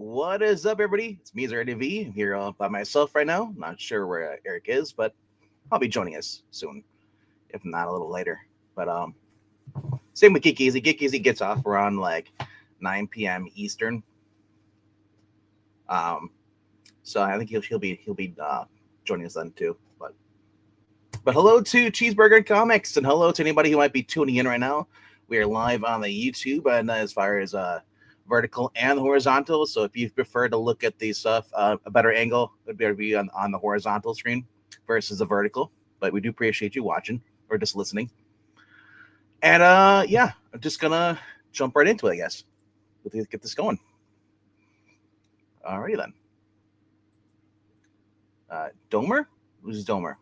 What is up, everybody? It's me, Zerdy V, here by myself right now. Not sure where Eric is, but I'll be joining us soon, if not a little later. But same with Geeky. Geeky gets off around like 9 p.m. Eastern. So I think he'll be joining us then too. But hello to Cheeseburger Comics, and hello to anybody who might be tuning in right now. We are live on the YouTube, and as far as vertical and horizontal. So if you prefer to look at the stuff, a better angle would be on the horizontal screen versus the vertical. But we do appreciate you watching or just listening. And yeah, I'm just gonna jump right into it, I guess. Let's get this going. Alrighty then. Domer? Who's Domer?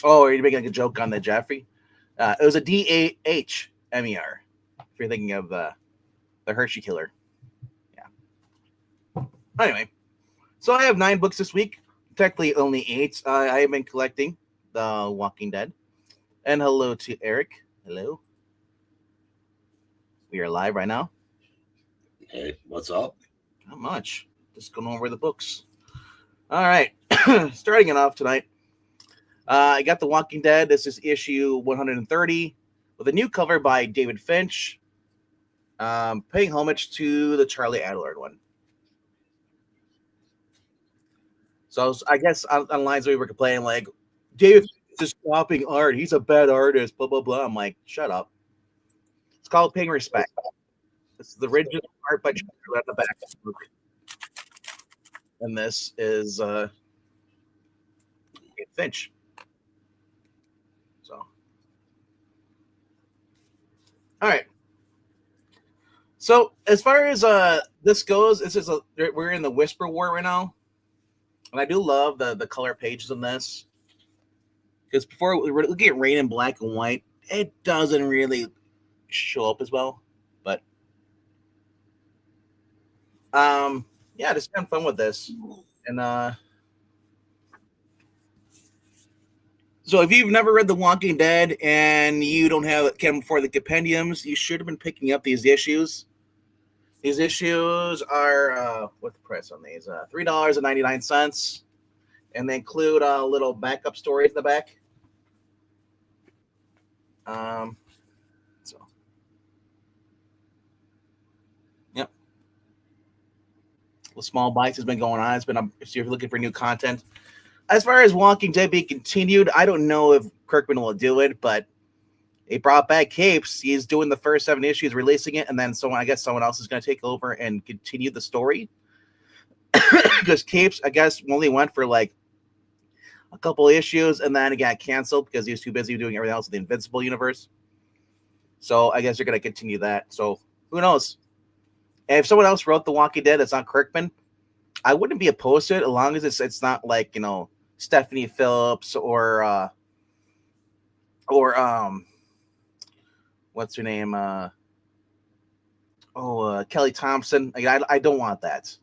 Oh, are you making like a joke on the Jeffrey? It was a DAHMER. If you're thinking of the Hershey killer. Yeah. Anyway, so I have 9 books this week. Technically only 8. I have been collecting The Walking Dead. And hello to Eric. Hello. We are live right now. Hey, what's up? Not much. Just going over the books. All right. Starting it off tonight. I got The Walking Dead. This is issue 130 with a new cover by David Finch, paying homage to the Charlie Adlard one. So I guess on lines we were complaining like, David is copying art. He's a bad artist, blah, blah, blah. I'm like, shut up. It's called paying respect. This is the original art by Charlie at the back of the book. And this is David Finch. All right. So as far as this goes, we're in the Whisper War right now, and I do love the color pages in this because before we were looking at Rain in black and white, it doesn't really show up as well. But yeah, just having fun with this, and so if you've never read The Walking Dead and you don't can't afford the compendiums, you should have been picking up these issues. These issues are what's the price on these? $3.99, and they include little backup stories in the back. So yep, the small bites has been going on. It's been if you're looking for new content. As far as Walking Dead being continued, I don't know if Kirkman will do it, but he brought back Capes. He's doing the first 7 issues, releasing it, and then I guess someone else is going to take over and continue the story. Because Capes, I guess, only went for like a couple issues, and then it got canceled because he was too busy doing everything else in the Invincible universe. So I guess they're going to continue that. So who knows? And if someone else wrote The Walking Dead that's not Kirkman, I wouldn't be opposed to it as long as it's not like, Stephanie Phillips or what's her name? Kelly Thompson. I don't want that.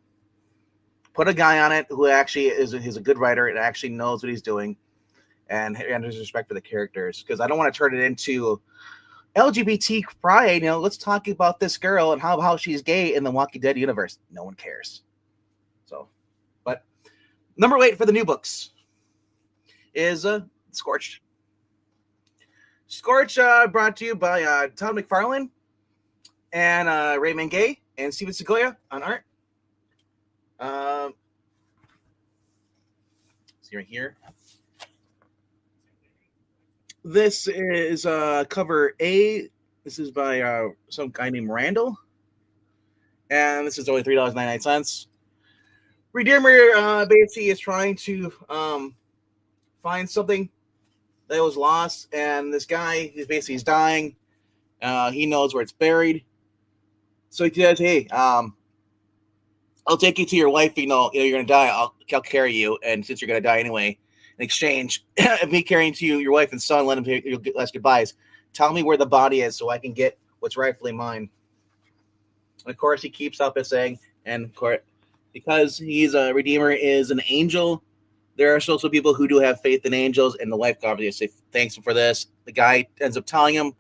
Put a guy on it who actually is a good writer and actually knows what he's doing and has respect for the characters. Because I don't want to turn it into LGBT pride. Let's talk about this girl and how she's gay in the Walking Dead universe. No one cares. So, but number 8 for the new books is Scorched. Scorched brought to you by Todd McFarlane and Raymond Gay and Steven Segoya on art. See right here. This is cover A. This is by some guy named Randall. And this is only $3.99. Redeemer basically is trying to find something that was lost, and this guy he's dying. He knows where it's buried, so he says, "Hey, I'll take you to your wife. You're gonna die. I'll carry you, and since you're gonna die anyway, in exchange of me carrying to you your wife and son, let him take your last goodbyes. Tell me where the body is, so I can get what's rightfully mine." And of course, he keeps up his saying, and of course, because he's a Redeemer is an angel. There are also people who do have faith in angels, and the wife obviously thanks him for this. The guy ends up telling him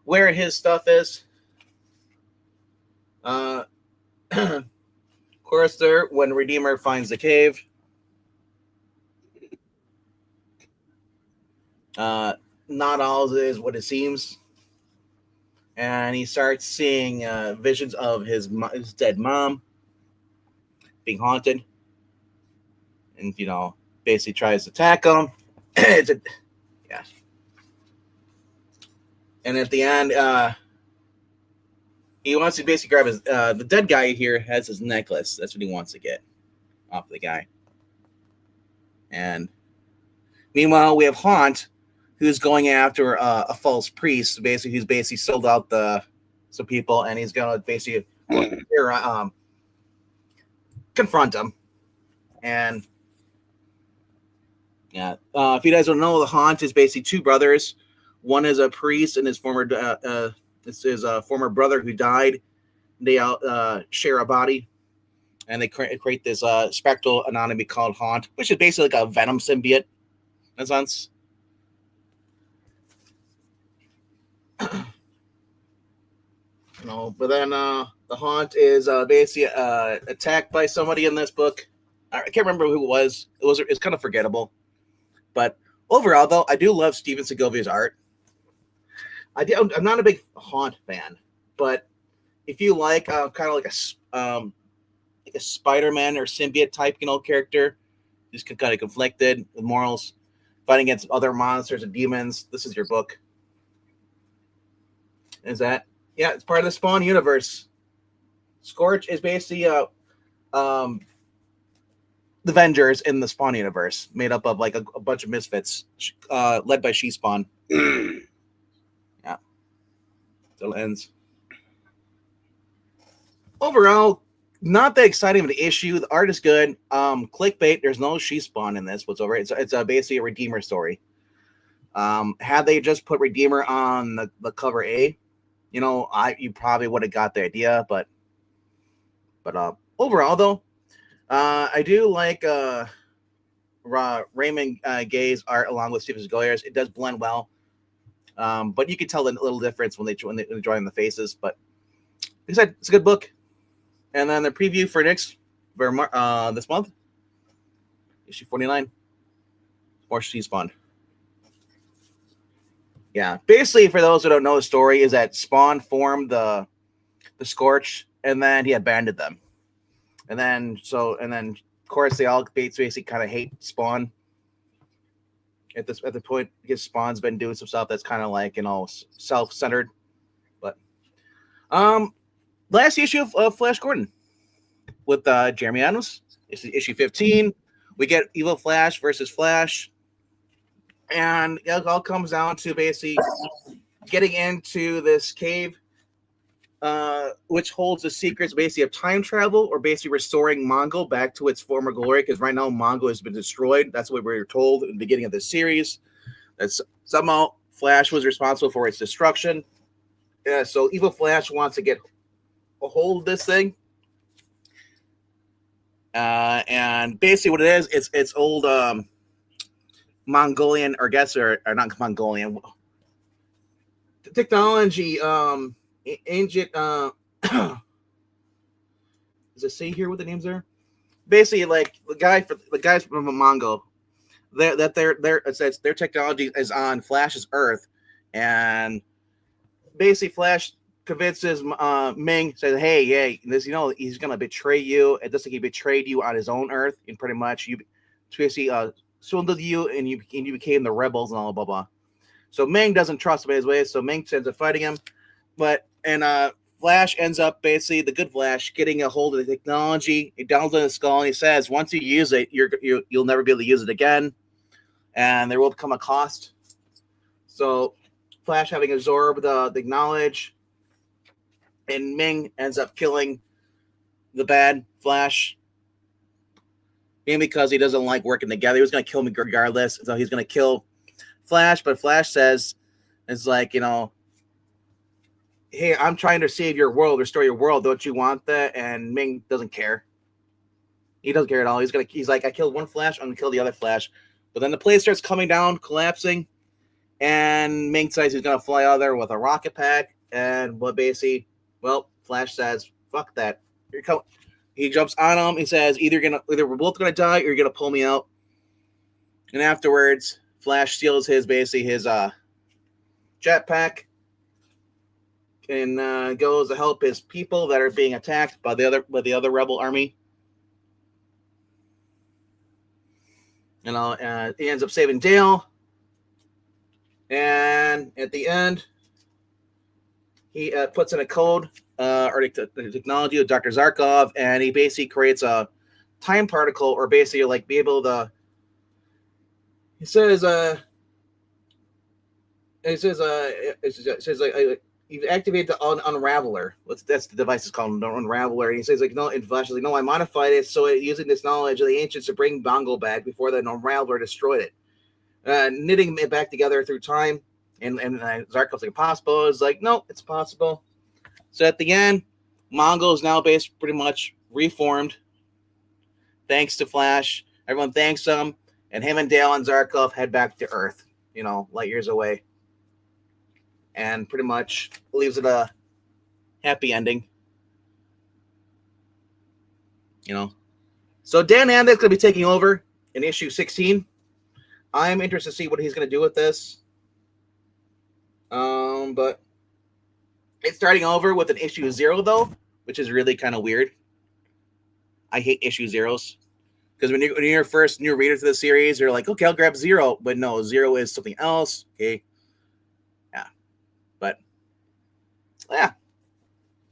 where his stuff is. Uh, of course, there when Redeemer finds the cave, uh, not all is what it seems, and he starts seeing visions of his dead mom being haunted, and basically tries to attack him. it's a, yeah, and at the end, he wants to basically grab his the dead guy here has his necklace. That's what he wants to get off the guy. And meanwhile, we have Haunt, who's going after a false priest, basically who's basically sold out some people, and he's gonna basically confront him. And yeah, if you guys don't know, the Haunt is basically two brothers. One is a priest, and his former this is a former brother who died. They share a body, and they create this spectral anatomy called Haunt, which is basically like a venom symbiote, in a sense. But then the Haunt is basically attacked by somebody in this book. I can't remember who it was. It's kind of forgettable. But overall, though, I do love Steven Segovia's art. I'm not a big Haunt fan, but if you like kind of like a Spider-Man or symbiote type, character, who's kind of conflicted with morals, fighting against other monsters and demons, this is your book. Is that? Yeah, it's part of the Spawn universe. Scorch is basically the Avengers in the Spawn universe, made up of like a bunch of misfits, led by She-Spawn. Yeah. Still ends. Overall, not that exciting of an issue. The art is good. Clickbait. There's no She-Spawn in this whatsoever. It's basically a Redeemer story. Had they just put Redeemer on the cover A, you probably would have got the idea. But overall, though, I do like Raymond Gay's art along with Steven Segovia's. It does blend well, but you can tell the little difference when they draw in the faces. But like I said, it's a good book. And then the preview for this month, issue 49, more She-Spawn. Yeah, basically, for those who don't know the story, is that Spawn formed the Scorch, and then he abandoned them, and then of course they all basically kind of hate Spawn at the point because Spawn's been doing some stuff that's kind of like self-centered. But last issue of Flash Gordon with Jeremy Adams. It's issue 15. We get Evil Flash versus Flash. And it all comes down to basically getting into this cave, which holds the secrets basically of time travel or basically restoring Mongo back to its former glory. Because right now Mongo has been destroyed. That's what we were told in the beginning of this series. That somehow Flash was responsible for its destruction. So Evil Flash wants to get a hold of this thing. And basically what it is, it's old Mongolian, or not Mongolian technology, ancient does it say here what the names are? Basically, like the guys from Mongo, their technology is on Flash's Earth, and basically Flash convinces Ming, says, "Hey, this he's gonna betray you. It just like he betrayed you on his own Earth, and pretty much you basically swindled you, and you became the rebels and all blah blah." So Ming doesn't trust him in his ways, so Ming ends up fighting him. Flash ends up basically the good Flash getting a hold of the technology. He downloads in his skull, and he says, "Once you use it, you'll never be able to use it again, and there will become a cost." So Flash, having absorbed the knowledge, and Ming ends up killing the bad Flash. Mainly because he doesn't like working together. He was going to kill me regardless. So he's going to kill Flash. But Flash says, it's like, hey, I'm trying to save your world, restore your world. Don't you want that? And Ming doesn't care. He doesn't care at all. He's like, I killed one Flash. I'm going to kill the other Flash. But then the place starts coming down, collapsing. And Ming says he's going to fly out there with a rocket pack. And basically, Flash says, fuck that. He jumps on him. He says, either we're both gonna die, or you're gonna pull me out. And afterwards, Flash steals his jetpack and goes to help his people that are being attacked by the other rebel army. He ends up saving Dale, and at the end, he puts in a code or the technology of Dr. Zarkov, and he basically creates a time particle, or basically like be able to. He says, you activate the Unraveler. That's the device is called, the Unraveler. And he says, like, no, and Flash is like, no, I modified it so using this knowledge of the ancients to bring Bongo back before the Unraveler destroyed it. Knitting it back together through time. And Zarkov's like, impossible. It's like, no, it's possible. So at the end, Mongo is now pretty much reformed. Thanks to Flash. Everyone thanks him. And him and Dale and Zarkov head back to Earth, light years away. And pretty much leaves it a happy ending. So Dan Andek's going to be taking over in issue 16. I'm interested to see what he's going to do with this. But it's starting over with an issue 0, though, which is really kind of weird. I hate issue 0s. Because when you're first new reader to the series, you're like, okay, I'll grab 0. But no, 0 is something else. Okay. Yeah. But yeah.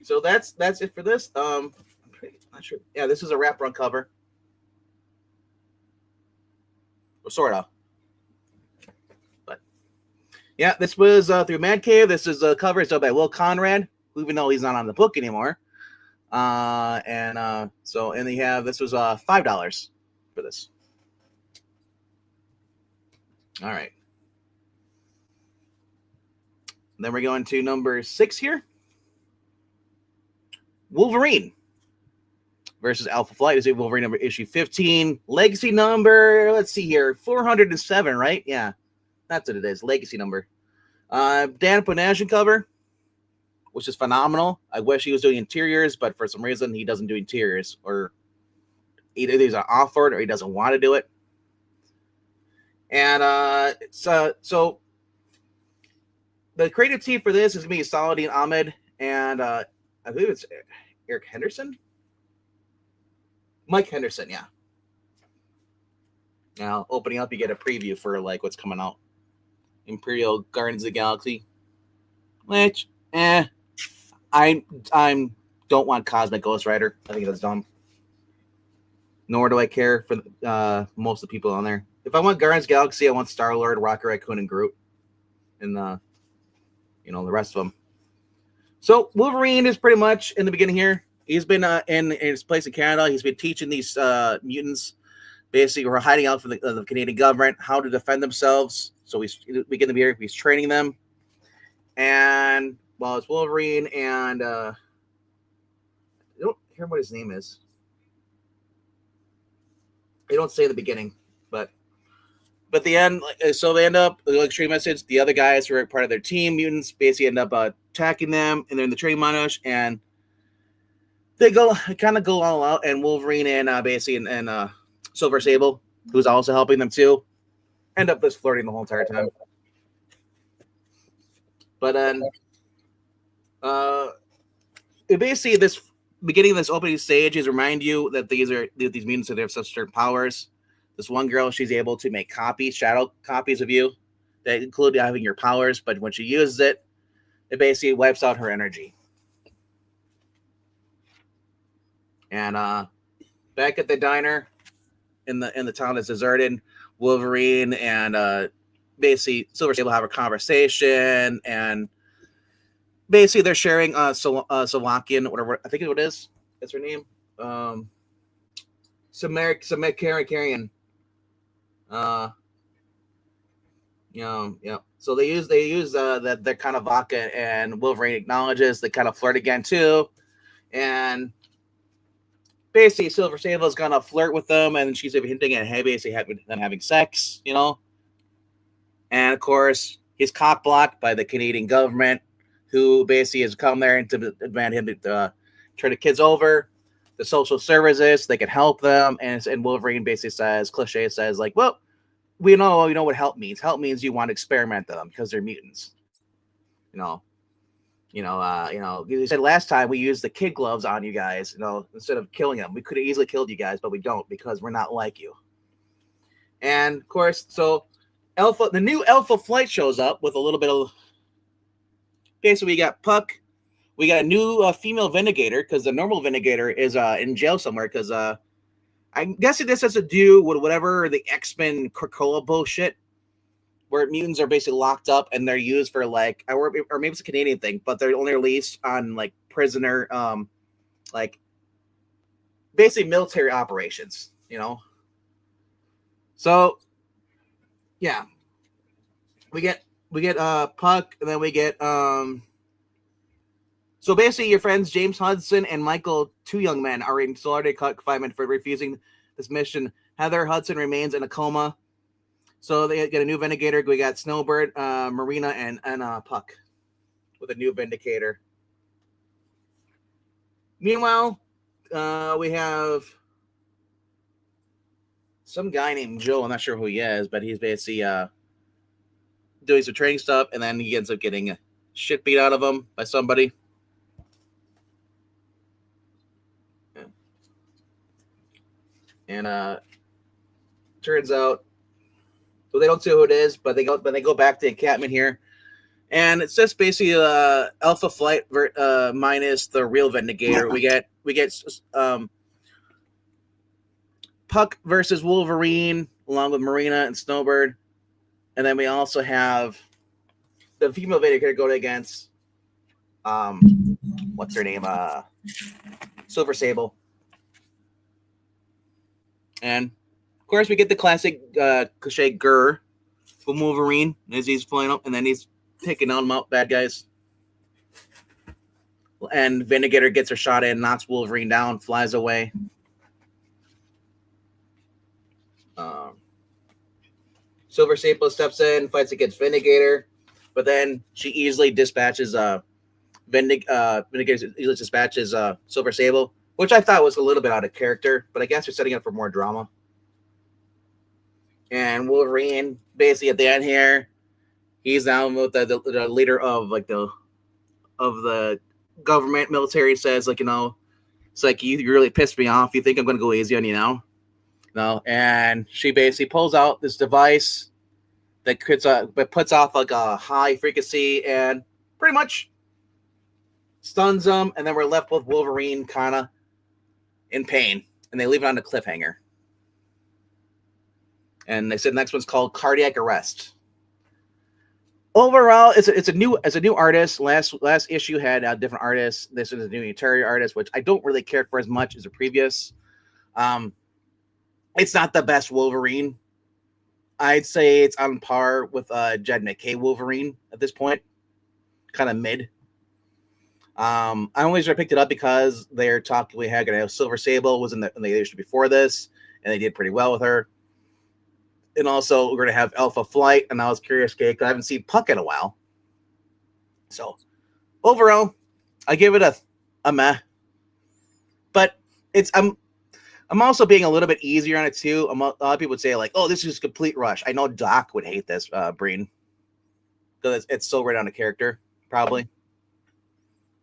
So that's it for this. I'm not sure. Yeah, this is a wraparound cover. Or sort of. But yeah, this was through Mad Cave. This is a cover. It's done by Will Conrad, even though he's not on the book anymore. And they have, this was $5 for this. All right. And then we're going to number 6 here. Wolverine versus Alpha Flight. This is Wolverine number issue 15. Legacy number, let's see here, 407, right? Yeah, that's what it is. Legacy number. Dan Panasian cover, which is phenomenal. I wish he was doing interiors, but for some reason he doesn't do interiors, or either he's offered or he doesn't want to do it. And so the creative team for this is going to be Saladin Ahmed and I believe it's Eric Henderson. Mike Henderson, yeah. Now, opening up, you get a preview for like what's coming out. Imperial Guardians of the Galaxy, which, I don't want Cosmic Ghost Rider. I think that's dumb. Nor do I care for most of the people on there. If I want Guardians of the Galaxy, I want Star-Lord, Rocket Raccoon, and Groot, and the rest of them. So Wolverine is pretty much in the beginning here. He's been in his place in Canada. He's been teaching these mutants, basically, who are hiding out from the Canadian government, how to defend themselves. So we begin the year. He's training them, and it's Wolverine, and I don't hear what his name is. They don't say in the beginning, but the end. So they end up extreme message. The other guys who are part of their team, mutants, basically end up attacking them, and they're in the training montage, and they kind of go all out. And Wolverine and basically and Silver Sable, who's also helping them too, end up just flirting the whole entire time. But then, basically, this beginning of this opening stage is remind you that these mutants have such certain powers. This one girl, she's able to make shadow copies of you that include having your powers, but when she uses it, it basically wipes out her energy. And back at the diner in the town that's deserted, Wolverine and basically Silver Sable have a conversation, and basically they're sharing Slovakian, whatever I think it is. That's her name. Samaritan. Yeah. So they use that their kind of vodka, and Wolverine acknowledges. They kind of flirt again too, and basically Silver Sable is gonna flirt with them, and she's hinting at basically having sex, And of course, he's cock blocked by the Canadian government, who basically has come there and to demand him to turn the kids over. The social services, they can help them, and Wolverine basically says, cliche says, like, well, we know what help means. Help means you want to experiment them because they're mutants. You know, you said last time we used the kid gloves on you guys, instead of killing them. We could have easily killed you guys, but we don't because we're not like you. And of course, so the new Alpha Flight shows up with a little bit of. Basically, we got Puck. We got a new female Vindicator because the normal Vindicator is in jail somewhere because I'm guessing this has to do with whatever the X-Men Krakoa bullshit, where mutants are basically locked up and they're used for like, or maybe it's a Canadian thing, but they're only released on like prisoner, like basically military operations, So, yeah, we get Puck, and then we get So basically, your friends James Hudson and Michael, two young men, are in solitary confinement for refusing this mission. Heather Hudson remains in a coma. So they get a new Vindicator. We got Snowbird, Marina, and Puck with a new Vindicator. Meanwhile, we have some guy named Joe. I'm not sure who he is, but he's basically doing some training stuff, and then he ends up getting shit beat out of him by somebody. And turns out, well, they don't say who it is, but they go back to the encampment here, and it's just basically Alpha Flight minus the real Vindicator. We get Puck versus Wolverine along with Marina and Snowbird, and then we also have the female Vindicator going against what's her name, Silver Sable. And, of course, we get the classic cliche grr from Wolverine as he's flying up, and then he's taking on bad guys. And Vindicator gets her shot in, knocks Wolverine down, flies away. Silver Sable steps in, fights against Vindicator, but then she easily dispatches Vindicator easily dispatches Silver Sable, which I thought was a little bit out of character, but I guess they're setting up for more drama. And Wolverine, basically at the end here, he's now with the leader of the government military. Says it's like you really pissed me off. You think I'm going to go easy on you now? No. And she basically pulls out this device that puts off like a high frequency and pretty much stuns them. And then we're left with Wolverine kind of in pain, and they leave it on a cliffhanger. And they said the next one's called Cardiac Arrest. Overall, it's a new artist. Last issue had a different artist. This is a new Unitary artist, which I don't really care for as much as the previous. It's not the best Wolverine. I'd say it's on par with Jed McKay Wolverine at this point. Kind of mid. I always picked it up because they're talking. We had Silver Sable was in the issue before this, and they did pretty well with her. And also, we're going to have Alpha Flight, and I was curious, because I haven't seen Puck in a while. So, overall, I give it a meh. But I'm also being a little bit easier on it too. A lot of people would say like, "Oh, this is a complete rush." I know Doc would hate this, Breen, because it's so right on the character, probably.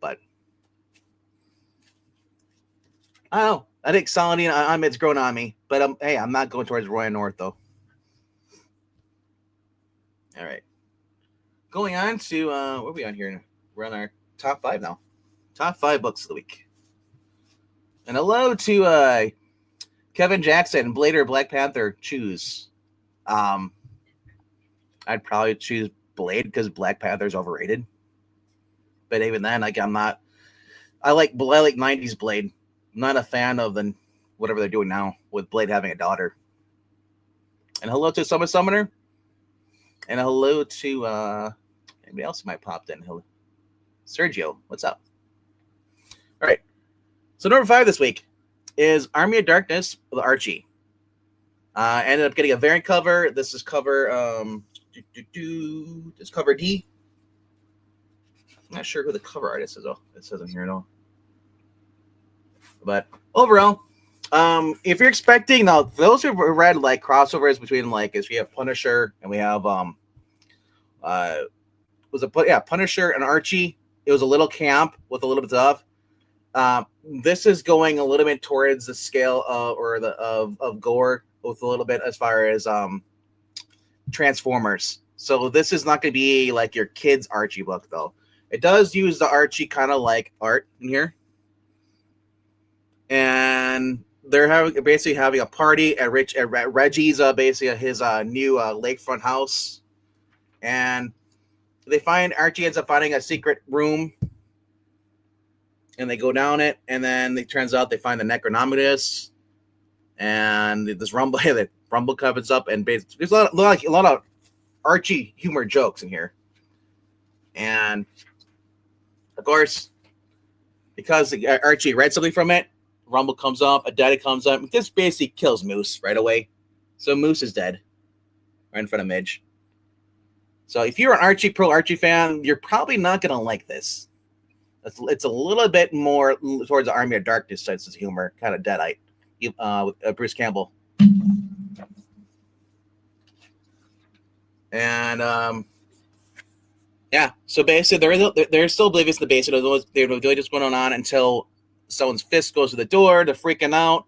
But I don't know. I think Saladin Ahmed's grown on me, but hey, I'm not going towards Roy North though. All right, going on to what are we on here? We're on our top 5 now. Top 5 books of the week. And hello to Kevin Jackson, Blade or Black Panther. Choose. I'd probably choose Blade because Black Panther's overrated. But even then, like I'm not. I like 90s Blade. I'm not a fan of whatever they're doing now with Blade having a daughter. And hello to Summoner. And hello to anybody else who might popped in. Hello, Sergio. What's up? All right. So number 5 this week is Army of Darkness with Archie. Ended up getting a variant cover. This is cover it's cover D. I'm not sure who the cover artist is. Oh, it says in here at all. But overall, if you're expecting now, those who've read like crossovers between like is we have Punisher and we have uh Punisher and Archie. It was a little camp with a little bit of. This is going a little bit towards the scale of gore with a little bit as far as Transformers. So this is not going to be like your kid's Archie book though. It does use the Archie kind of like art in here, and they're basically having a party at Reggie's basically his new lakefront house, and they find Archie ends up finding a secret room, and they go down it, and then it turns out they find the Necronomicus, and this Rumble the Rumble comes up, and basically there's a lot of Archie humor jokes in here, and of course, because Archie read something from it, Rumble comes up, a daddy comes up, and this basically kills Moose right away. So Moose is dead right in front of Midge. So if you're an pro Archie fan, you're probably not going to like this. It's a little bit more towards the Army of Darkness sense of humor, kind of Deadite, with Bruce Campbell. And yeah, so basically they're still oblivious to the basic. They're really just going on until someone's fist goes to the door. They're freaking out,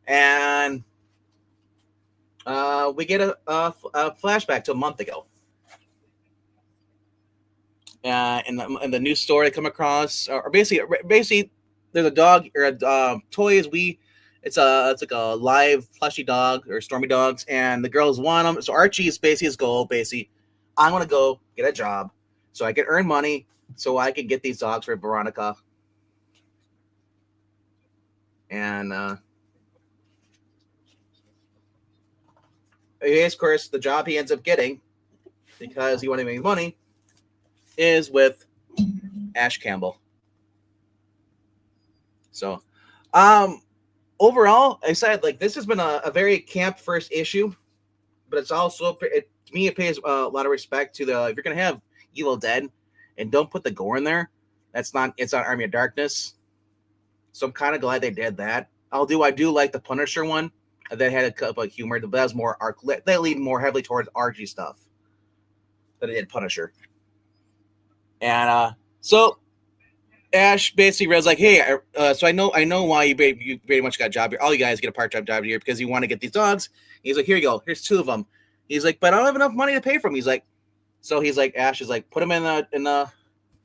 and we get a flashback to a month ago. In the news store they come across, or basically, there's a dog or a toys. It's like a live plushy dog or Stormy dogs, and the girls want them. So Archie's basically his goal. Basically, I want to go get a job so I can earn money so I can get these dogs for Veronica. And of course, the job he ends up getting because he wanted to make money is with Ash Campbell. So, overall, I said like this has been a very camp first issue, but it's also to me it pays a lot of respect to the if you're gonna have Evil Dead and don't put the gore in there. It's not Army of Darkness. So I'm kind of glad they did that. I do like the Punisher one that had a couple of humor, but that was more they lean more heavily towards Archie stuff than it did Punisher. And so Ash basically was like, "Hey, so I know why you pretty much got a job here. All you guys get a part-time job here because you want to get these dogs." He's like, "Here you go. Here's 2 of them." He's like, "But I don't have enough money to pay for them." He's like, Ash is like, "Put them in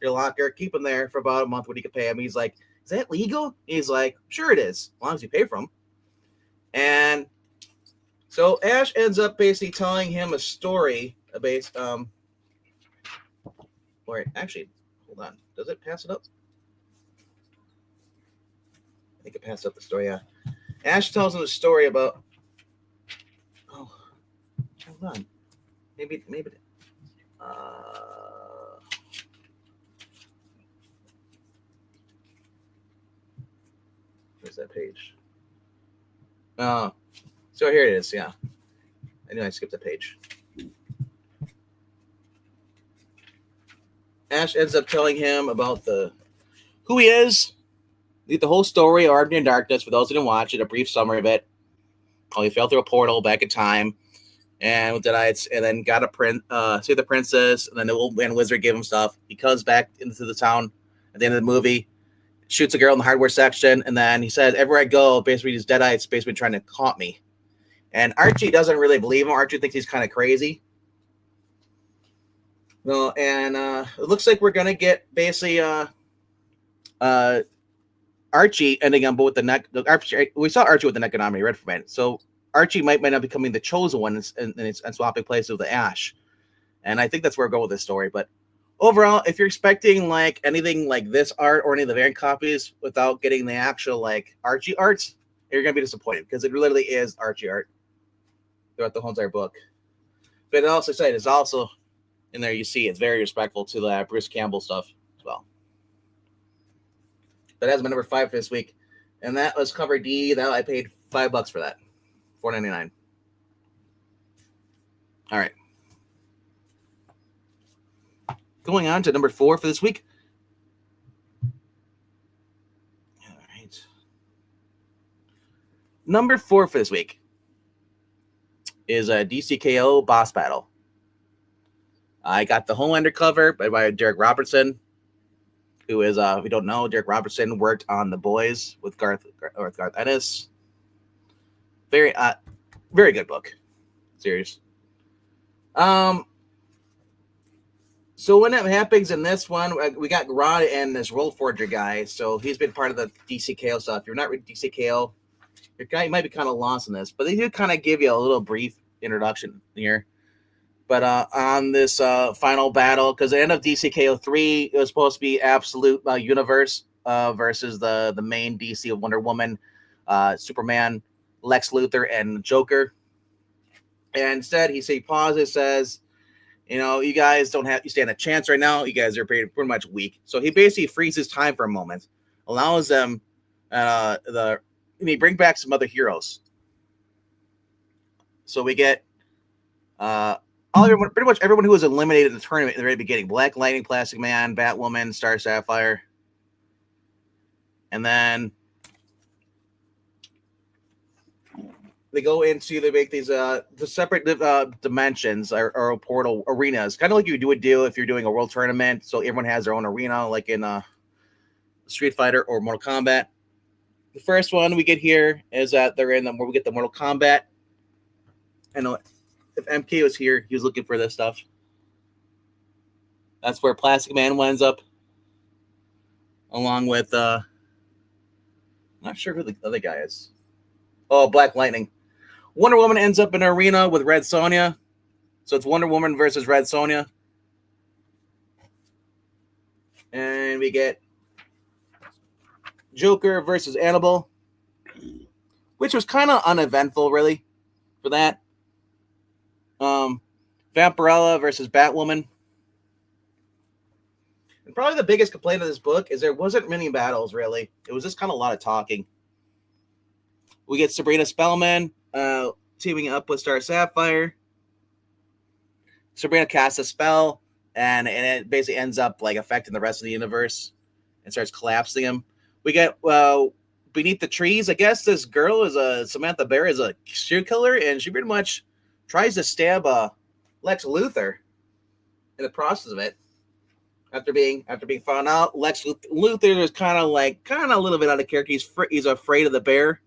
your locker, keep them there for about a month when you can pay them." He's like, "Is that legal?" He's like, "Sure it is, as long as you pay for them." And so Ash ends up basically telling him a story or actually, hold on. Does it pass it up? I think it passed up the story, yeah. Ash tells him a story about. Oh, hold on. Maybe. Where's that page? Oh, so here it is. Yeah, I knew I skipped a page. Ash ends up telling him about who he is, the whole story of Army of Darkness. For those who didn't watch it, a brief summary of it. Oh, he fell through a portal back in time, and then got see the princess, and then the old man wizard gave him stuff. He comes back into the town at the end of the movie, shoots a girl in the hardware section, and then he says, "Everywhere I go, basically these Deadites basically trying to haunt me." And Archie doesn't really believe him. Archie thinks he's kind of crazy. No, and it looks like we're gonna get basically Archie ending up with the neck. We saw Archie with the Necronomicus read from it, so Archie might end up becoming the chosen one and swapping places with the Ash. And I think that's where we're going with this story. But overall, if you're expecting like anything like this art or any of the variant copies without getting the actual like Archie arts, you're gonna be disappointed because it literally is Archie art throughout the whole entire book. But it also said it's also in there. You see, it's very respectful to the Bruce Campbell stuff as well. But that's my number 5 for this week, and that was cover D. That I paid $5 for that, $4.99. All right. Going on to number 4 for this week. All right. Number 4 for this week is a DC.KO boss battle. I got the Homelander cover by Derek Robertson, who is, if we don't know, Derek Robertson worked on The Boys with Garth Ennis. Very good book. Series. So what happens in this one, we got Rod and this Roll Forger guy. So he's been part of the DC.KO stuff. If you're not reading DC.KO, you might be kind of lost in this. But they do kind of give you a little brief introduction here. But on this final battle, because the end of DC.KO 3, it was supposed to be Absolute Universe versus the main DC of Wonder Woman, Superman, Lex Luthor, and Joker. And instead, he pauses, says, you guys you stand a chance right now. You guys are pretty much weak. So he basically freezes time for a moment, allows them he brings back some other heroes. So we get pretty much everyone who was eliminated in the tournament in the very beginning: Black Lightning, Plastic Man, Batwoman, Star Sapphire, and then they go into, they make these the separate dimensions or portal arenas, kind of like you would do if you're doing a world tournament. So everyone has their own arena, like in Street Fighter or Mortal Kombat. The first one we get here is that they're in where we get the Mortal Kombat. I know if MK was here, he was looking for this stuff. That's where Plastic Man winds up, along with I'm not sure who the other guy is. Oh, Black Lightning. Wonder Woman ends up in an arena with Red Sonja. So it's Wonder Woman versus Red Sonja. And we get Joker versus Annabelle, which was kind of uneventful, really, for that. Vampirella versus Batwoman. And probably the biggest complaint of this book is there wasn't many battles, really. It was just kind of a lot of talking. We get Sabrina Spellman teaming up with Star Sapphire. Sabrina casts a spell, and it basically ends up like affecting the rest of the universe and starts collapsing them. We get Beneath the Trees. I guess this girl is Samantha Bear is a serial killer, and she pretty much tries to stab Lex Luthor in the process of it. After being found out, Lex Luthor is kind of a little bit out of character. He's afraid of the bear.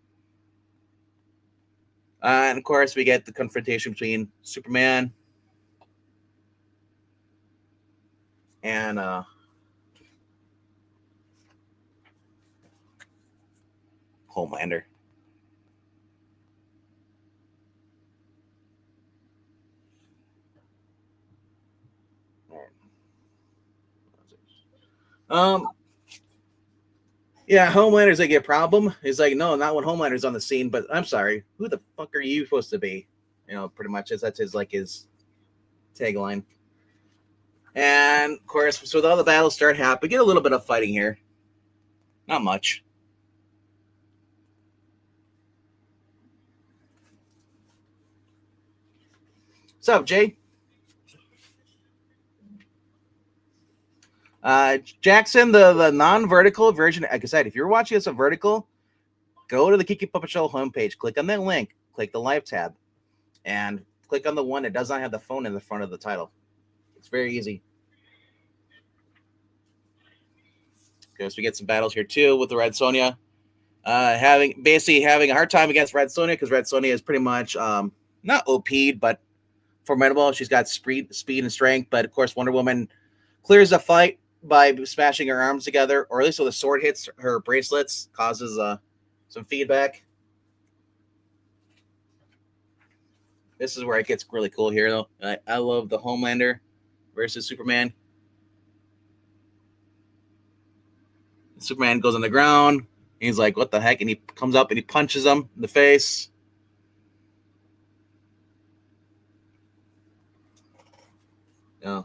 And of course, we get the confrontation between Superman and Homelander. Yeah, Homelander's like a problem. He's like, no, not when Homelander's on the scene. But I'm sorry, who the fuck are you supposed to be? Pretty much that's his tagline. And of course, so all the battles start happening. Get a little bit of fighting here, not much. What's up, Jay? Jackson, the non-vertical version. Like I said, if you're watching this on vertical, go to the Geeky Puppet Show homepage, click on that link, click the live tab, and click on the one that does not have the phone in the front of the title. It's very easy. Okay, so we get some battles here too with the Red Sonja. Having a hard time against Red Sonja because Red Sonja is pretty much not OP'd, but formidable. She's got speed and strength, but of course Wonder Woman clears the fight by smashing her arms together, or at least when the sword hits her bracelets, causes some feedback. This is where it gets really cool here, though. I love the Homelander versus Superman. Superman goes on the ground. He's like, what the heck? And he comes up and he punches him in the face. Yeah.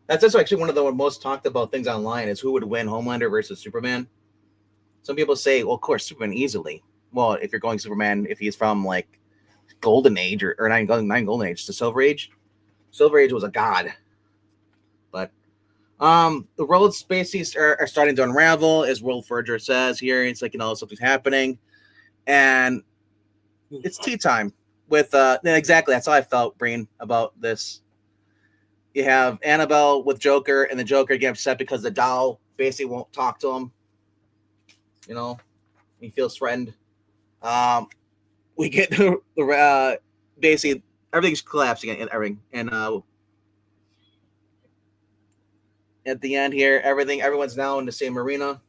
That's actually one of the most talked about things online is who would win, Homelander versus Superman. Some people say, well, of course, Superman easily. Well, if you're going Superman, if he's from like Golden Age or not Golden Age, the Silver Age. Silver Age was a god. But the world basically are starting to unravel, as World Forger says here. It's like, something's happening. And it's tea time with exactly that's how I felt, Breen, about this. You have Annabelle with Joker, and the Joker getting upset because the doll basically won't talk to him. You know, he feels threatened. We get the basically everything's collapsing and everything, and at the end here, everyone's now in the same arena,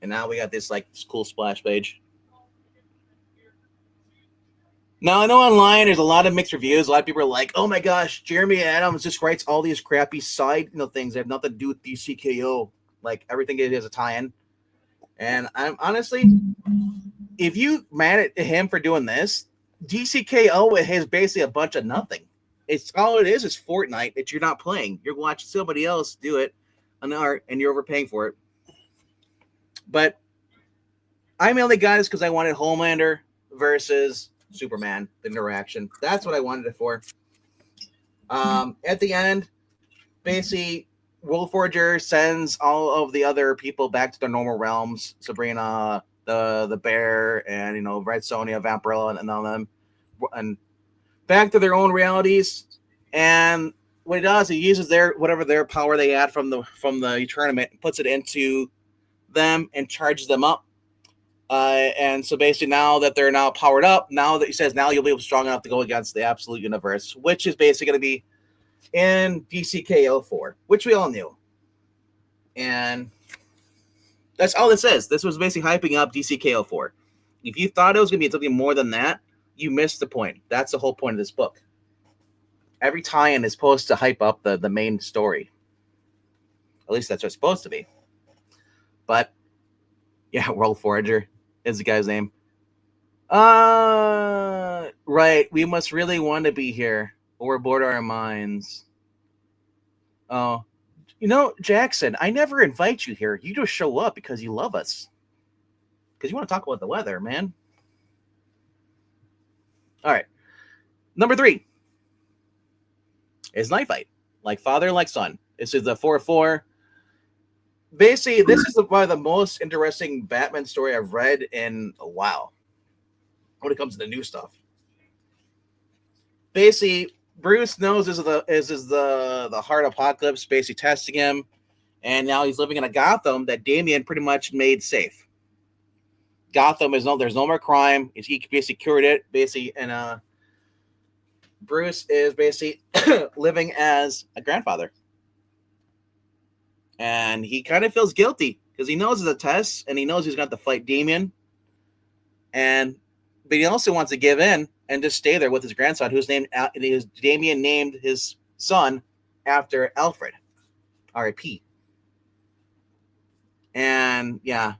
and now we got this cool splash page. Now I know online there's a lot of mixed reviews. A lot of people are like, "Oh my gosh, Jeremy Adams just writes all these crappy side things that have nothing to do with DC.KO. Like everything is a tie-in." And I'm honestly, if you mad at him for doing this, DC.KO is basically a bunch of nothing. It's all it is Fortnite that you're not playing. You're watching somebody else do it on art, and you're overpaying for it. But I mainly got this because I wanted Homelander versus Superman interaction. That's what I wanted it for. At the end, basically, World Forger sends all of the other people back to their normal realms. Sabrina, the bear, and Red Sonja, Vampirella, and all them, and back to their own realities. And what he does, he uses whatever their power they had from the tournament, and puts it into them and charges them up. And so basically, now that they're now powered up, now that he says now you'll be strong enough to go against the absolute universe, which is basically going to be in DC.KO 4, which we all knew. And that's all this is. This was basically hyping up DC.KO 4. If you thought it was going to be something more than that, you missed the point. That's the whole point of this book. Every tie-in is supposed to hype up the main story. At least that's what it's supposed to be. But, yeah, World Forager is the guy's name. Right. We must really want to be here, or we're bored our minds. Oh. Jackson, I never invite you here. You just show up because you love us. Because you want to talk about the weather, man. All right. Number 3 is Knightfight. Like father, like son. This is the 4-4. Basically, this is probably the most interesting Batman story I've read in a while when it comes to the new stuff. Basically, Bruce knows this is the hard apocalypse, basically testing him, and now he's living in a Gotham that Damian pretty much made safe. Gotham there's no more crime. He basically cured it, basically, and Bruce is basically living as a grandfather. And he kind of feels guilty because he knows it's a test, and he knows he's going to have to fight Damian. But he also wants to give in and just stay there with his grandson, whose name is Damian named his son after Alfred, R.I.P. And yeah,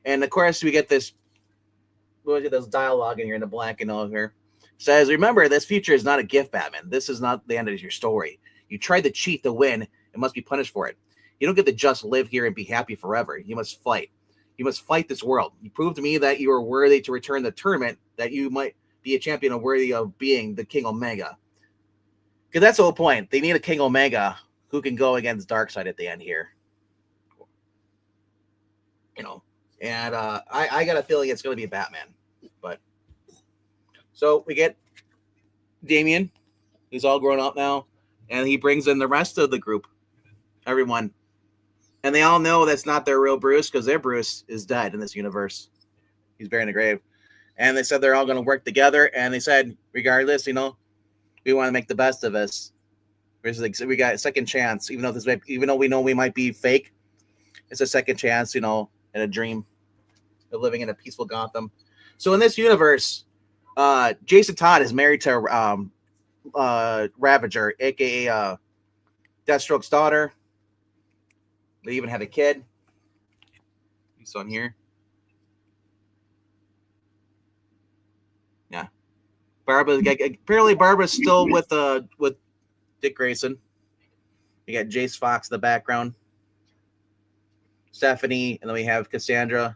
and of course we get this dialogue in here in the blank and all here. It says, remember, this future is not a gift, Batman. This is not the end of your story. You tried to cheat to win and must be punished for it. You don't get to just live here and be happy forever. You must fight. You must fight this world. You proved to me that you are worthy to return the tournament, that you might be a champion and worthy of being the King Omega. Because that's the whole point. They need a King Omega who can go against Darkseid at the end here. And I got a feeling it's going to be Batman. But so we get Damian. He's all grown up now. And he brings in the rest of the group. Everyone. And they all know that's not their real Bruce because their Bruce is dead in this universe. He's buried in the grave. And they said they're all going to work together. And they said, regardless, we want to make the best of us. We got a second chance, even though we know we might be fake. It's a second chance, in a dream of living in a peaceful Gotham. So in this universe, Jason Todd is married to Ravager, aka Deathstroke's daughter. They even had a kid. He's on here. Yeah. Apparently Barbara's still with Dick Grayson. You got Jace Fox in the background. Stephanie, and then we have Cassandra.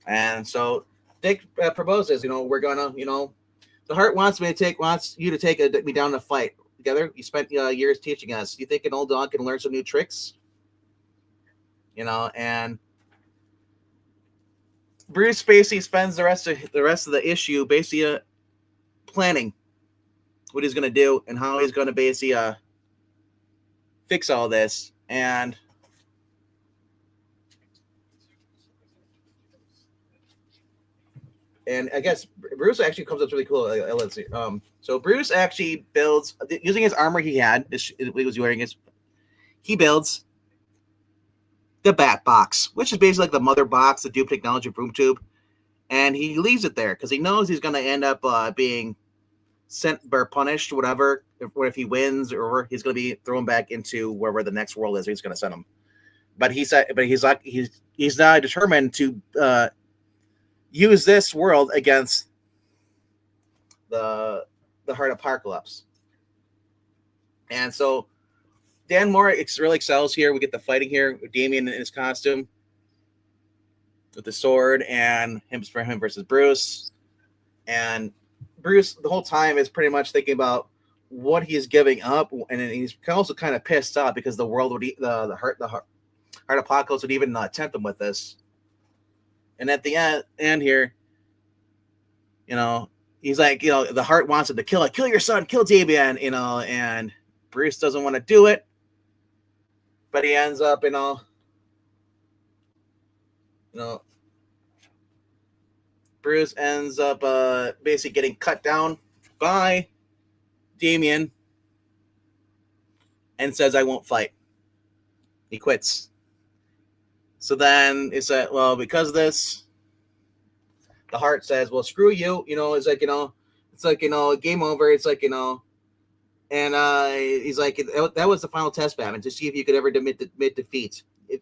And so Dick proposes, we're gonna, the heart wants you to take me down to fight together. You spent years teaching us. You think an old dog can learn some new tricks? and Bruce basically spends the rest of the issue basically planning what he's gonna do and how he's gonna basically fix all this. And I guess Bruce actually comes up really cool. Let's see. So Bruce actually builds using his armor he had. He was wearing his. He builds the Bat Box, which is basically like the mother box, the Dupe Technology Boom Tube, and he leaves it there because he knows he's going to end up being sent or punished, whatever. If he wins, or he's going to be thrown back into wherever the next world is. He's going to send him. But he's not determined to use this world against the Heart Apocalypse. And so Dan Moore really excels here. We get the fighting here with Damian in his costume with the sword, and him versus Bruce. And Bruce the whole time is pretty much thinking about what he's giving up, and he's also kind of pissed off because the world would the Heart Apocalypse would even tempt him with this. And at the end here, he's like, the Heart wants him to kill your son, kill Damian, and Bruce doesn't want to do it. But he ends up, Bruce ends up basically getting cut down by Damian and says, I won't fight. He quits. So then it's that, well, because of this, the Heart says, well, screw you. It's like, game over. It's like, and he's like, that was the final test, Batman, to see if you could ever admit defeat. And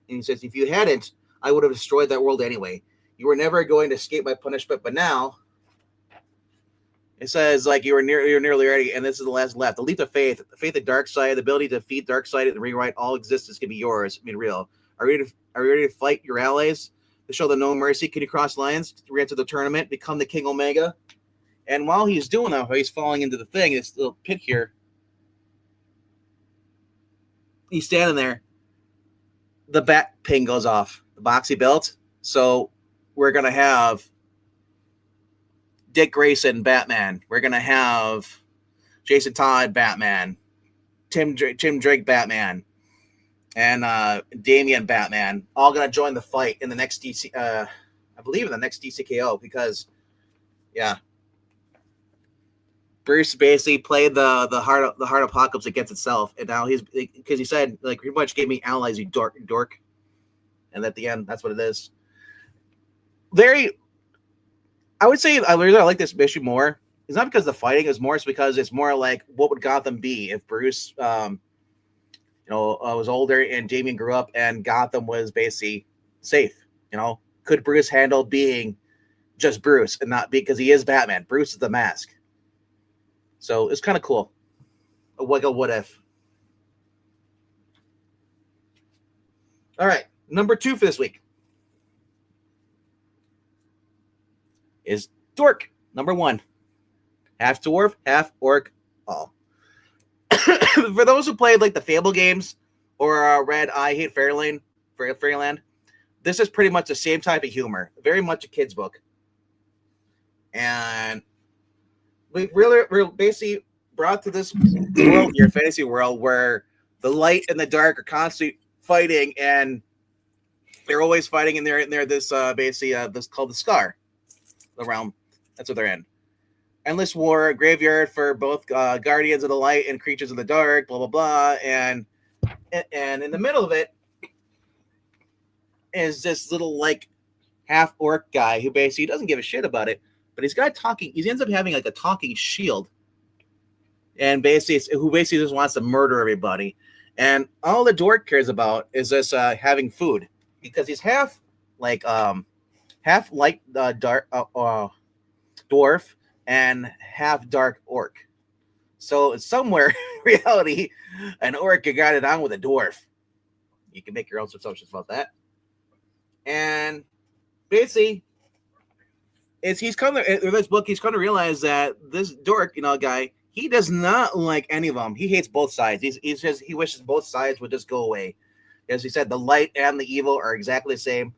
he says, if you hadn't, I would have destroyed that world anyway. You were never going to escape my punishment, but now it says like you're nearly ready, and this is the last left. The leap of faith, the faith of Darkseid, the ability to defeat Darkseid and rewrite all existence can be yours. I mean, real. Are you ready to fight your allies? To show them no mercy, can you cross lines to re-enter the tournament, become the King Omega? And while he's doing that, while he's falling into the thing, this little pit here, he's standing there. The bat ping goes off. The box he built. So we're going to have Dick Grayson, Batman. We're going to have Jason Todd, Batman. Tim Drake, Batman. And Damian, Batman. All going to join the fight in the next DC, I believe in the next DC.KO, because, yeah. Bruce basically played the Heart Apocalypse against itself, and now because he said, like, pretty much gave me allies, you dork. And at the end, that's what it is. I would say I really like this issue more. It's not because the fighting is more; it's because it's more like what would Gotham be if Bruce, was older and Damian grew up and Gotham was basically safe. Could Bruce handle being just Bruce and not because he is Batman? Bruce is the mask. So it's kind of cool. Like a what if. All right. Number 2 for this week is Dork. Number 1. Half dwarf, half orc, all. For those who played like the Fable games or read I Hate Fairyland, this is pretty much the same type of humor. Very much a kid's book. And we're basically brought to this world here, fantasy world, where the light and the dark are constantly fighting, and they're always fighting in there. This this called the Scar, the realm. That's what they're in. Endless war, graveyard for both guardians of the light and creatures of the dark. Blah blah blah, and in the middle of it is this little like half orc guy who basically doesn't give a shit about it. But he's got talking. He ends up having like a talking shield, and who basically just wants to murder everybody. And all the dork cares about is this having food, because he's half like dark dwarf and half dark orc. So somewhere in reality, an orc got it on with a dwarf. You can make your own assumptions about that. And basically, in this book, he's come to realize that this dork, guy, he does not like any of them. He hates both sides. He wishes both sides would just go away, As you said, the light and the evil are exactly the same.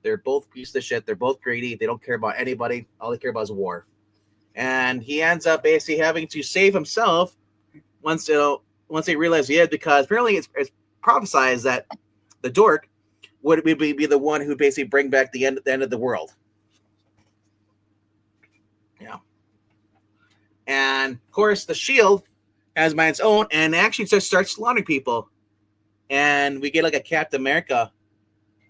They're both pieces of shit. They're both greedy. They don't care about anybody. All they care about is war. And he ends up basically having to save himself once they realize he is, because apparently it's prophesized that the dork would be the one who basically bring back the end of the world. Yeah. And of course, the shield has by its own, and actually just starts slaughtering people. And we get like a Captain America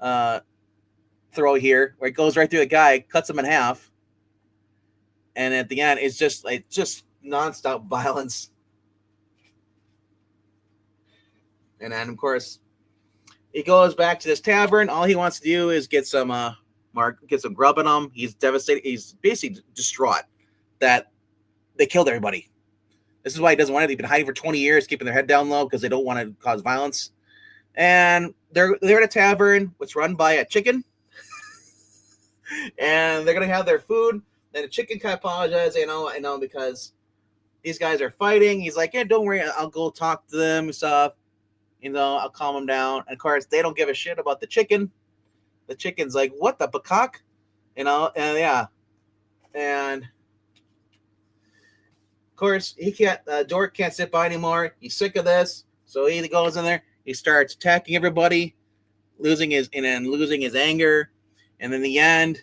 throw here, where it goes right through the guy, cuts him in half, and at the end, it's just nonstop violence. And then, of course, he goes back to this tavern. All he wants to do is get some grub in him. He's devastated. He's basically distraught that they killed everybody. This is why he doesn't want it. They've been hiding for 20 years, keeping their head down low because they don't want to cause violence. And they're at a tavern which run by a chicken. And they're gonna have their food. Then the chicken kind of apologizes, I know, because these guys are fighting. He's like, yeah, don't worry, I'll go talk to them and stuff. I'll calm them down. And of course, they don't give a shit about the chicken. The chicken's like, what the peacock? And yeah. And of course, Dork can't sit by anymore. He's sick of this. So he goes in there. He starts attacking everybody, losing his anger. And in the end,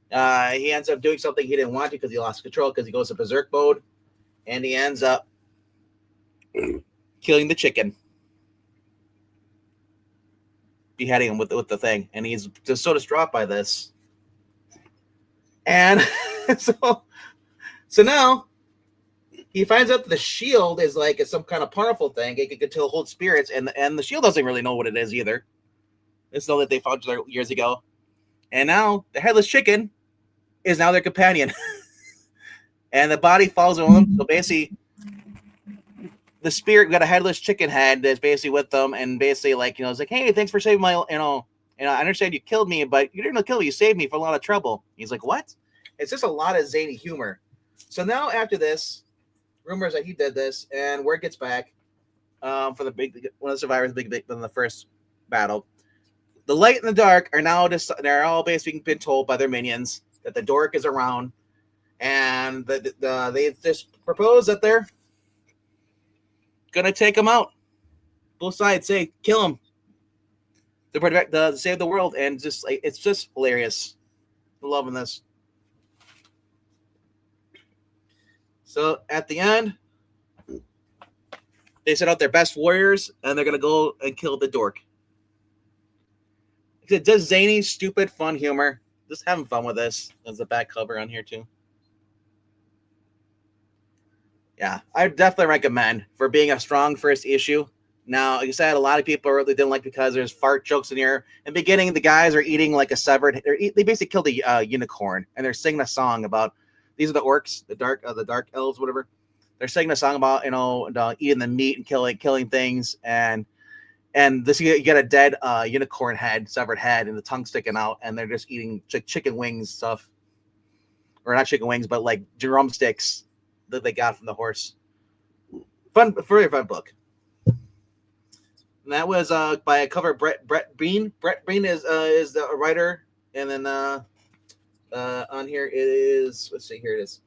he ends up doing something he didn't want to because he lost control, because he goes to berserk mode. And he ends up killing the chicken, beheading him with the thing, and he's just so distraught by this. And so now he finds out that the shield is like some kind of powerful thing. It can hold spirits, and the shield doesn't really know what it is either. It's know that they found it years ago, and now the headless chicken is now their companion, and the body follows them. So basically, the spirit got a headless chicken head that's basically with them, and basically it's like, hey, thanks for saving my, I understand you killed me, but you didn't kill me. You saved me from a lot of trouble. He's like, what? It's just a lot of zany humor. So now after this, rumors that he did this, and word gets back for one of the survivors, big in the first battle. The light and the dark are now they're all basically been told by their minions that the dork is around, and they just propose that they're gonna take him out. Both sides say kill him to save the world, and it's just hilarious. I'm loving this. So at the end, they set out their best warriors, and they're gonna go and kill the dork. It's just zany, stupid, fun humor. Just having fun with this. There's a back cover on here too. Yeah, I definitely recommend for being a strong first issue. Now, like I said, a lot of people really didn't like because there's fart jokes in here. In the beginning, the guys are eating like a severed. They basically killed a unicorn, and they're singing a song about these are the orcs, the dark elves, whatever. They're singing a song about eating the meat and killing things, and this you get a dead unicorn head, severed head, and the tongue sticking out, and they're just eating chicken wings stuff, or not chicken wings, but like drumsticks that they got from the horse. Very fun book. And that was by a cover Brett Bean. Brett Bean is the writer, and then on here it is. Let's see, here it is.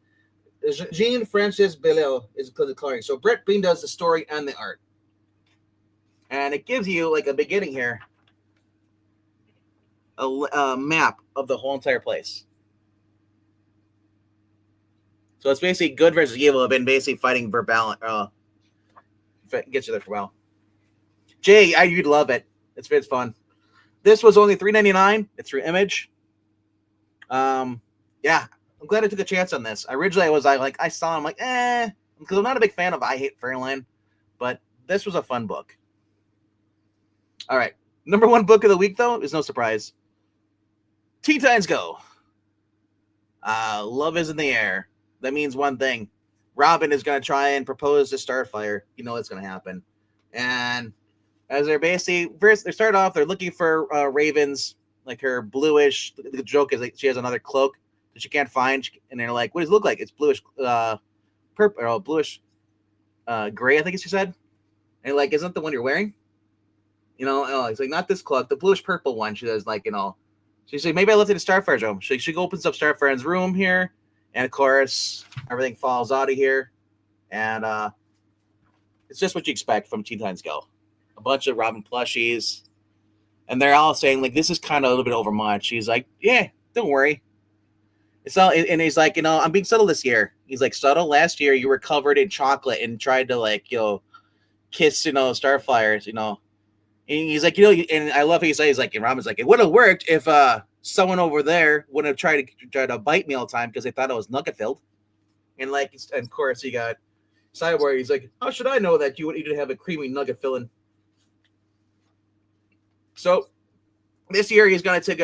Jean Francis Bellel is the coloring. So Brett Bean does the story and the art, and it gives you like a beginning here, a map of the whole entire place. So it's basically good versus evil. Have been basically fighting for balance. Get you there for a while. Jay, you'd love it. It's fun. This was only $3.99. It's through Image. Yeah, I'm glad I took a chance on this. Originally, I saw him because I'm not a big fan of I Hate Fairyland, but this was a fun book. All right, number one book of the week though is no surprise. Teen Titans Go. Love is in the air. That means one thing. Robin is going to try and propose to Starfire. You know what's going to happen. And as they're basically, first they start off, they're looking for Raven's, like her bluish, the joke is like she has another cloak that she can't find. And they're like, what does it look like? It's bluish, purple, or bluish, gray, I think she said. And like, isn't that the one you're wearing? He's like, not this cloak, the bluish purple one. She says, like, she's like, maybe I left it in Starfire's room. She opens up Starfire's room here, and of course, everything falls out of here, and it's just what you expect from Teen Titans Go. A bunch of Robin plushies, and they're all saying, like, this is kind of a little bit overmuch. He's like, yeah, don't worry. It's all, and he's like, I'm being subtle this year. He's like, subtle. Last year, you were covered in chocolate and tried to, like, kiss, Starfires, And he's like, and I love how he says, he's like, and Robin's like, it would have worked if someone over there wouldn't have tried to bite me all the time because they thought it was nugget filled. And like, and of course, you got Cyborg. He's like, how should I know that you didn't have a creamy nugget filling? So this year, he's going to take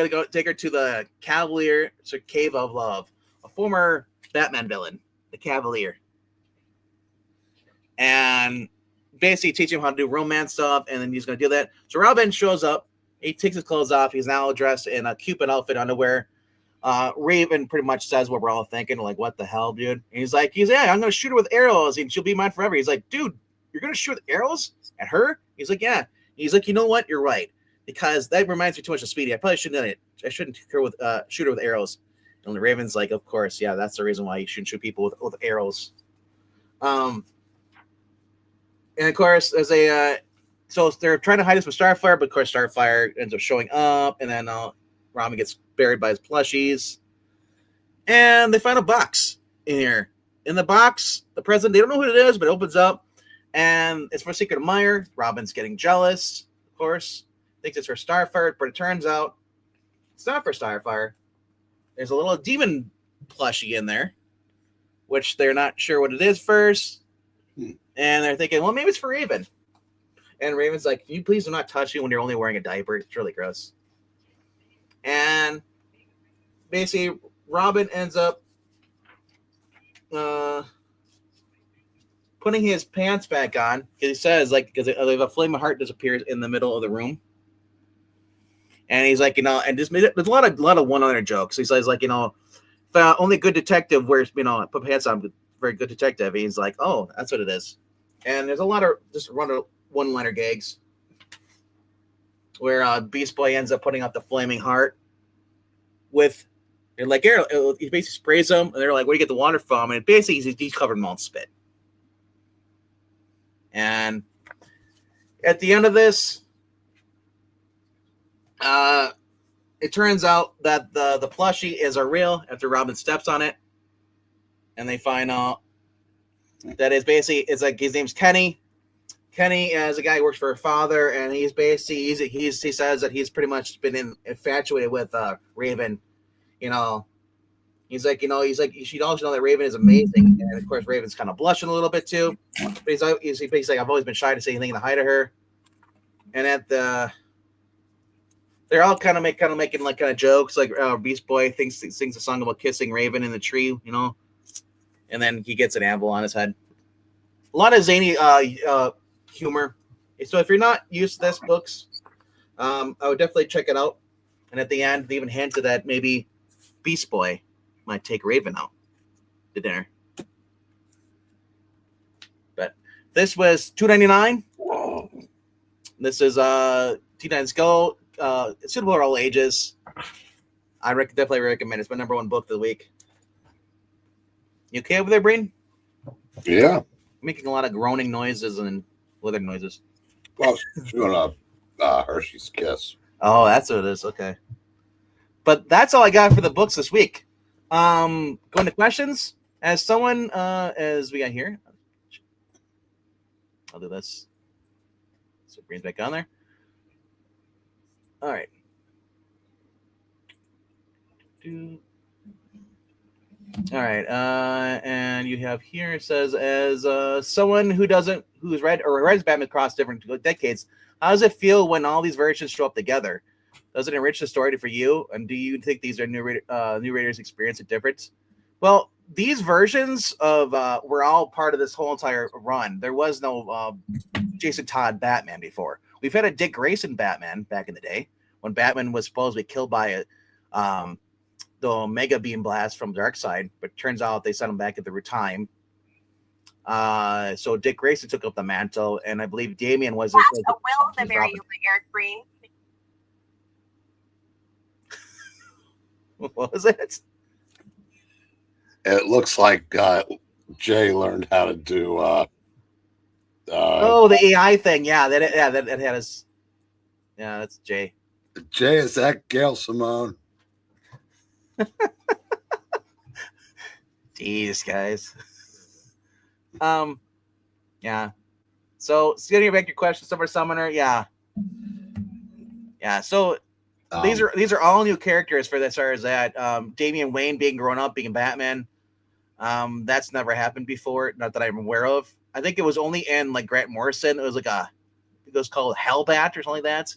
her to the Cavalier Cave of Love, a former Batman villain, the Cavalier, and basically teach him how to do romance stuff, and then he's going to do that. So Robin shows up. He takes his clothes off. He's now dressed in a Cupid outfit, underwear. Raven pretty much says what we're all thinking, like, what the hell, dude? And he's like, yeah, I'm going to shoot her with arrows, and she'll be mine forever. He's like, dude, you're going to shoot arrows at her? He's like, yeah. He's like, you know what? You're right. Because that reminds me too much of Speedy. I probably shouldn't have done it. I shouldn't shoot her with arrows. And the Raven's like, of course, yeah, that's the reason why you shouldn't shoot people with arrows. And of course, so they're trying to hide this from Starfire, but of course Starfire ends up showing up, and then Robin gets buried by his plushies. And they find a box in here. In the box, the present, they don't know who it is, but it opens up, and it's for Secret Admirer. Robin's getting jealous, of course. Thinks it's for Starfire, but it turns out it's not for Starfire. There's a little demon plushie in there, which they're not sure what it is first. And they're thinking, well, maybe it's for Raven. And Raven's like, can you please do not touch me when you're only wearing a diaper? It's really gross. And basically, Robin ends up putting his pants back on. Because he says, like, because a flame of heart disappears in the middle of the room. And he's like, and just there's a lot of one-liner jokes. He says, like, only good detective wears, put pants on, very good detective. And he's like, oh, that's what it is. And there's a lot of just one-liner gags where Beast Boy ends up putting out the flaming heart with, and like, he basically sprays them, and they're like, where do you get the water from? And basically, he's covered in all spit. And at the end of this, it turns out that the plushie is a real after Robin steps on it, and they find out that it's like his name's Kenny. Kenny is a guy who works for her father, and he's basically he says that he's pretty much been infatuated with Raven. He's like you should also know that Raven is amazing, and of course Raven's kind of blushing a little bit too. But he's basically like, I've always been shy to say anything to hide to her, and they're all kind of making like kind of jokes, like Beast Boy sings a song about kissing Raven in the tree, and then he gets an anvil on his head. A lot of zany humor. So if you're not used to this books, I would definitely check it out. And at the end, they even hinted that maybe Beast Boy might take Raven out to dinner. But this was $2.99. This is Teen Titans Go. It's suitable for all ages. I definitely recommend it. It's my number one book of the week. You okay over there, Breen? Yeah. Making a lot of groaning noises and other noises. Well, she's doing a Hershey's Kiss. Oh, that's what it is. Okay. But that's all I got for the books this week. Going to questions. As we got here, I'll do this. So Breen's back on there. All right. All right. And you have here, it says, as someone who's read or reads Batman across different decades, how does it feel when all these versions show up together? Does it enrich the story for you? And do you think these are new readers experience a difference? Well, these versions of were all part of this whole entire run. There was no Jason Todd Batman before. We've had a Dick Grayson Batman back in the day when Batman was supposedly killed by the Omega Beam Blast from Darkseid, but turns out they sent him back at the time. So Dick Grayson took up the mantle, and I believe Damian was That's a will the very Eric Green. What was it? It looks like Jay learned how to do. The AI thing. Yeah, that had us. Yeah, that's Jay. Jay, is that Gail Simone? Jeez, guys. Yeah. So, getting back to your question, Summer Summoner. Yeah. So these are all new characters for this. As that Damian Wayne being grown up, being Batman. That's never happened before, not that I'm aware of. I think it was only in like Grant Morrison. It was like it was called Hellbat or something like that.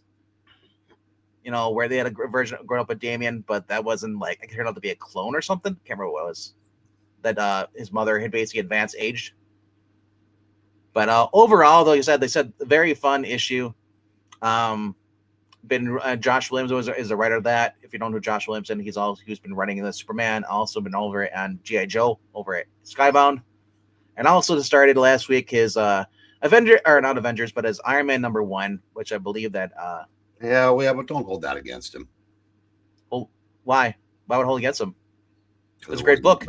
Where they had a version grown up with Damian, but that wasn't like it turned out to be a clone or something. Can't remember what it was. That his mother had basically advanced aged. But overall, though, they said very fun issue. Josh Williams is the writer of that. If you don't know Josh Williamson, who's been writing the Superman, also been over on G.I. Joe over at Skybound, and also started last week his not Avengers, but his Iron Man #1, which I believe that. But don't hold that against him. Well, why? Why would I hold against him? It was a great book. It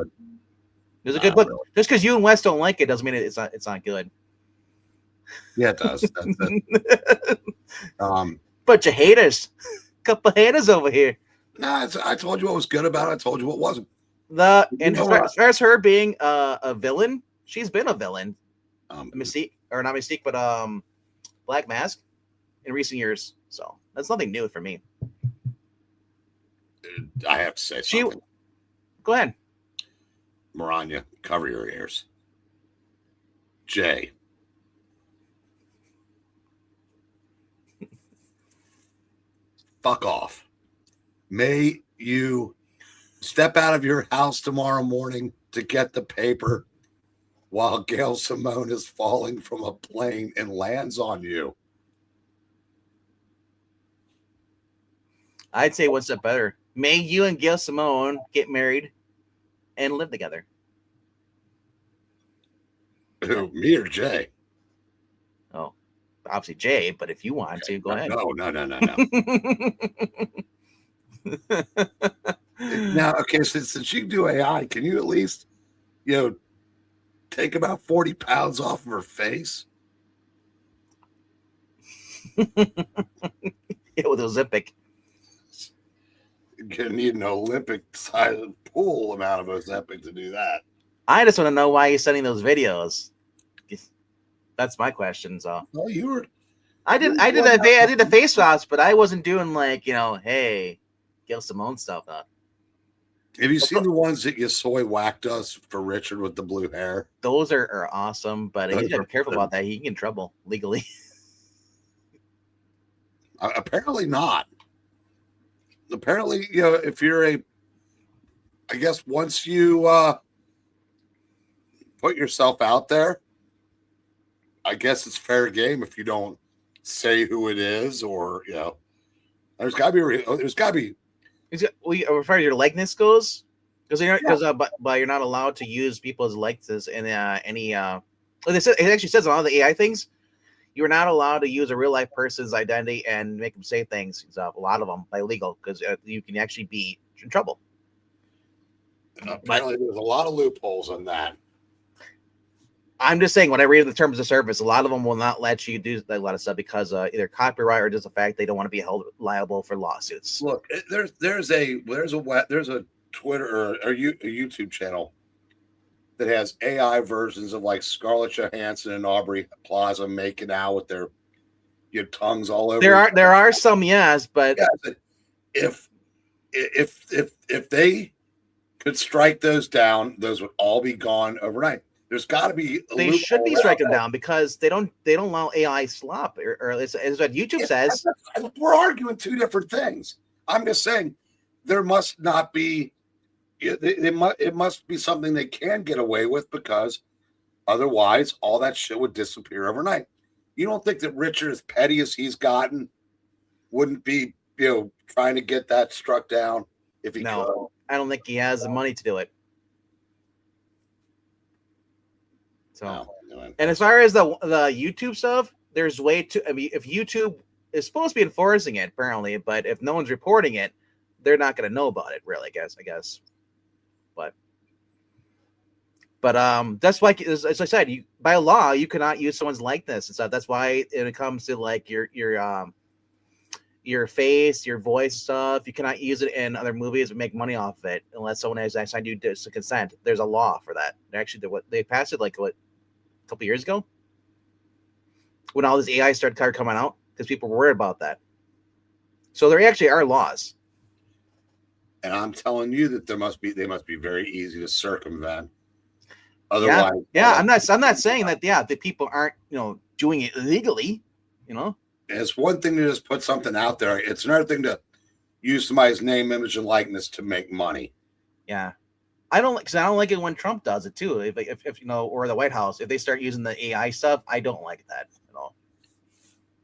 was a good book. Really. Just because you and Wes don't like it doesn't mean it's not good. Yeah, it does. Bunch of haters. Couple haters over here. No, I told you what was good about it. I told you what wasn't. As far as her being a villain, she's been a villain. Mystique, or not Mystique, but Black Mask in recent years. So that's nothing new for me. I have to say something. Go ahead. Maranya, cover your ears. Jay. Fuck off. May you step out of your house tomorrow morning to get the paper while Gail Simone is falling from a plane and lands on you. I'd say one step better. May you and Gail Simone get married and live together. Who, me or Jay? Oh, obviously Jay, but if you want to, go ahead. No. Now, okay, since you do AI, can you at least, take about 40 pounds off of her face? Yeah, with Ozempic. You're going to need an Olympic-sized pool amount of Ozempic to do that. I just want to know why you're sending those videos. That's my question. So, well, you were. I did the face swaps, but I wasn't doing like hey, Gail Simone stuff. Have you seen the ones that you soy whacked us for Richard with the blue hair? Those are awesome, but you gotta be careful about that. He can get in trouble legally. Apparently not. Apparently, if you're I guess once you put yourself out there, I guess it's fair game if you don't say who it is, or there's got to be. As far as your likeness goes, because you're not allowed to use people's likenesses in any. It actually says on all the AI things, you're not allowed to use a real life person's identity and make them say things. A lot of them by legal, because you can actually be in trouble. Apparently, there's a lot of loopholes on that. I'm just saying, when I read the terms of service, a lot of them will not let you do a lot of stuff because either copyright or just the fact they don't want to be held liable for lawsuits. Look, there's a Twitter or a YouTube channel that has AI versions of like Scarlett Johansson and Aubrey Plaza making out with their tongues all over. There are some, yes, but if they could strike those down, those would all be gone overnight. There's got to be. They should be striking down because they don't allow AI slop, or as what YouTube says. We're arguing two different things. I'm just saying there must not be. It must be something they can get away with, because otherwise all that shit would disappear overnight. You don't think that Richard, as petty as he's gotten, wouldn't be trying to get that struck down if he could? I don't think he has the money to do it. So, Anyway, and as far as the YouTube stuff, there's way too. I mean, if YouTube is supposed to be enforcing it, apparently, but if no one's reporting it, they're not going to know about it. Really, I guess. But that's why, as I said, you by law you cannot use someone's likeness and stuff. That's why when it comes to like your face, your voice stuff, you cannot use it in other movies and make money off of it unless someone has signed you to consent. There's a law for that. Actually, they passed it like a couple years ago when all this AI started coming out because people were worried about that. So there actually are laws. And I'm telling you that they must be very easy to circumvent. Otherwise, I'm not saying that. Yeah, the people aren't doing it illegally. It's one thing to just put something out there. It's another thing to use somebody's name, image, and likeness to make money. Yeah, I don't like it when Trump does it too. If or the White House, if they start using the AI stuff, I don't like that at all.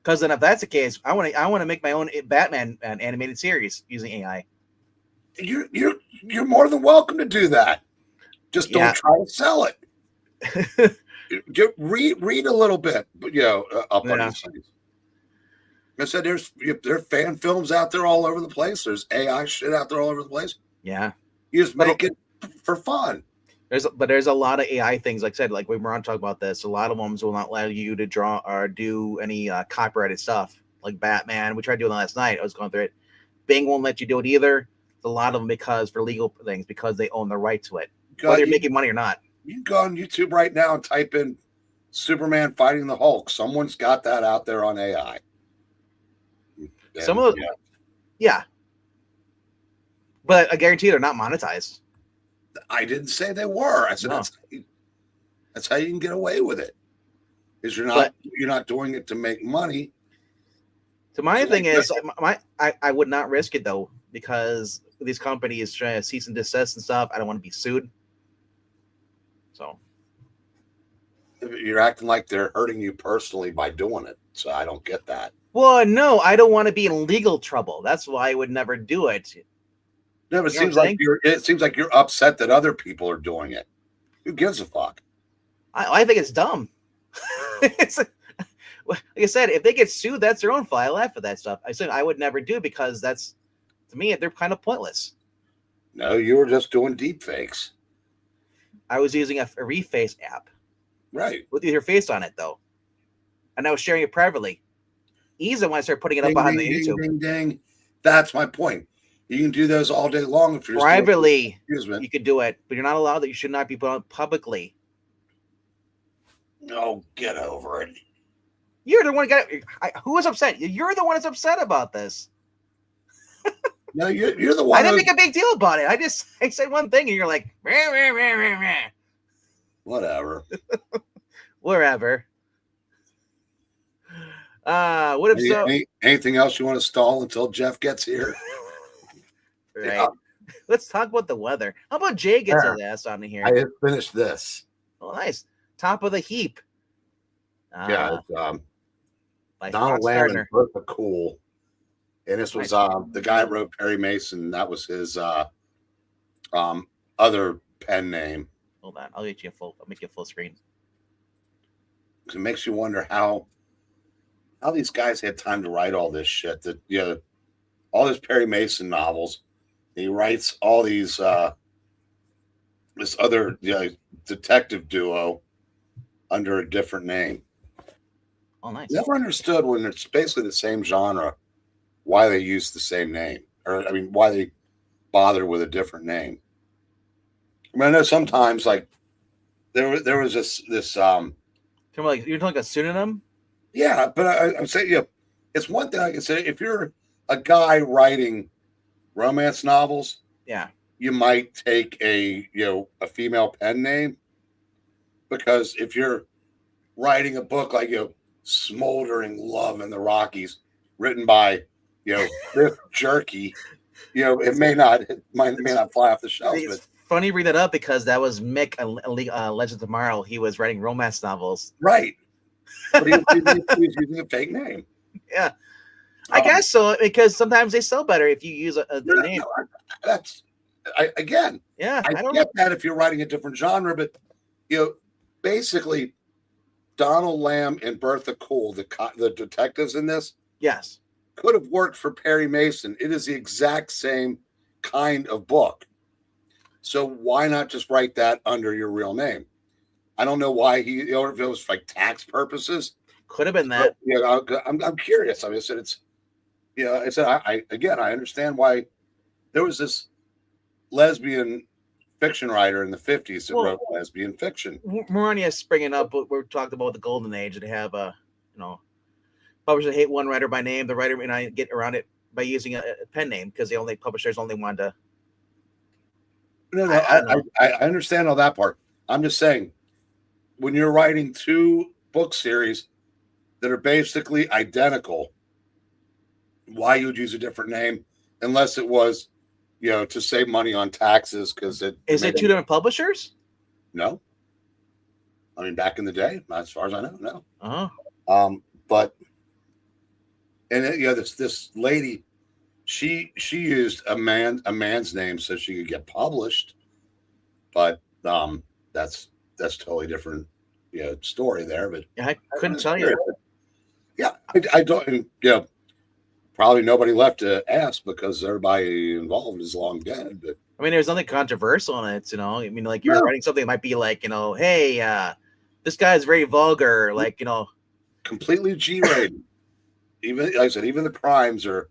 Because then, if that's the case, I want to make my own Batman animated series using AI. You're more than welcome to do that. Just don't try to sell it. read a little bit, up on these things. I said there are fan films out there all over the place. There's AI shit out there all over the place. Yeah, you just make it for fun. There's a lot of AI things. Like I said, like we were on talking about this. A lot of them will not allow you to draw or do any copyrighted stuff. Like Batman, we tried doing that last night. I was going through it. Bing won't let you do it either. A lot of them because for legal things because they own the right to it, whether you're making money or not. You can go on YouTube right now and type in Superman fighting the Hulk. Someone's got that out there on AI. And, some of yeah, but I guarantee they're not monetized. I didn't say they were. I said that's how you can get away with it. Is you're not doing it to make money. So my thing is, I would not risk it though because these companies trying to cease and desist and stuff. I don't want to be sued. So you're acting like they're hurting you personally by doing it. So I don't get that. Well, no, I don't want to be in legal trouble. That's why I would never do it. No, but it seems like you're upset that other people are doing it. Who gives a fuck? I think it's dumb. Like I said, if they get sued, that's their own fault. I laugh at that stuff. I said I would never do it because that's, to me, they're kind of pointless. No, you were just doing deep fakes. I was using a reface app. Right. With your face on it, though. And I was sharing it privately. Easy when I started putting it up behind the YouTube. Ding, ding. That's my point. You can do those all day long if you're privately. You could do it, but you're not allowed that. You should not be put on publicly. No, get over it. You're the one who was upset. You're the one that's upset about this. No, you're the one. I didn't make a big deal about it. I said one thing, and you're like, rah, rah, rah, rah, rah. Whatever. Wherever. What if anything else you want to stall until Jeff gets here? Right. Yeah. Let's talk about the weather. How about Jay gets his ass on here? I just finished this. Oh, nice. Top of the heap. Yeah, it's Donald Lamb and Bertha Cool. And this was the guy that wrote Perry Mason. That was his other pen name. Hold on, I'll make you a full screen. It makes you wonder how these guys had time to write all this shit. That all these Perry Mason novels. He writes all these this other detective duo under a different name. Oh, nice. Never understood when it's basically the same genre why they use the same name, or why they bother with a different name. I know sometimes like there was this you're talking like a pseudonym. Yeah, but I'm saying it's one thing I can say if you're a guy writing romance novels, you might take a female pen name, because if you're writing a book like Smoldering Love in the Rockies, written by Chris Jerky, it may not fly off the shelf. It's funny you bring that up because that was Mick, Legend of Tomorrow. He was writing romance novels, right? But he was using a fake name. Yeah. I guess so, because sometimes they sell better if you use a name. I get that if you're writing a different genre, but basically Donald Lamb and Bertha Cole, the detectives in this, Yes. could have worked for Perry Mason. It is the exact same kind of book. So why not just write that under your real name? I don't know why if it was for like tax purposes. Could have been that. I'm curious. I mean, I said it's, I said I understand why there was this lesbian fiction writer in the 50s that wrote lesbian fiction. Moronia's bringing up what we're talking about the golden age. They have publishers hate one writer by name. The writer may not get around it by using a pen name because publishers only want to. No, I understand all that part. I'm just saying, when you're writing 2 book series that are basically identical, why you would use a different name unless it was, to save money on taxes? Because is it 2 different publishers? No. I mean, back in the day, as far as I know, no. Uh-huh. But this lady, she used a man's name so she could get published, but that's totally different story there. But I couldn't tell you. Yeah, I don't. Probably nobody left to ask because everybody involved is long dead. But I mean, there's nothing controversial in it. I mean, like you're writing something that might be like, hey, this guy is very vulgar, like completely G-rated. Even like I said, even the crimes are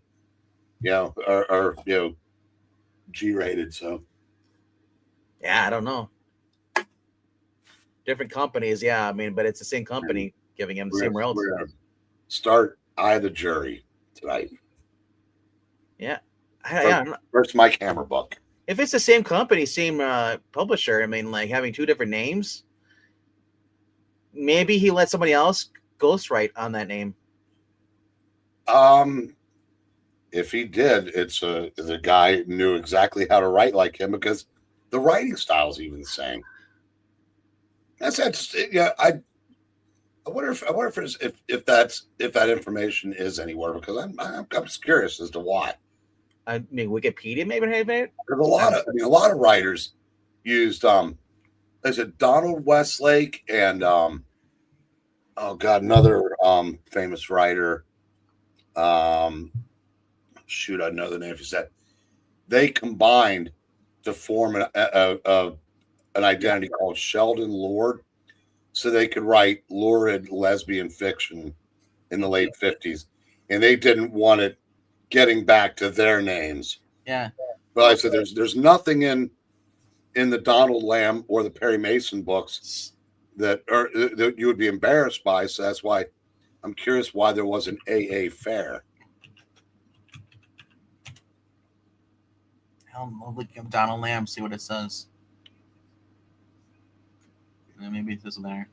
G-rated. So yeah, I don't know. Different companies, yeah. I mean, but it's the same company giving him the same royalties. We're gonna start the jury tonight. Yeah. First Mike Hammer book. If it's the same company, same publisher, I mean, like having 2 different names, maybe he let somebody else ghostwrite on that name. If he did, it's the guy knew exactly how to write like him because the writing style is even the same. That's interesting. Yeah, I wonder if that information is anywhere because I'm just curious as to why. I mean, Wikipedia maybe have it. There's a lot of writers used there's a Donald Westlake and another famous writer. Shoot, I know the name. Is that they combined to form an identity called Sheldon Lord, so they could write lurid lesbian fiction in the late 50s, and they didn't want it getting back to their names. Yeah. Well, I said there's nothing in the Donald Lamb or the Perry Mason books that you would be embarrassed by. So that's why I'm curious why there was an AA fair. I'll look up Donald Lamb, see what it says. Maybe it isn't there.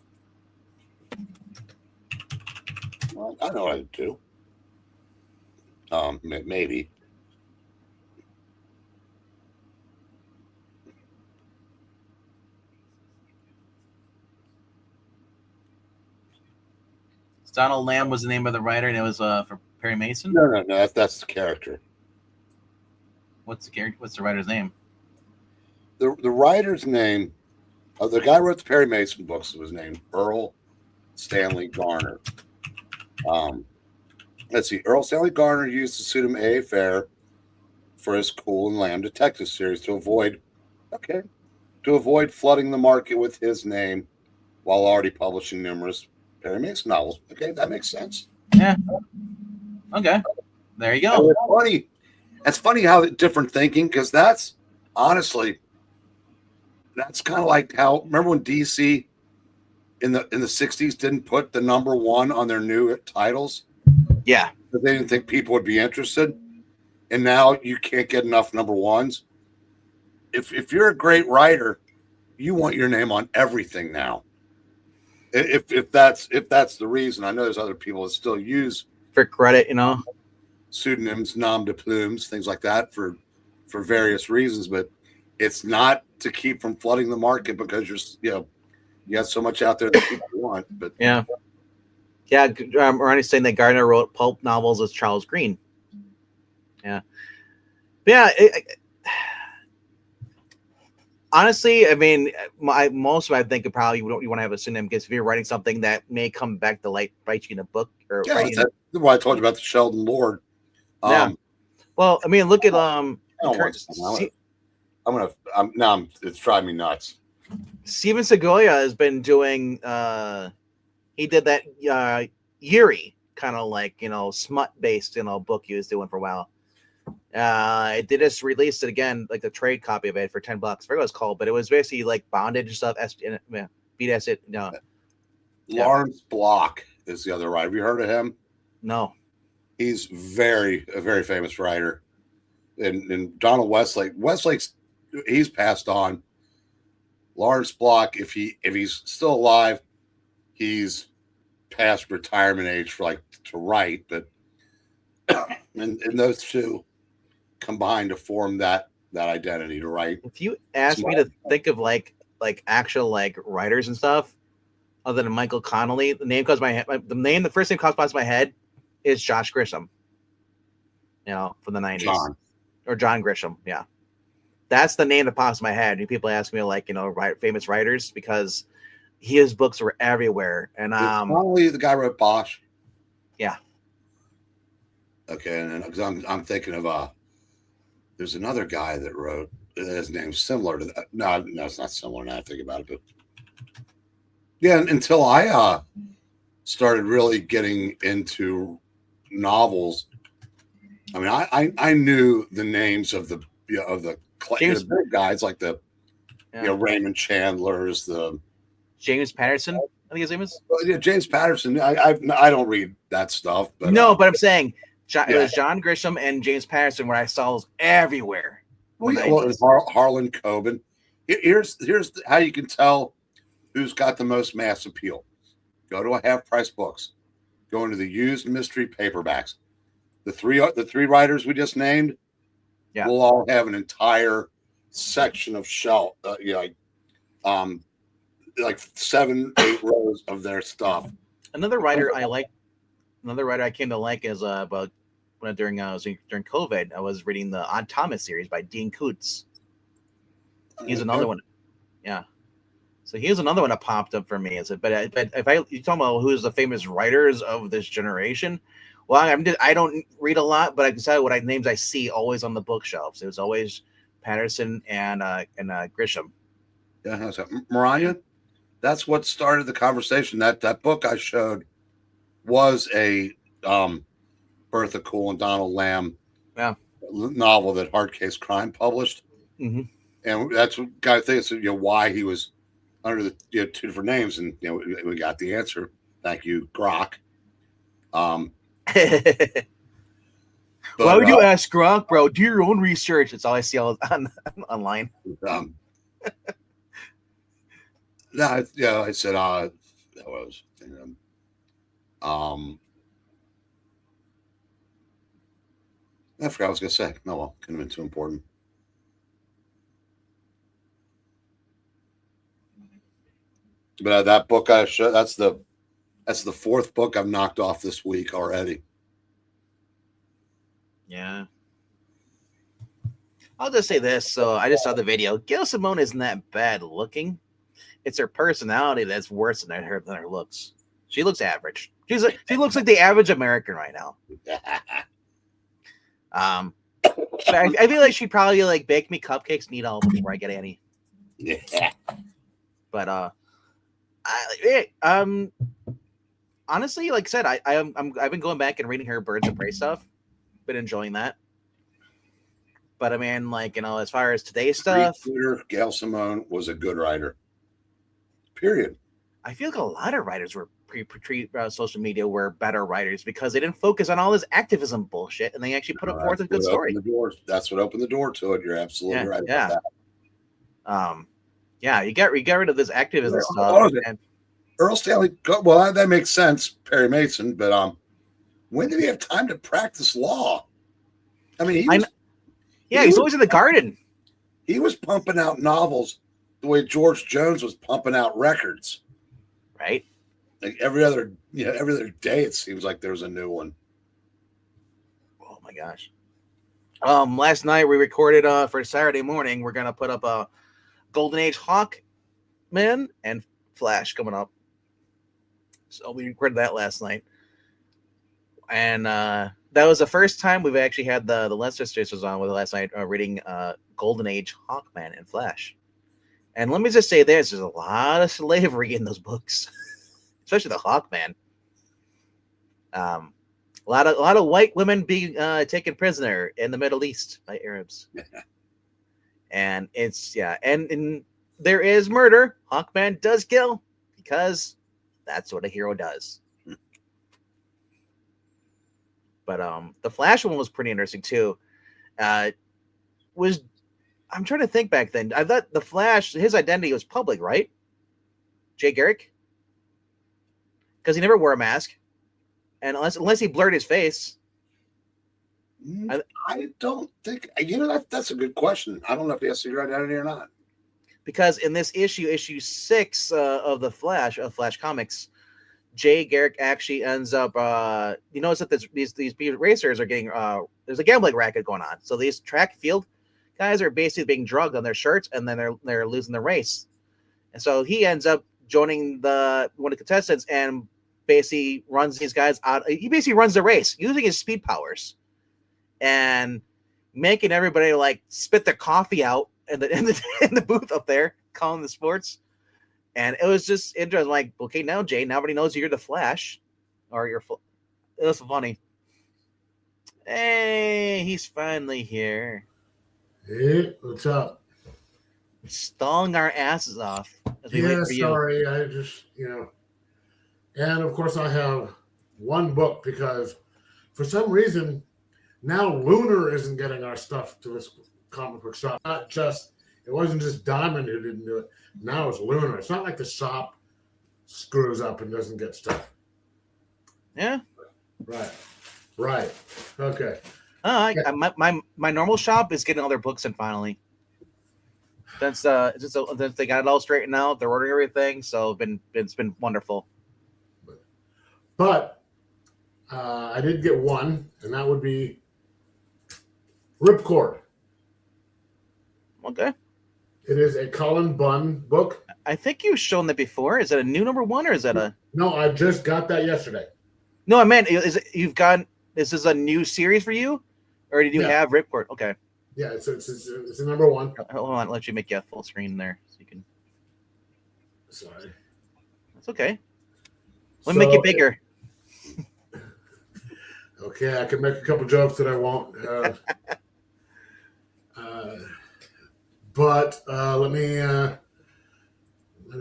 Well, I know what I do. Maybe. Donald Lamb was the name of the writer, and it was for Perry Mason. No. That's the character. What's the character? What's the writer's name? The writer's name. The guy who wrote the Perry Mason books was named Earl Stanley Garner. Let's see. Earl Stanley Garner used the pseudonym A. Fair for his Cool and Lamb detective series to avoid flooding the market with his name while already publishing numerous Perry Mason novels. Okay, that makes sense. Yeah. Okay. There you go. It's funny. It's funny how different thinking, because that's honestly, that's kind of like how, remember when DC in the 60s didn't put the number 1 on their new titles? Yeah. Because they didn't think people would be interested. And now you can't get enough number 1s. If you're a great writer, you want your name on everything now. If that's the reason. I know there's other people that still use for credit, pseudonyms, nom de plumes, things like that for various reasons, but it's not to keep from flooding the market because you got so much out there that people want. But yeah. Ronnie's saying that Gardner wrote pulp novels as Charles Green. Yeah. Yeah. Honestly, I mean, most of I think probably you want to have a pseudonym because if you're writing something that may come back to bite you in a book or Yeah, writing. that's why I told you about the Sheldon Lord. Yeah. Well, I mean, look at I don't want to. It's driving me nuts. Steven Segoya has been doing. He did that Yuri kind of like smut based book he was doing for a while. It did just release it again, like the trade copy of it for $10. I forget what it's called, but it was basically like bondage and stuff. BDS it. No. Lawrence Block is the other writer. Have you heard of him? No. He's a very famous writer. And Donald Westlake's he's passed on. Lawrence Block, if he's still alive, he's past retirement age for to write, but and those two combined to form that identity to write. If you ask me to think of like actual writers and stuff, other than Michael Connolly, the first name comes across my head is Josh Grisham. From the 90s. Or John Grisham, yeah. That's the name that pops in my head. And people ask me famous writers because his books were everywhere. And Connolly, the guy wrote Bosch. Yeah. Okay, and because I'm thinking of there's another guy that wrote his name's similar to that. No, it's not similar now I think about it, but yeah, until I started really getting into novels. I mean, I knew the names of the big guys like Raymond Chandler's, the James Patterson, I think his name is. Yeah, James Patterson. I don't read that stuff, but but I'm saying it was John Grisham and James Patterson where I saw those everywhere. Harlan Coben. Here's how you can tell who's got the most mass appeal. Go to a half price books. Go into the used mystery paperbacks. The three writers we just named, will all have an entire section of shelf, like 7-8 rows of their stuff. Another writer I came to like is about during COVID, I was reading the Odd Thomas series by Dean Koontz. He's another one. Yeah. So here's another one that popped up for me. But if you're talking about who's the famous writers of this generation, well, I don't read a lot, but I can tell you what names I see always on the bookshelves. It was always Patterson and Grisham. Yeah, so Mariah, that's what started the conversation. That book I showed was a Bertha Cool and Donald Lamb novel that Hard Case Crime published. Mm-hmm. And that's what kind of thing. So why he was under the two different names, and we got the answer. Thank you, Grok. But, why would you ask Grok, bro? Do your own research. It's all I see online. No, I said I was I forgot what I was gonna say. No, well, couldn't have been too important. But that book I showed, that's the fourth book I've knocked off this week already. Yeah. I'll just say this. So I just saw the video. Gail Simone isn't that bad looking. It's her personality that's worse than her looks. She looks average. She looks like the average American right now. But I feel like she'd probably bake me cupcakes and eat all of them before I get any. Yeah. But honestly, like I said, I've been going back and reading her Birds of Prey stuff. Been enjoying that. But I mean, as far as today's stuff, Gail Simone was a good writer. Period. I feel like a lot of writers were social media were better writers because they didn't focus on all this activism bullshit and they actually put forth a good story. That's what opened the door to it. You're absolutely right about that. You got rid of this activism stuff. Earl Stanley. Well, that makes sense, Perry Mason. But when did he have time to practice law? I mean, he's always in the garden. He was pumping out novels the way George Jones was pumping out records. Right. Like every other day, it seems like there's a new one. Oh my gosh. Last night we recorded for Saturday morning. We're gonna put up Golden Age Hawkman and Flash coming up. So we recorded that last night. And that was the first time we've actually had the Lester sisters on with last night reading Golden Age Hawkman and Flash. And let me just say there's a lot of slavery in those books, especially the Hawkman. A lot of white women being taken prisoner in the Middle East by Arabs. And it's and there is murder. Hawkman does kill because that's what a hero does. But the Flash one was pretty interesting too. I'm trying to think back then. I thought the Flash, his identity was public, right? Jay Garrick, because he never wore a mask, and unless he blurred his face. I don't think that's a good question. I don't know if he has secret identity or not. Because in this issue 6 of the Flash Comics, Jay Garrick actually ends up. You notice that these racers are getting. There's a gambling racket going on. So these track field guys are basically being drugged on their shirts, and then they're losing the race. And so he ends up joining one of the contestants and basically runs these guys out. He basically runs the race using his speed powers, and making everybody like spit their coffee out in the booth up there, calling the sports. And it was just interesting. Like, okay, now Jay, nobody knows you're the Flash, or you're. It was funny. Hey, he's finally here. Hey, what's up? Stalling our asses off. Yeah, sorry. I just, and of course I have one book because for some reason now Lunar isn't getting our stuff to this comic book shop. It wasn't just Diamond who didn't do it. Now it's Lunar. It's not like the shop screws up and doesn't get stuff. Yeah. Right. Okay. My normal shop is getting all their books in finally. Since they got it all straightened out, they're ordering everything, so it's been wonderful. But I did get one, and that would be Ripcord. Okay. It is a Colin Bunn book. I think you've shown that before. Is it a new number 1 or is that a? No, I just got that yesterday. No, I meant is this a new series for you, or did you have Ripcord? Okay. Yeah, it's a number 1. Hold on, I'll let you make a full screen there so you can. Sorry. That's okay. Let me make it bigger. Okay, I can make a couple jokes that I won't. But let me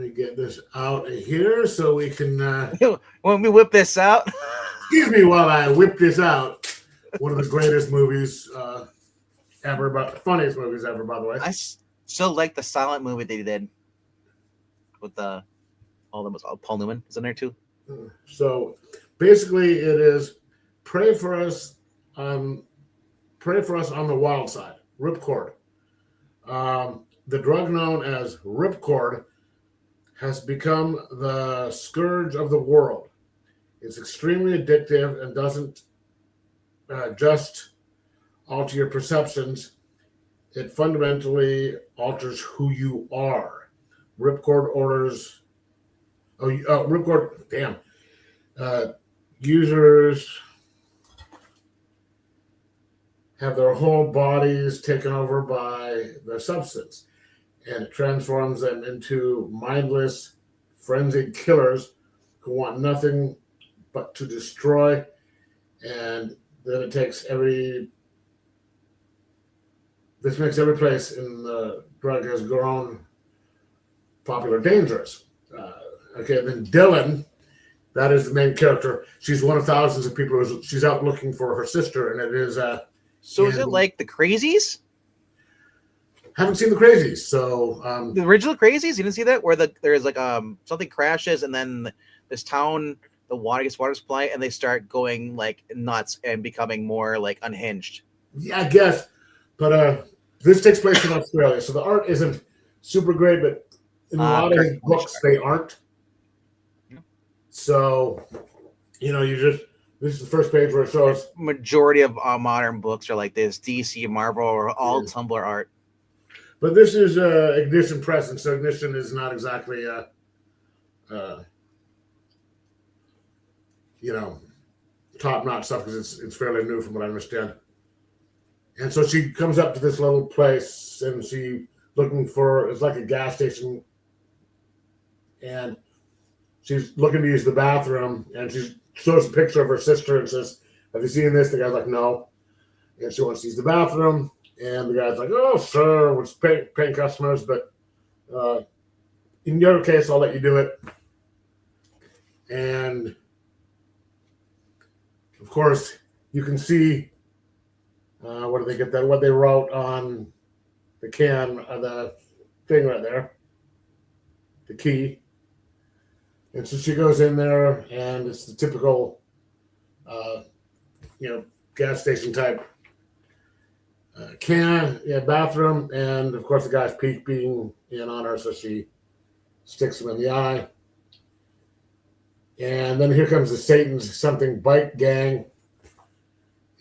get this out of here so we can. When we whip this out. Excuse me while I whip this out. One of the greatest movies ever, but the funniest movies ever, by the way. I still like the silent movie they did with Paul Newman is in there too. So basically, it is pray for us on the wild side. Ripcord. The drug known as Ripcord has become the scourge of the world. It's extremely addictive and doesn't just alter your perceptions. It fundamentally alters who you are. Ripcord orders. Ripcord. Damn. Users have their whole bodies taken over by the substance, and it transforms them into mindless, frenzied killers who want nothing but to destroy. And then it takes this makes every place in the drug has grown popular dangerous. Okay, then Dylan, that is the main character. She's one of thousands of people she's out looking for her sister, and it is so is it like the Crazies? Haven't seen the Crazies, so the original Crazies. You didn't see that where there's like something crashes and then this town the water supply and they start going like nuts and becoming more like unhinged. Yeah, I guess, but this takes place in Australia, so the art isn't super great, but in a lot of his books they aren't. Yeah. So this is the first page where it shows majority of modern books are like this. DC, Marvel, or all Tumblr art. But this is Ignition Press, and so Ignition is not exactly, top-notch stuff because it's fairly new from what I understand. And so she comes up to this little place, and she looking for, it's like a gas station, and she's looking to use the bathroom, and she shows a picture of her sister and says, "Have you seen this?" The guy's like, "No." And she wants to use the bathroom, and the guy's like, "Oh, sure, we're just paying customers, but in your case, I'll let you do it." And of course, you can see what did they get that? What they wrote on the can, the thing right there, the key. And so she goes in there, and it's the typical, gas station type bathroom. And of course, the guy's peeking in on her, so she sticks him in the eye. And then here comes the Satan's something bike gang,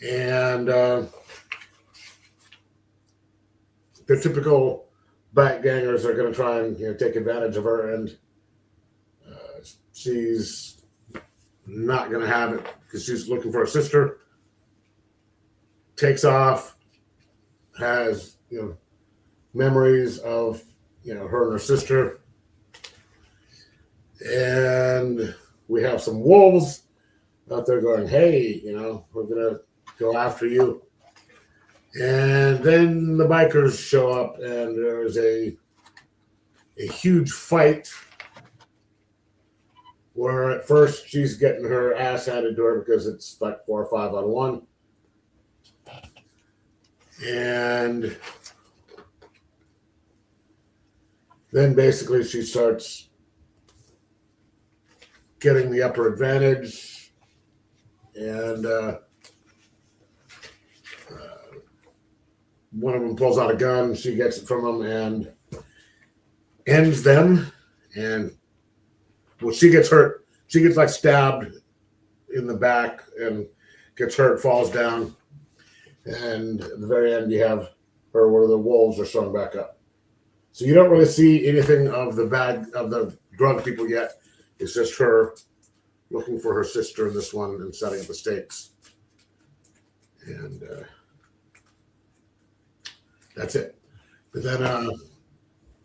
and the typical bike gangers are going to try and take advantage of her, and she's not going to have it because she's looking for her sister. Takes off, has memories of her and her sister, and we have some wolves out there going, "Hey, we're gonna go after you." And then the bikers show up, and there's a huge fight where at first she's getting her ass handed to her because it's like 4 or 5 on 1. And then basically she starts getting the upper advantage, and one of them pulls out a gun. She gets it from him and ends them. And she gets hurt. She gets like stabbed in the back and gets hurt, falls down. And at the very end, you have her where the wolves are strung back up. So you don't really see anything of the drug people yet. It's just her looking for her sister in this one and setting up the stakes. And that's it. But then,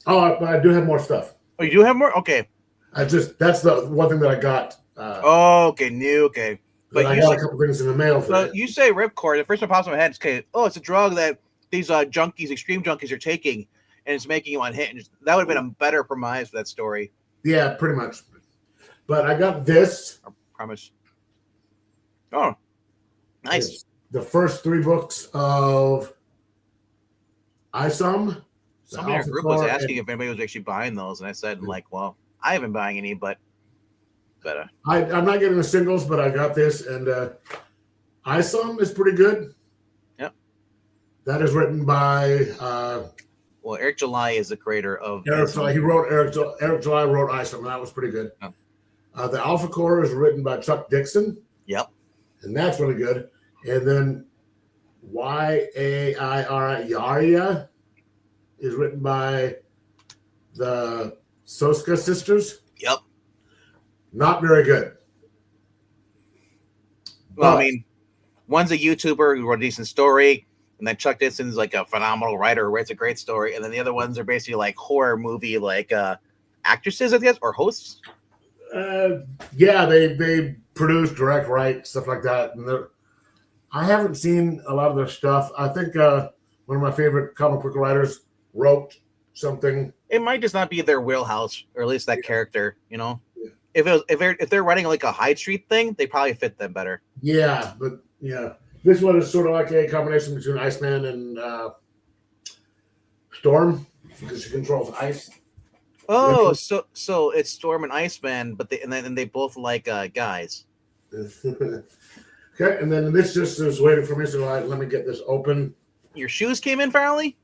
I do have more stuff. Oh, you do have more? Okay. That's the one thing that I got. Okay, new. Okay. But I got a couple things in the mail for you say ripcord. The first one pops in my head is, okay, it's a drug that these extreme junkies are taking, and it's making you unhinged. That would have been a better premise for that story. Yeah, pretty much. But I got this. I promise. Oh, nice. It's the first 3 books of ISOM. Somebody in our group was asking if anybody was actually buying those, and I said, well, I haven't been buying any, but I'm not getting the singles, but I got this, and ISOM is pretty good. Yep. That is written by Eric July is the creator of Eric July. He wrote Eric July wrote ISOM, and that was pretty good. Oh. The Alpha Core is written by Chuck Dixon. Yep. And that's really good. And then Yaria is written by the Soska sisters. Yep. Not very good. Well, I mean, one's a YouTuber who wrote a decent story, and then Chuck Dixon's like a phenomenal writer who writes a great story, and then the other ones are basically like horror movie actresses, I guess, or hosts. Yeah, they produce, direct, write, stuff like that. And I haven't seen a lot of their stuff. I think one of my favorite comic book writers wrote something. It might just not be their wheelhouse, or at least that character, Yeah. If they're writing like a Hyde Street thing, they probably fit them better. Yeah, but this one is sort of like a combination between Iceman and Storm because she controls ice. Oh, so it's Storm and Iceman, but they both like guys. Okay, and then this just is waiting for me, so let me get this open. Your shoes came in finally?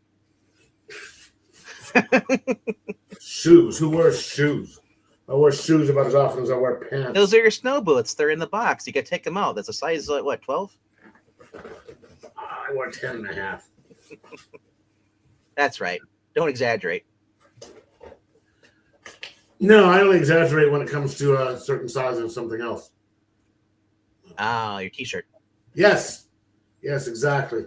Shoes. Who wears shoes? I wear shoes about as often as I wear pants. Those are your snow boots. They're in the box. You can take them out. That's a size, 12? I wear 10 and a half. That's right. Don't exaggerate. No, I only exaggerate when it comes to a certain size of something else. Ah, your T-shirt. Yes. Yes, exactly.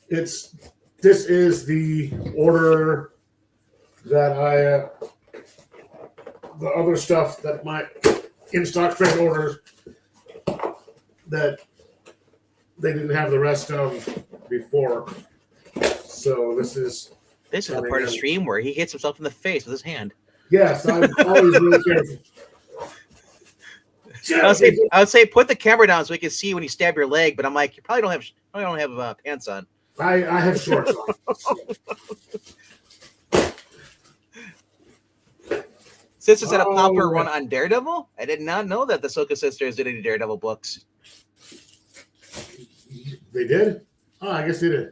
This is the order that the other stuff that my in-stock trade orders that they didn't have the rest of before. So this is the part of the stream where he hits himself in the face with his hand. Yes, I'm always really careful. I would say put the camera down so we can see when you stab your leg, but I'm like, you probably don't have pants on. I have shorts on. Sisters had a popular run on Daredevil. I did not know that the Soka Sisters did any Daredevil books. They did? Oh, I guess they did.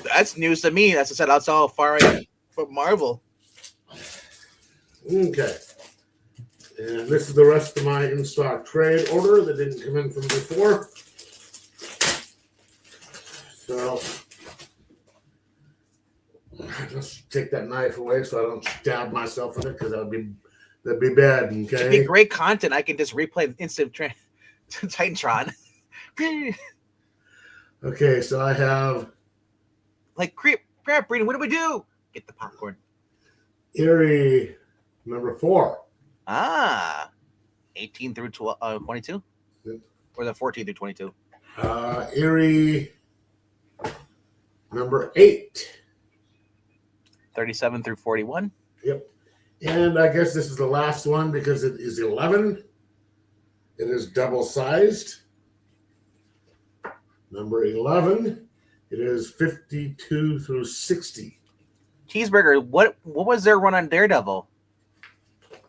That's news to me. That's I said, that's all far right from Marvel. Okay. And this is the rest of my in-stock trade order that didn't come in from before. So just take that knife away so I don't stab myself with it because that'd be bad. Okay. It'd be great content. I can just replay instant Titantron. Okay, so I have like crap, Breen, what do we do? Get the popcorn. Eerie number 4. 18 through 22? Yep. Or the 14 through 22? Eerie number 8. 37 through 41? Yep. And I guess this is the last one because it is 11. It is double-sized. Number 11. It is 52 through 60. Cheeseburger, what was their run on Daredevil?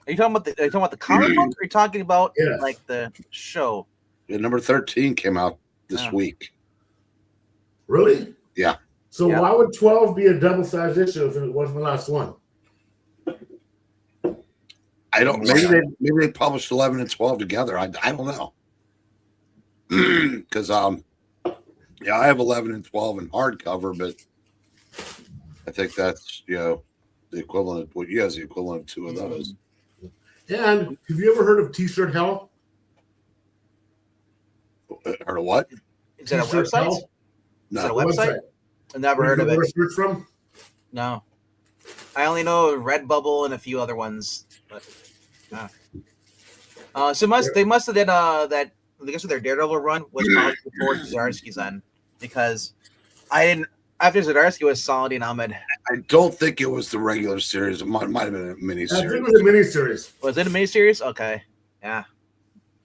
Are you talking about the comic book? Or are you talking about like the show? Yeah, number 13 came out this week. Really? Yeah. So why would 12 be a double-sized issue if it wasn't the last one? I don't. Maybe they published 11 and 12 together. I don't know. Because I have 11 and 12 in hardcover, but I think that's the equivalent of what you has the equivalent of 2 of those. And have you ever heard of T-shirt hell? Heard of what? Is that a website? Hell? No. Is that a website? I've never heard of it. Search from? No. I only know Redbubble and a few other ones. But, so they must have did that. I guess their Daredevil run was probably before Zdarsky's on, because I didn't. After Zdarsky was Saladin Ahmed. I don't think it was the regular series. It might have been a mini series. I think it was a mini series. Was it a mini series? Okay, yeah.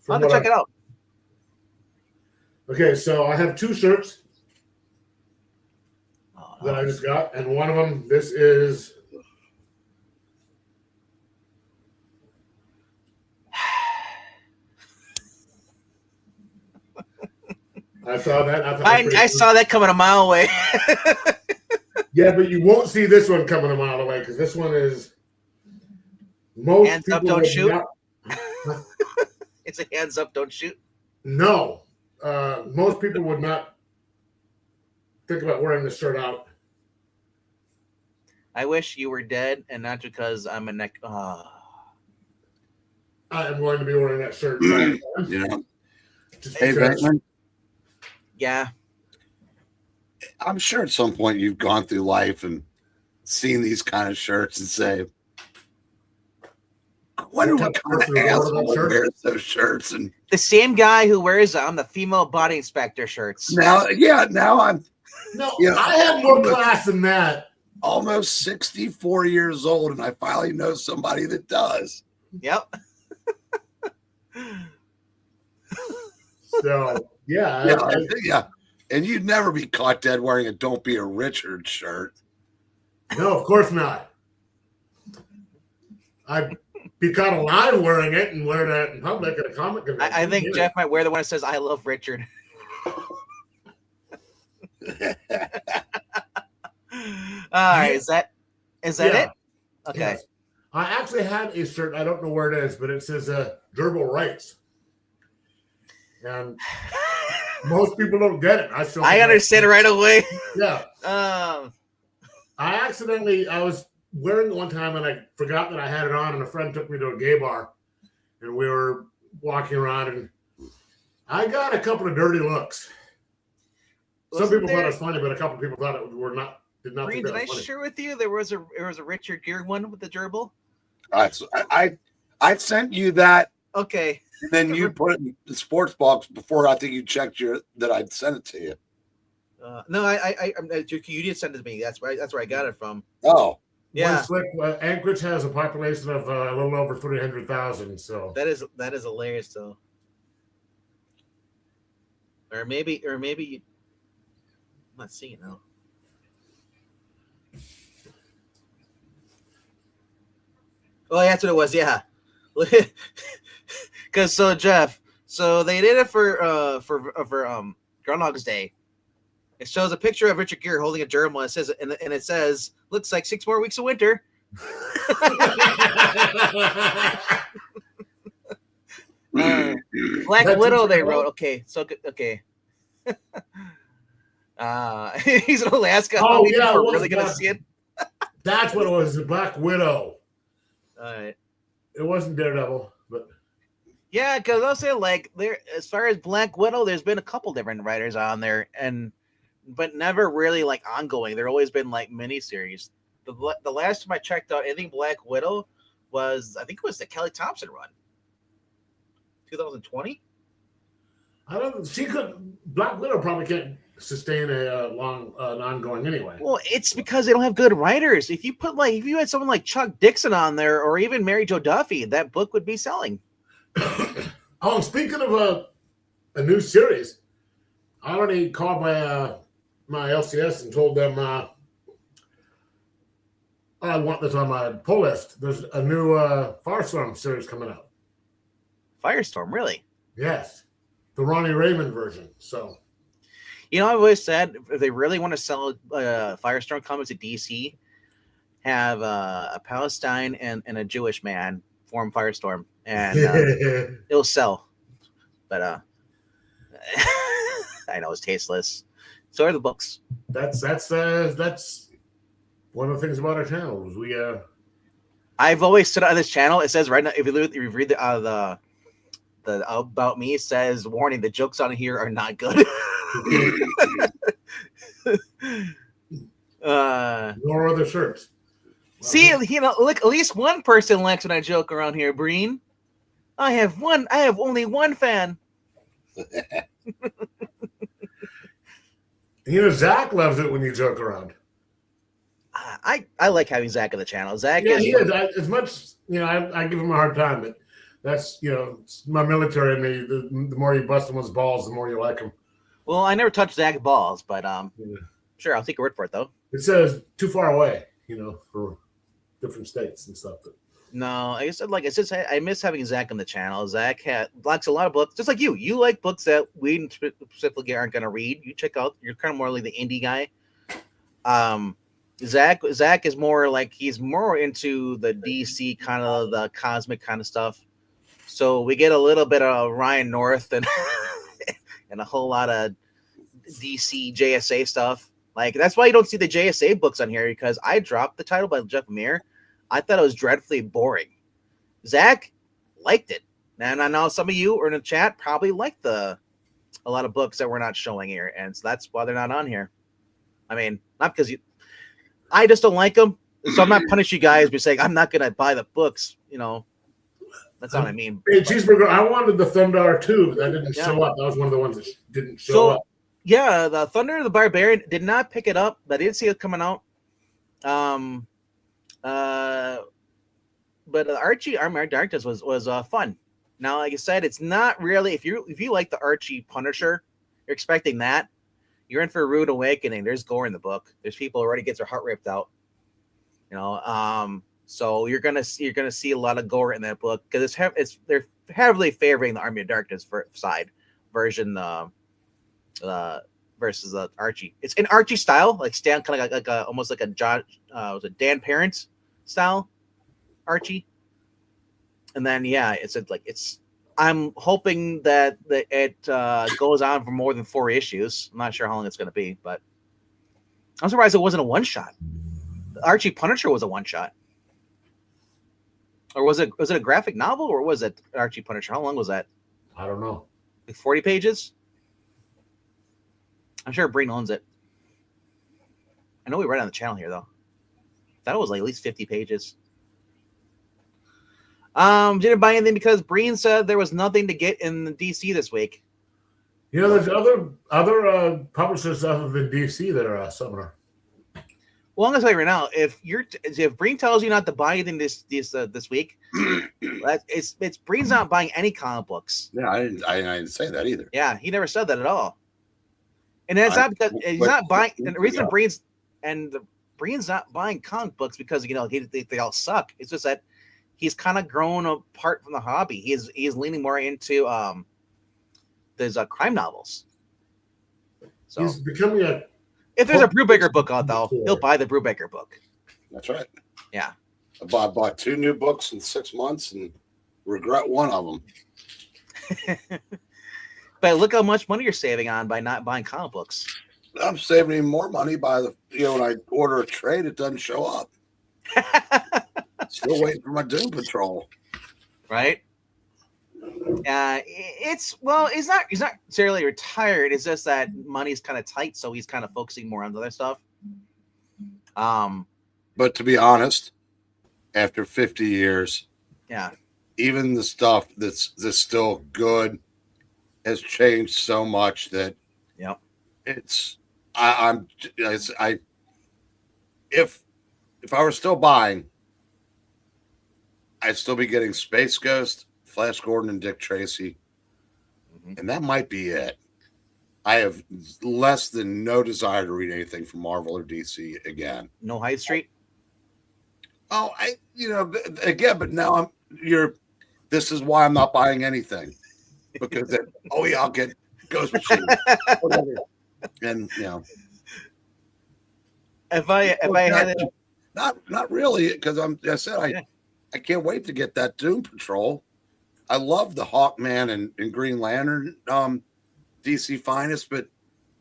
I'll have to check it out. Okay, so I have 2 shirts that I just got, and one of them, this is I saw that. I saw that coming a mile away. Yeah, but you won't see this one coming a mile away because this one is most hands people up, don't shoot. Not, It's a hands up, don't shoot. No, most people would not think about wearing this shirt out. I wish you were dead, and not because I'm a neck. I am going to be wearing that shirt. Hey, Batman. Yeah. I'm sure at some point you've gone through life and seen these kind of shirts and say, I wonder what kind of asshole wears those shirts. And the same guy who wears the female body inspector shirts. now I'm. No, I have more class than that. Almost 64 years old, and I finally know somebody that does. Yep. So, yeah. And you'd never be caught dead wearing a "Don't Be a Richard" shirt. No, of course not. I'd be caught alive wearing it and wear that in public at a comic convention. I think Jeff might wear the one that says "I love Richard." All right, is that it? Okay. Yes. I actually had a shirt. I don't know where it is, but it says "Durable Rights." And Most people don't get it. I understand it right away. Yeah. Um, I was wearing it one time and I forgot that I had it on, and a friend took me to a gay bar, and we were walking around, and I got a couple of dirty looks. Some people thought it was funny, but a couple of people thought it were not. Did not think Did that I was funny. share with you there was a Richard Gere one with the gerbil? I sent you that, Okay. and then you put it in the sports box before I think you checked that I'd sent it to you. No, you did send it to me. That's where I got it from. Oh, Yeah. Anchorage has a population of a little over 300,000. So that is hilarious though. Or maybe I'm not seeing it now. Oh, that's what it was. Yeah, because Jeff, they did it for Groundhog's Day. It shows a picture of Richard Gere holding a gerbil. And it says, "Looks like 6 more weeks of winter." Black Widow. They wrote. Okay. He's in Alaska. Oh yeah, we're really gonna see it. That's what it was. The Black Widow. All right. It wasn't Daredevil, but yeah, because I'll say there as far as Black Widow, there's been a couple different writers on there, but never really like ongoing. There always been like miniseries. The last time I checked out anything Black Widow was, I think it was the Kelly Thompson run, 2020. I don't. Black Widow probably can't sustain a long an ongoing anyway. Well, it's because they don't have good writers. If you had someone like Chuck Dixon on there, or even Mary Jo Duffy, that book would be selling. Oh, speaking of a new series, I already called my LCS and told them I want this on my pull list. There's a new Firestorm series coming out. Firestorm, really? Yes, the Ronnie Raymond version. So, I've always said if they really want to sell Firestorm comics to DC, have a Palestine and a Jewish man form Firestorm, and it'll sell. But I know it's tasteless. So are the books. That's one of the things about our channel is we. I've always said on this channel. It says right now, if you read the about me, it says warning: the jokes on here are not good. Nor other shirts. See, look, at least one person likes when I joke around here, Breen. I have only one fan. Zach loves it when you joke around. I like having Zach on the channel. Zach he is. As much, I give him a hard time, but that's, it's my military in me. The more you bust someone's balls, the more you like them. Well, I never touched Zach's balls, but sure, I'll take your word for it, though. It says too far away, for different states and stuff. But no, I guess I miss having Zach on the channel. Zach likes a lot of books, just like you. You like books that we specifically aren't going to read. You check out. You're kind of more like the indie guy. Zach is more like he's more into the DC kind of the cosmic kind of stuff. So we get a little bit of Ryan North and and a whole lot of DC JSA stuff. Like that's why you don't see the JSA books on here, because I dropped the title by Jeff Lemire. I thought it was dreadfully boring. Zach liked it, and I know some of you are in the chat probably liked a lot of books that we're not showing here, and so that's why they're not on here. I mean, not because I just don't like them, so I'm not punishing you guys by saying I'm not going to buy the books. That's what I mean. Hey, Cheeseburger, I wanted the Thundar too, but that didn't show up. That was one of the ones that didn't show up. Yeah, the Thunder the Barbarian did not pick it up, but I did see it coming out. But Archie Armor Darkness was fun. Now, like I said, it's not really if you like the Archie Punisher, you're expecting that. You're in for a rude awakening. There's gore in the book. There's people who already gets their heart ripped out. So you're gonna see a lot of gore in that book because they're heavily favoring the Army of Darkness side version versus the Archie. It's in Archie style, like Stan, kind of like almost like a John was it Dan Parent style Archie. And then it's I'm hoping that it goes on for more than 4 issues. I'm not sure how long it's going to be, but I'm surprised it wasn't a one shot. Archie Punisher was a one shot, or was it a graphic novel, or was it Archie Punisher? How long was that? I don't know. Like 40 pages. I'm sure Breen owns it. I know we read it on the channel here though. That was like at least 50 pages. Didn't buy anything because Breen said there was nothing to get in the DC this week. You know, there's other publishers other than DC that are similar. Well, I'm gonna tell you right now, if Breen tells you not to buy anything this week, it's Breen's not buying any comic books. Yeah, I didn't say that either. Yeah, he never said that at all. And it's not because he's not buying. And the reason Breen's not buying comic books because they all suck. It's just that he's kind of grown apart from the hobby. He's leaning more into there's crime novels. So He's becoming a. If there's a Brubaker book out though, he'll buy the Brubaker book. That's right. Yeah. I bought 2 new books in 6 months and regret one of them. But look how much money you're saving on by not buying comic books. I'm saving even more money by when I order a trade, it doesn't show up. Still waiting for my Doom Patrol. Right? He's not necessarily retired. It's just that money's kind of tight, so he's kind of focusing more on other stuff. But to be honest, after 50 years, yeah, even the stuff that's still good has changed so much that if I were still buying, I'd still be getting Space Ghost, Flash Gordon, and Dick Tracy, and that might be it. I have less than no desire to read anything from Marvel or DC again. No Hyde Street. Oh, but now this is why I'm not buying anything, because I'll get Ghost Machine, whatever. And if I had it, not really, because I can't wait to get that Doom Patrol. I love the Hawkman and Green Lantern DC finest, but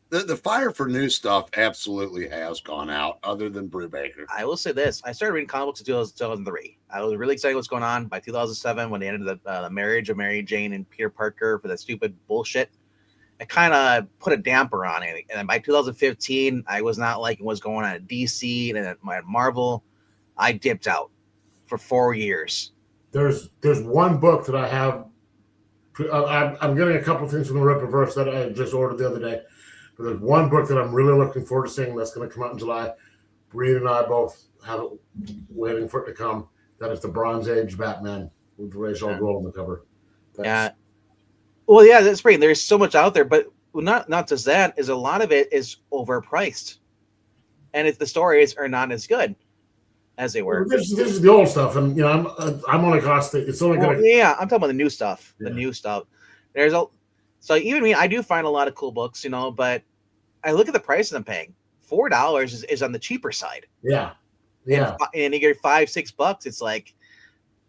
the fire for new stuff absolutely has gone out, other than Brubaker. I will say this. I started reading comic books in 2003. I was really excited what's going on. By 2007, when they ended the marriage of Mary Jane and Peter Parker for that stupid bullshit, it kind of put a damper on it. And then by 2015, I was not liking what's going on at DC and at Marvel. I dipped out for 4 years. There's one book that I have. I'm getting a couple of things from the Rippaverse that I just ordered the other day. But there's one book that I'm really looking forward to seeing that's going to come out in July. Breen and I both have it waiting for it to come. That is the Bronze Age Batman with Ra's al Ghul on the cover. Well, yeah, that's great. There's so much out there, but not just that. Is a lot of it is overpriced, and if the stories are not as good as they were. This is the old stuff, and I'm only costing. It's only going to. Yeah, I'm talking about the new stuff. The new stuff. So even me, I do find a lot of cool books, but I look at the prices I'm paying. $4 is on the cheaper side. Yeah. And you get $5-6. It's like,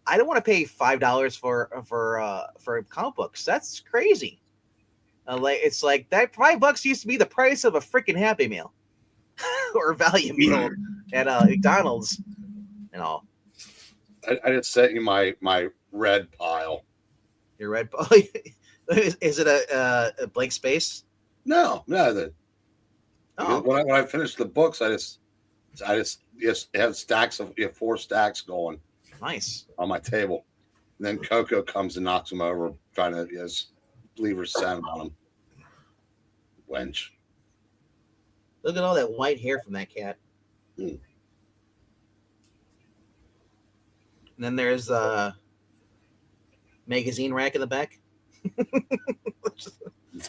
I don't want to pay $5 for comic books. That's crazy. It's like that $5 used to be the price of a freaking Happy Meal or a value meal at McDonald's. I just sent you my red pile. Your red pile. Is it a blank space? No. When I finish the books, I just have stacks of 4 stacks going. Nice on my table. And then Coco comes and knocks them over, trying to leave her scent on them. Wench. Look at all that white hair from that cat. And then there's a magazine rack in the back. It's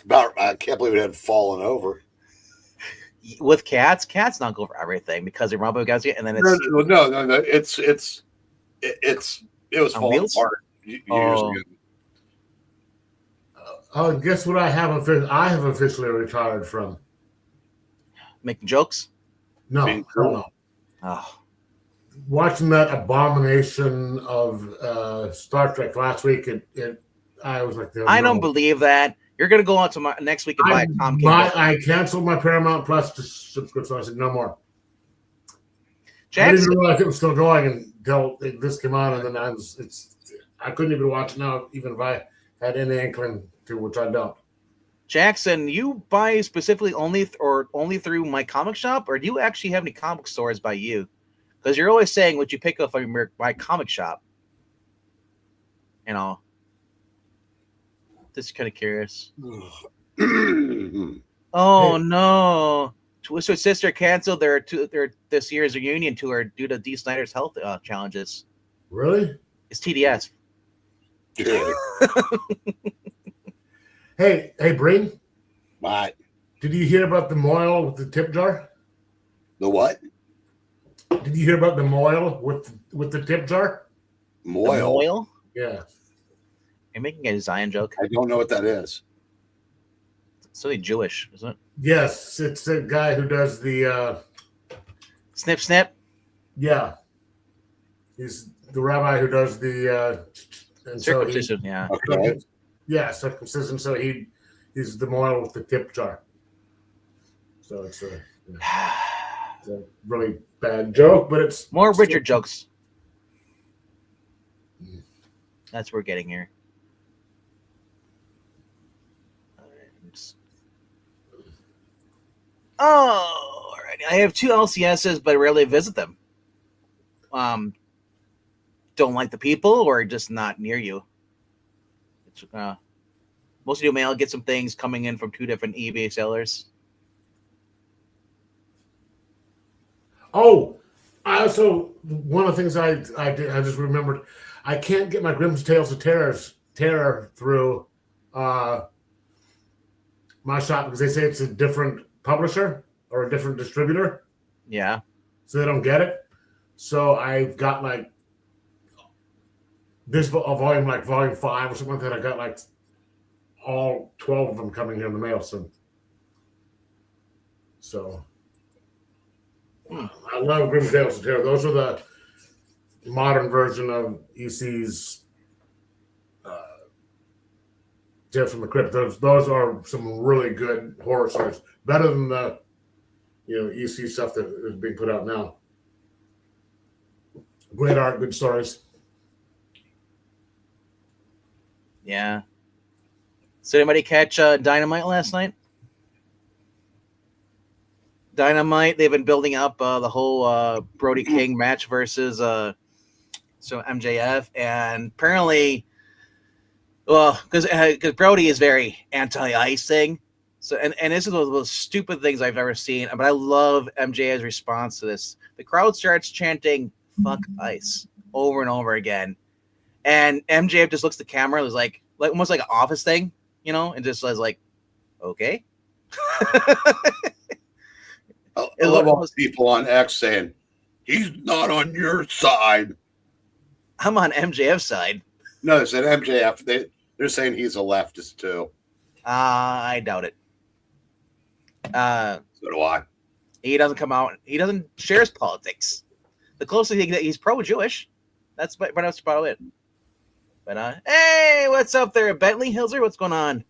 about. I can't believe it had fallen over. With cats knock over everything because they rub against it, and then it's no. It was falling apart. Guess what? I have officially retired from making jokes. No. Oh. Watching that abomination of Star Trek last week, it I was like, I don't believe that. You're gonna go on to next week and buy a Tom King book. I canceled my Paramount Plus subscription. I said no more. Jackson, I didn't even realize it was still going until this came out, and then I couldn't even watch it now, even if I had any inkling to, which I don't. Jackson, you buy specifically only through my comic shop, or do you actually have any comic stores by you? Because you're always saying what you pick up from my comic shop. You know, just kind of curious. Oh no! Twisted Sister canceled their this year's reunion tour due to Dee Snider's health challenges. Really? It's TDS. Hey, Breen. What? Did you hear about the moil with the tip jar? The what? Did you hear about the moil with the tip jar? Moil? Moil? Yeah. You're making a Zion joke. I don't know what that is. It's really Jewish, isn't it? Yes, it's the guy who does the snip snip. Yeah, he's the rabbi who does the circumcision. Yeah. Okay. Yeah, circumcision. So he's the moil with the tip jar. So it's a really bad joke, but it's more Richard jokes. That's what we're getting here. Oh, all right. I have 2 LCSs, but I rarely visit them. Don't like the people, or just not near you. It's, most of your mail get some things coming in from 2 different eBay sellers. Oh, I also one of the things I did, I just remembered, I can't get my Grimm's Tales of Terror through my shop because they say it's a different publisher or a different distributor. Yeah. So they don't get it. So I've got like this volume, like volume 5 or something like that. I got like all 12 of them coming here in the mail soon. So I love Grimm's Tales of Terror. Those are the modern version of EC's Tales from the Crypt. Those are some really good horror stories. Better than the EC stuff that is being put out now. Great art, good stories. Yeah. So anybody catch Dynamite last night? Dynamite, they've been building up the whole Brody King match versus MJF, and apparently, well, because Brody is very anti-ice thing, so and this is one of the most stupid things I've ever seen, but I love MJF's response to this. The crowd starts chanting "fuck ice" over and over again, and MJF just looks at the camera, was like almost like an office thing, and just was like, okay. I love all people on X saying, he's not on your side. I'm on MJF's side. No, they said MJF. They're saying he's a leftist too. I doubt it. So do I. He doesn't come out. He doesn't share his politics. The closest thing that he's pro-Jewish. That's about it. But hey, what's up there, Bentley Hilser? What's going on?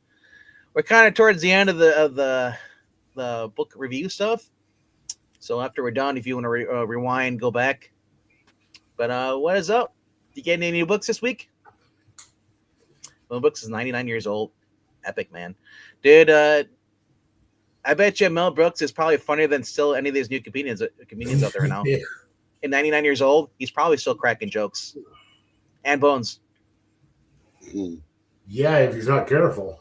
We're kind of towards the end of the book review stuff. So after we're done, if you want to rewind, go back. But what is up? You get any new books this week? Well, books is 99 years old. Epic, man. Dude, I bet you Mel Brooks is probably funnier than still any of these new comedians out there right now. Yeah. At 99 years old, he's probably still cracking jokes. And bones. Yeah, if he's not careful.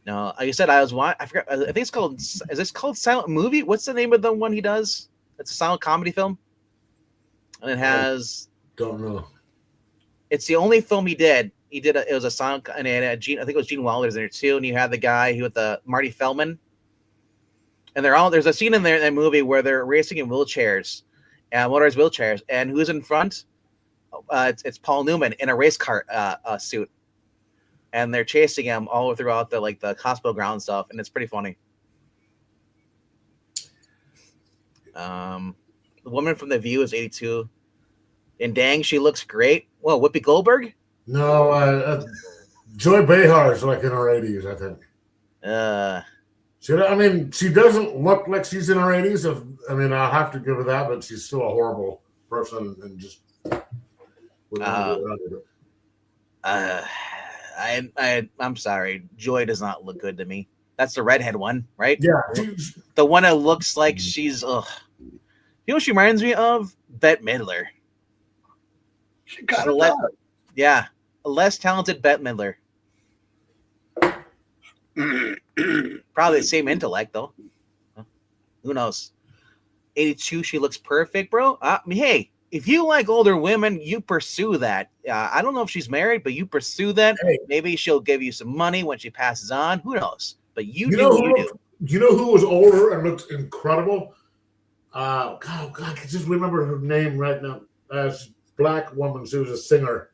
No, like I said, I forgot. I think it's called. Is this called Silent Movie? What's the name of the one he does? It's a silent comedy film, and it has. Don't know. It's the only film he did. It was a silent, and it had Gene. I think it was Gene Wilder's in there too. And you had the guy who with the Marty Feldman, and there's a scene in there in that movie where they're racing in wheelchairs, and motorized wheelchairs, and who's in front? It's Paul Newman in a race car suit. And they're chasing him all throughout the hospital ground stuff, and it's pretty funny. The woman from The View is 82, and dang, she looks great. Well, Whoopi Goldberg, No, Joy Behar is like in her 80s, I think. She doesn't look like she's in her 80s. I'll have to give her that, but she's still a horrible person and just. I'm sorry. Joy does not look good to me. That's the redhead one, right? Yeah. The one that looks like she's. Ugh. You know what she reminds me of? Bette Midler. She got it. Yeah, a less talented Bette Midler. Probably the same intellect, though. Who knows? 82, she looks perfect, bro. Hey, if you like older women, you pursue that. I don't know if she's married, but you pursue that. Hey. Maybe she'll give you some money when she passes on. Who knows? But you do. You know who was older and looked incredible? God, I can just remember her name right now. Black woman. She was a singer.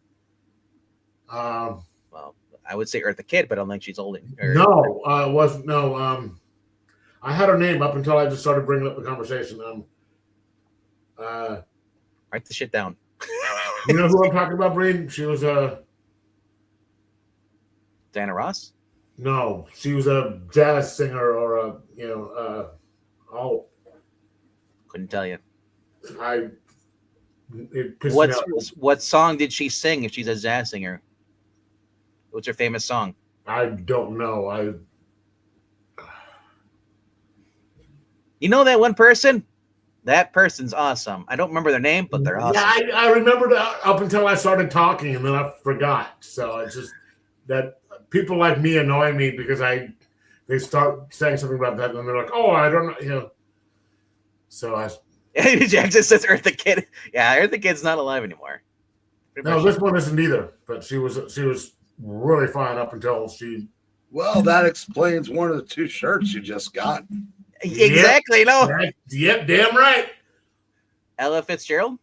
Well, I would say Eartha Kitt, but I don't think she's old. I had her name up until I just started bringing up the conversation. Write the shit down. You know who I'm talking about, Breen? She was Diana Ross? No, she was a jazz singer or couldn't tell you. What song did she sing if she's a jazz singer? What's her famous song? I don't know. You know that one person? That person's awesome. I don't remember their name, but they're awesome. Yeah, I remembered up until I started talking, and then I forgot. So it's just that people like me annoy me because they start saying something about that, and they're like, "Oh, I don't know," So Jackson says Eartha Kitt. Yeah, Eartha Kitt's not alive anymore. No, this one isn't either. But she was really fine up until she. Well, that explains one of the two shirts you just got. Exactly. Yep. No. Yep. Damn right. Ella Fitzgerald.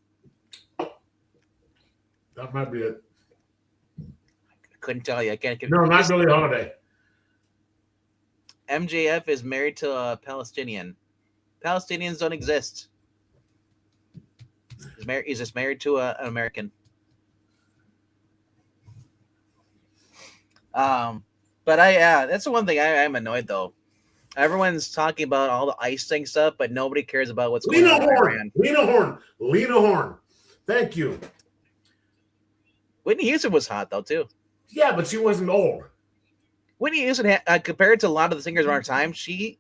That might be it. Couldn't tell you. I can't. No, not Billie Holiday. MJF is married to a Palestinian. Palestinians don't exist. He's just married to an American. But that's the one thing I'm annoyed though. Everyone's talking about all the ice thing stuff, but nobody cares about what's going on in Iran. Lena Horne. Thank you. Whitney Houston was hot though too. Yeah, but she wasn't old. Whitney Houston, compared to a lot of the singers of our time, she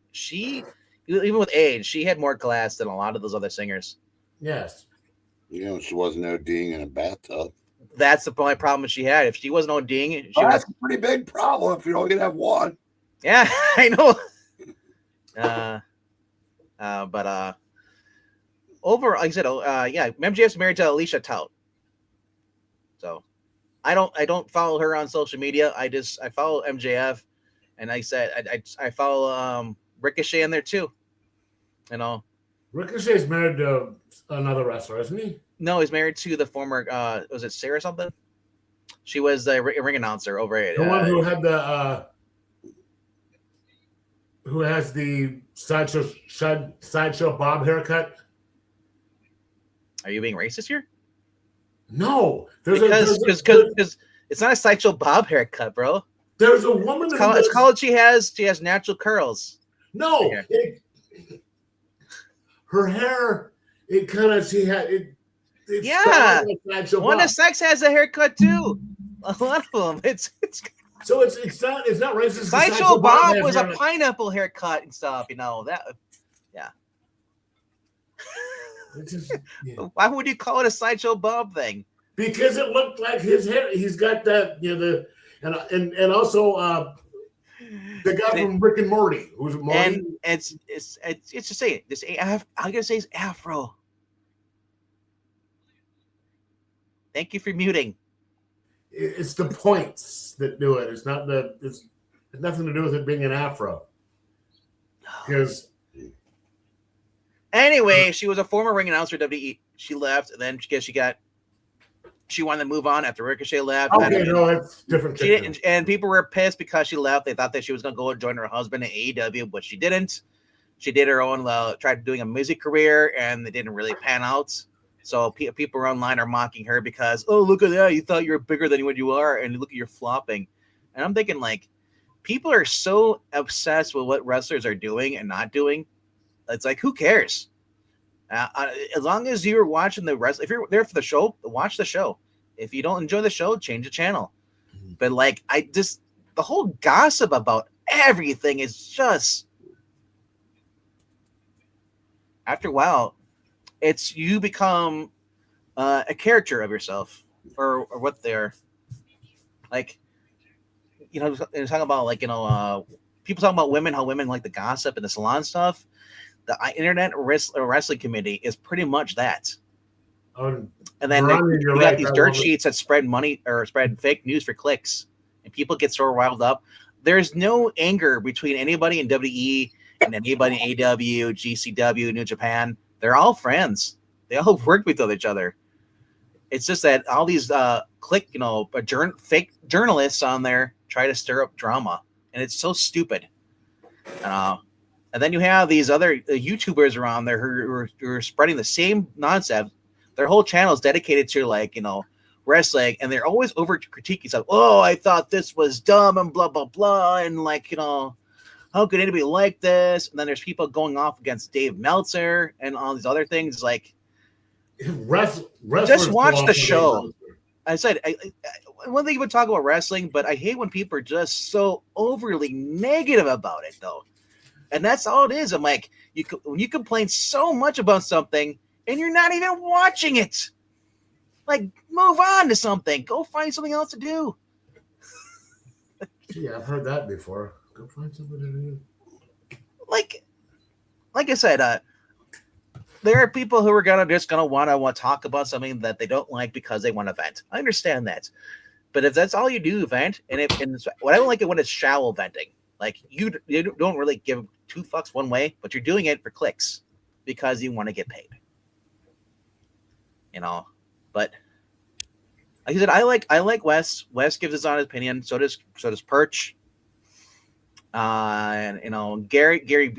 even with age, she had more class than a lot of those other singers. Yes. She wasn't ODing in a bathtub. That's the only problem she had. If she wasn't ODing, that's a pretty big problem if you're only gonna have one. Yeah, I know. But over, like I said, MJF's married to Alicia Tout. So I don't follow her on social media. I follow MJF, and I said I follow Ricochet in there too. Ricochet's married to another wrestler, isn't he? No, he's married to the former. Was it Sarah something? She was the ring announcer over at the one who had who has the sideshow Bob haircut. Are you being racist here? No, because it's not a sideshow Bob haircut, bro. There's a woman. It's called she has natural curls. No, her hair. It kind of yeah. Wanda Sykes has a haircut too. A lot of them. It's not racist. Sideshow Bob was a pineapple haircut and stuff. That. Yeah. Why would you call it a Sideshow Bob thing? Because it looked like his hair. He's got that, and also the guy from Rick and Morty, who's Morty. And it's just saying this. I'm gonna say it's Afro. Thank you for muting. It's the points that do it. It's nothing to do with it being an Afro. Because anyway, she was a former ring announcer at WWE. She left, and then she wanted to move on after Ricochet left. Okay, no, it's different. And people were pissed because she left. They thought that she was going to go and join her husband in AEW, but she didn't. She did her own, tried doing a music career, and it didn't really pan out. So people online are mocking her because, oh, look at that. You thought you were bigger than what you are. And look at your flopping. And I'm thinking, like, people are so obsessed with what wrestlers are doing and not doing. It's like, who cares? As long as you're watching the wrestling, if you're there for the show, watch the show. If you don't enjoy the show, change the channel. But like, the whole gossip about everything is just, after a while, it's you become a character of yourself or what they're like. You know, they're talking about like, people talking about women, how women like the gossip and the salon stuff. The internet wrestling committee is pretty much that. And then you got these dirt sheets that spread money or spread fake news for clicks, and people get so riled up. There's no anger between anybody in WWE and anybody in AW, GCW, New Japan. They're all friends. They all work with each other. It's just that all these fake journalists on there try to stir up drama, and it's so stupid. And then you have these other YouTubers around there who are spreading the same nonsense. Their whole channel is dedicated to, like, wrestling, and they're always over critiquing stuff. Oh, I thought this was dumb and blah blah blah, and like, how could anybody like this? And then there's people going off against Dave Meltzer and all these other things. Like, just watch the show. I said, one thing you would talk about wrestling, but I hate when people are just so overly negative about it, though. And that's all it is. I'm like, when you complain so much about something and you're not even watching it, like, move on to something. Go find something else to do. Yeah, I've heard that before. Go find something to do. Like I said, there are people who are gonna want to talk about something that they don't like because they want to vent. I understand that, but if that's all you do, vent. And what I don't like it when it's shallow venting. Like, you don't really give two fucks one way, but you're doing it for clicks because you want to get paid. But like I said, I like Wes. Wes gives his honest opinion. So does Perch. And Gary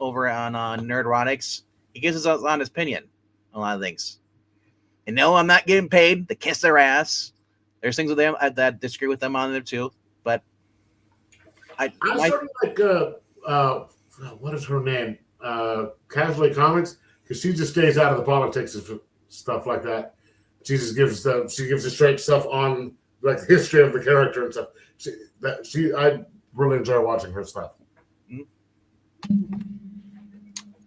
over on Nerdrotics, he gives his honest opinion on a lot of things. And no, I'm not getting paid to kiss their ass. There's things with them that disagree with them on there too, but I sort of like what is her name? Casually Comics, because she just stays out of the politics and stuff like that. She just gives the straight stuff on, like, the history of the character and stuff. I really enjoy watching her stuff. Hey,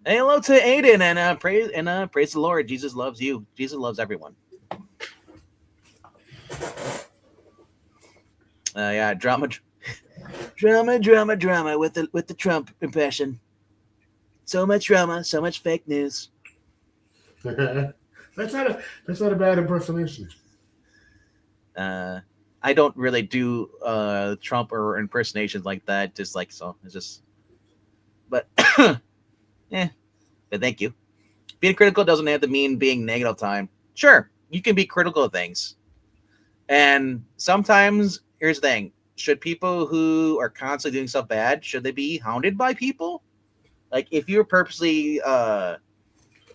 hello to Aiden, and praise the Lord. Jesus loves you. Jesus loves everyone. Yeah, drama with the Trump impression. So much drama, so much fake news. That's not a bad impersonation. I don't really do Trump or impersonations like that. Just like, so it's just, but yeah. But thank you. Being critical doesn't have to mean being negative all the time. Sure, you can be critical of things, and sometimes here's the thing: should people who are constantly doing stuff bad, should they be hounded by people? Like, if you're purposely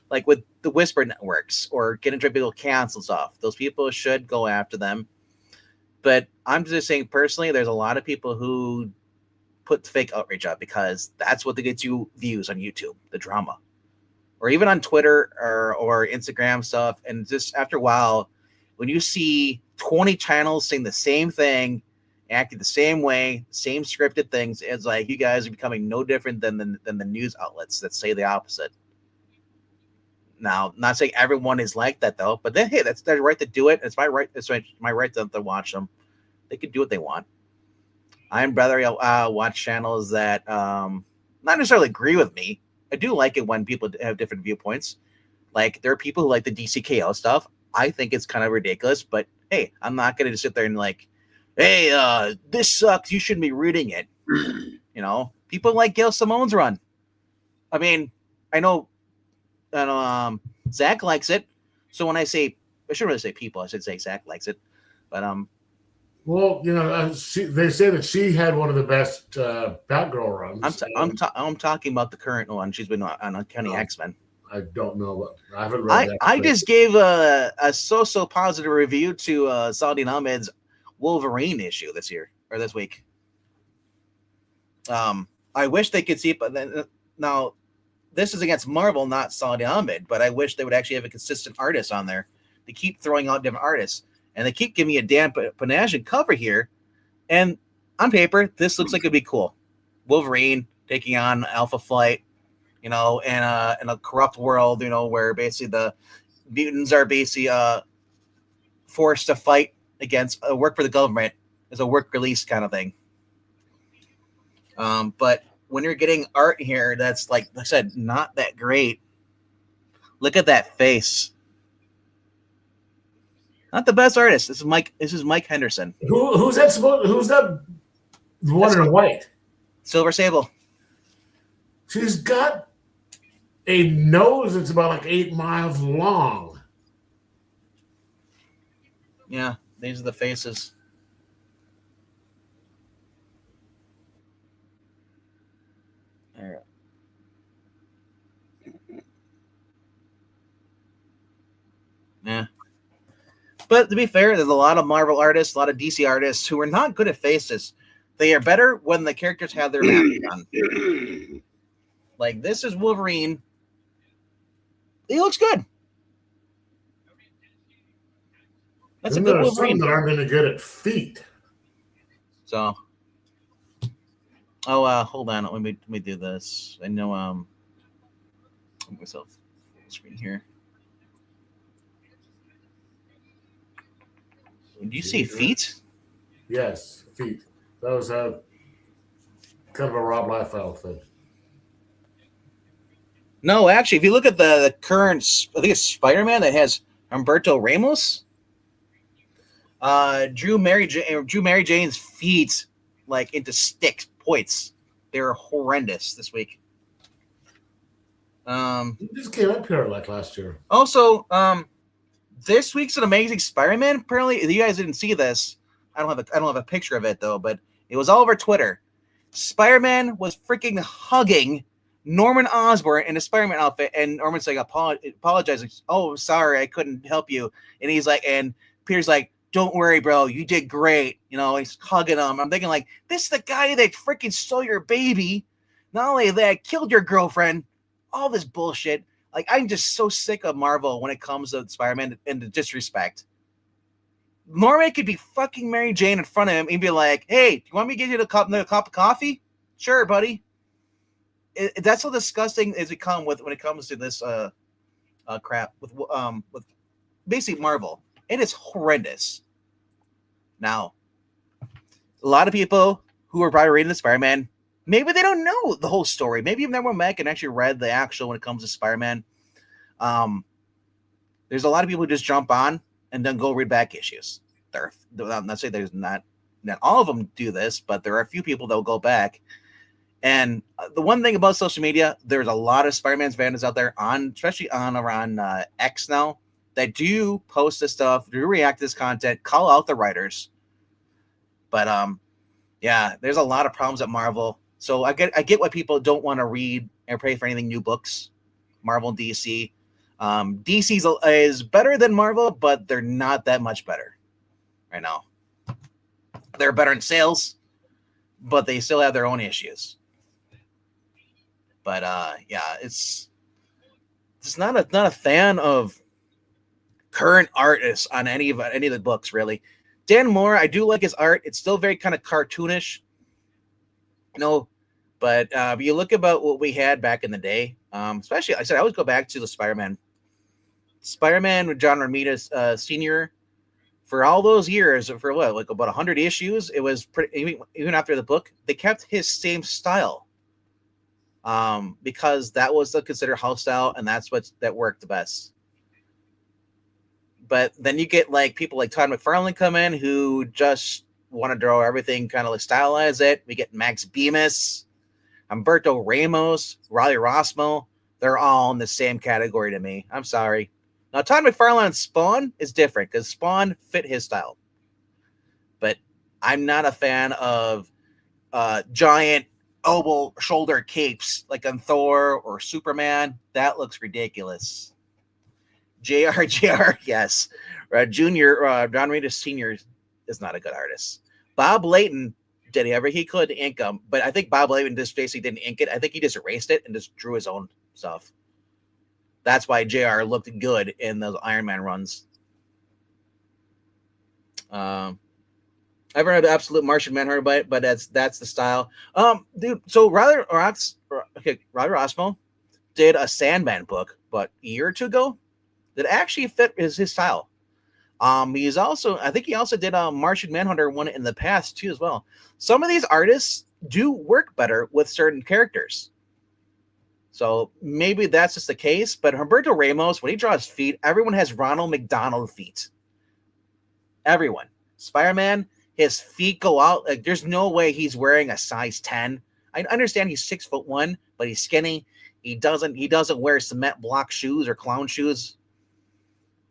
like with the Whisper networks or getting people canceled off, those people should go after them. But I'm just saying, personally, there's a lot of people who put fake outrage up because that's what gets you views on YouTube, the drama, or even on Twitter or Instagram stuff. And just after a while, when you see 20 channels saying the same thing, acting the same way, same scripted things, it's like you guys are becoming no different than the news outlets that say the opposite. Now, not saying everyone is like that, though, but then, hey, that's their right to do it. It's my right. It's my right to watch them. They can do what they want. I'm rather watch channels that not necessarily agree with me. I do like it when people have different viewpoints. Like, there are people who like the DC.KO stuff. I think it's kind of ridiculous, but hey, I'm not going to sit there and like, hey, this sucks. You shouldn't be reading it. People like Gail Simone's run. I mean, I know Zach likes it. So when I say, I shouldn't really say people, I should say Zach likes it. But well, they say that she had one of the best Batgirl runs. I'm talking about the current one. She's been on Uncanny X-Men. I don't know, but I haven't read that. I just gave a so positive review to Saladin Ahmed's Wolverine issue this year or this week. I wish they could see, but then now this is against Marvel, not Saladin Ahmed, but I wish they would actually have a consistent artist on there. They keep throwing out different artists, and they keep giving me a Dan Panasian cover here. And on paper, this looks like it'd be cool. Wolverine taking on Alpha Flight, in a corrupt world, where basically the mutants are basically forced to fight against work for the government as a work release kind of thing. But when you're getting art here that's, like I said, not that great, look at that face. Not the best artist. This is Mike Henderson. Who's that? Who's that? The one in white. Silver Sable. She's got a nose that's about like 8 miles long. Yeah, these are the faces. There. Yeah. But to be fair, there's a lot of Marvel artists, a lot of DC artists who are not good at faces. They are better when the characters have their masks on. Like, this is Wolverine. He looks good. That's a good Wolverine. Some that aren't going to get at feet. So, hold on. Let me do this. I know. Myself full screen here. Do you see feet? Yes, feet. That was kind of a Rob Liefeld thing. No, actually, if you look at the current, I think it's Spider-Man that has Humberto Ramos. Drew Mary Jane's feet like into stick points. They were horrendous this week. He just came up here like last year. Also, this week's an Amazing Spider-Man. Apparently, you guys didn't see this. I don't have a picture of it though, but it was all over Twitter. Spider-Man was freaking hugging Norman Osborn in a Spider-Man outfit, and Norman's like apologizing. Oh, sorry, I couldn't help you. And he's like, and Peter's like, don't worry, bro, you did great. He's hugging him. I'm thinking like, this is the guy that freaking stole your baby. Not only that, killed your girlfriend. All this bullshit. Like, I'm just so sick of Marvel when it comes to Spider-Man and the disrespect. Norman could be fucking Mary Jane in front of him and be like, hey, do you want me to get you another cup of coffee? Sure, buddy. That's how disgusting it's become when it comes to this crap with basically Marvel. It is horrendous. Now, a lot of people who are probably reading the Spider-Man, maybe they don't know the whole story. Maybe you've never went back and actually read the actual when it comes to Spider-Man. There's a lot of people who just jump on and then go read back issues. I'm not saying there's not all of them do this, but there are a few people that will go back. And the one thing about social media, there's a lot of Spider-Man fans out there especially around X now, that do post this stuff, do react to this content, call out the writers. But yeah, there's a lot of problems at Marvel. So I get why people don't want to read or pay for anything new books. Marvel and DC. DC is better than Marvel, but they're not that much better right now. They're better in sales, but they still have their own issues. But yeah, it's not a fan of current artists on any of the books, really. Dan Moore, I do like his art. It's still very kind of cartoonish, but you look about what we had back in the day, especially, I always go back to the Spider-Man with John Romita Sr. For all those years, for what, like about 100 issues, it was pretty, even after the book, they kept his same style. Because that was the considered house style, and that's that worked the best. But then you get like people like Todd McFarlane come in who just want to draw everything kind of like stylize it. We get Max Bemis, Humberto Ramos, Riley Rossmo. They're all in the same category to me. I'm sorry. Now Todd McFarlane's Spawn is different because Spawn fit his style. But I'm not a fan of giant elbow shoulder capes like on Thor or Superman. That looks ridiculous. JR, yes. Junior, John Reedus Sr. is not a good artist. Bob Layton did whatever he could to ink them, but I think Bob Layton just basically didn't ink it. I think he just erased it and just drew his own stuff. That's why JR looked good in those Iron Man runs. I've heard of Absolute Martian Manhunter, but that's the style. Dude. So Roger Osmo did a Sandman book, but a year or two ago that actually fit his style. He's also, I think he also did a Martian Manhunter one in the past too as well. Some of these artists do work better with certain characters. So maybe that's just the case. But Humberto Ramos, when he draws feet, everyone has Ronald McDonald feet. Everyone. Spider-Man, his feet go out. Like there's no way he's wearing a size 10. I understand he's 6'1", but he's skinny. He doesn't wear cement block shoes or clown shoes.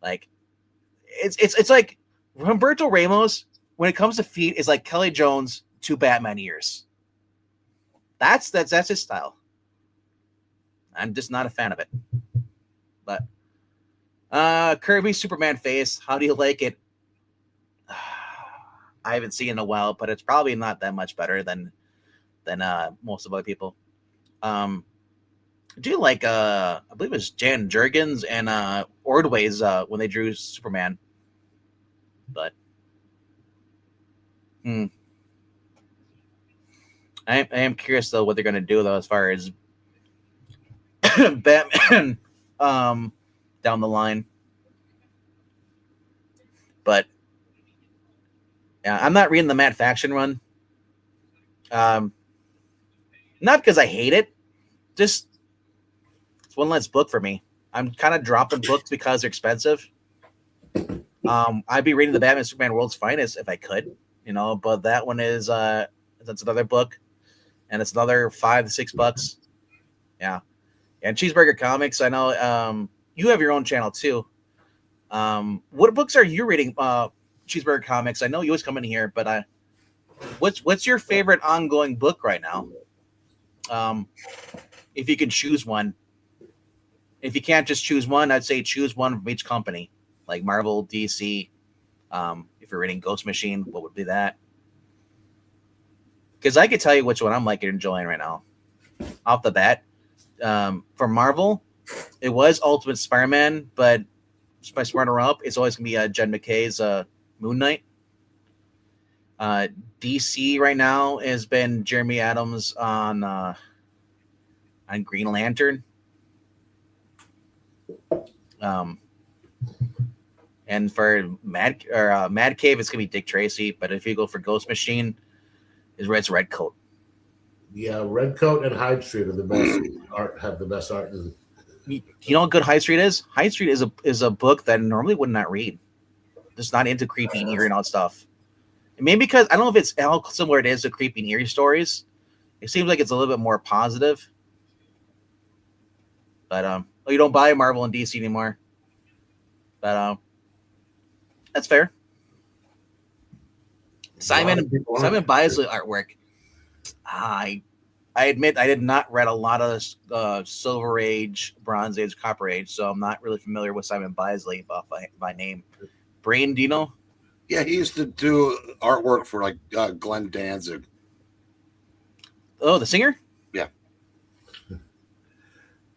Like it's like Humberto Ramos, when it comes to feet, is like Kelly Jones to Batman ears. That's his style. I'm just not a fan of it. But Kirby Superman face, how do you like it? I haven't seen it in a while, but it's probably not that much better than most of other people. Do you like I believe it was Jan Jurgens and Ordway's when they drew Superman. But I am curious though what they're gonna do though as far as Batman down the line. But yeah, I'm not reading the Matt Faction run. Not because I hate it, just it's one less book for me. I'm kind of dropping books because they're expensive. I'd be reading the Batman Superman World's Finest if I could, but that one is that's another book, and it's another $5 to $6. Yeah, and Cheeseburger Comics. I know you have your own channel too. What books are you reading? Cheeseburger Comics. I know you always come in here, but what's your favorite ongoing book right now? If you can choose one. If you can't just choose one, I'd say choose one from each company, like Marvel, DC. If you're reading Ghost Machine, what would be that? Because I could tell you which one I'm like enjoying right now. Off the bat, for Marvel, it was Ultimate Spider-Man, but my runner-up is always gonna be Jen McKay's Moon Knight. DC right now has been Jeremy Adams on Green Lantern. And for Mad Cave, it's gonna be Dick Tracy. But if you go for Ghost Machine, it's Red Coat. Yeah, Red Coat and Hyde Street are the best art. Have the best art. You know what good High Street is? High Street is a book that I normally would not read. Just not into creepy and eerie and all that stuff. And maybe because I don't know if it's how similar it is to creepy and eerie stories. It seems like it's a little bit more positive. But you don't buy Marvel and DC anymore. But that's fair. Simon Bisley artwork. I admit I did not read a lot of Silver Age, Bronze Age, Copper Age, so I'm not really familiar with Simon Bisley by name. Brain, do you know? Yeah, he used to do artwork for like Glenn Danzig. Oh, the singer? Yeah. The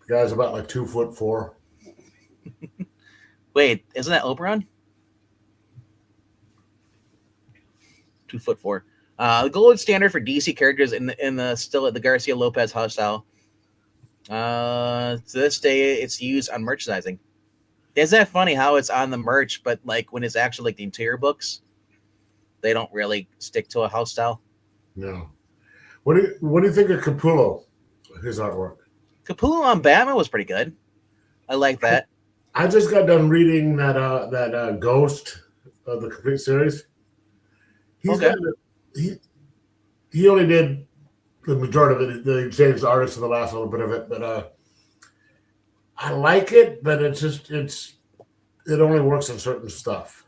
guy's about like 2'4". Wait, isn't that Oberon? 2'4". The gold standard for DC characters in the still at the Garcia Lopez house style. To this day, it's used on merchandising. Isn't that funny how it's on the merch, but like when it's actually like the interior books, they don't really stick to a house style. No. What do you think of Capullo? His artwork. Capullo on Batman was pretty good. I like that. I just got done reading that Ghost of the complete series. He only did the majority of it. They changed the artist for the last little bit of it, but I like it. But it only works on certain stuff.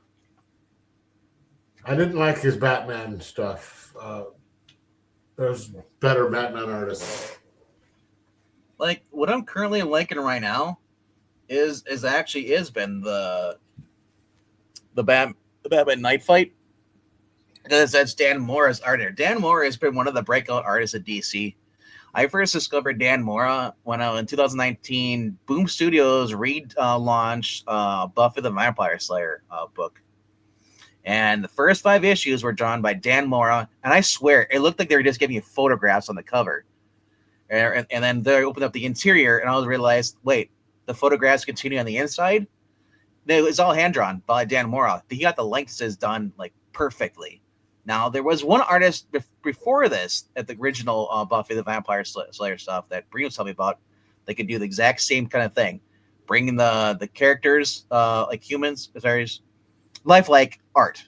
I didn't like his Batman stuff. there's better Batman artists. Like what I'm currently liking right now is been the Batman Knightfight. Because that's Dan Mora's art there. Dan Mora has been one of the breakout artists at DC. I first discovered Dan Mora when in 2019, Boom Studios launched Buffy the Vampire Slayer book. And the first 5 issues were drawn by Dan Mora. And I swear, it looked like they were just giving you photographs on the cover. And then they opened up the interior, and I realized, wait, the photographs continue on the inside? It was all hand-drawn by Dan Mora. He got the likenesses done like perfectly. Now, there was one artist before this at the original Buffy the Vampire Slayer stuff that Bree was telling me about. They could do the exact same kind of thing. Bringing the characters like humans, lifelike art.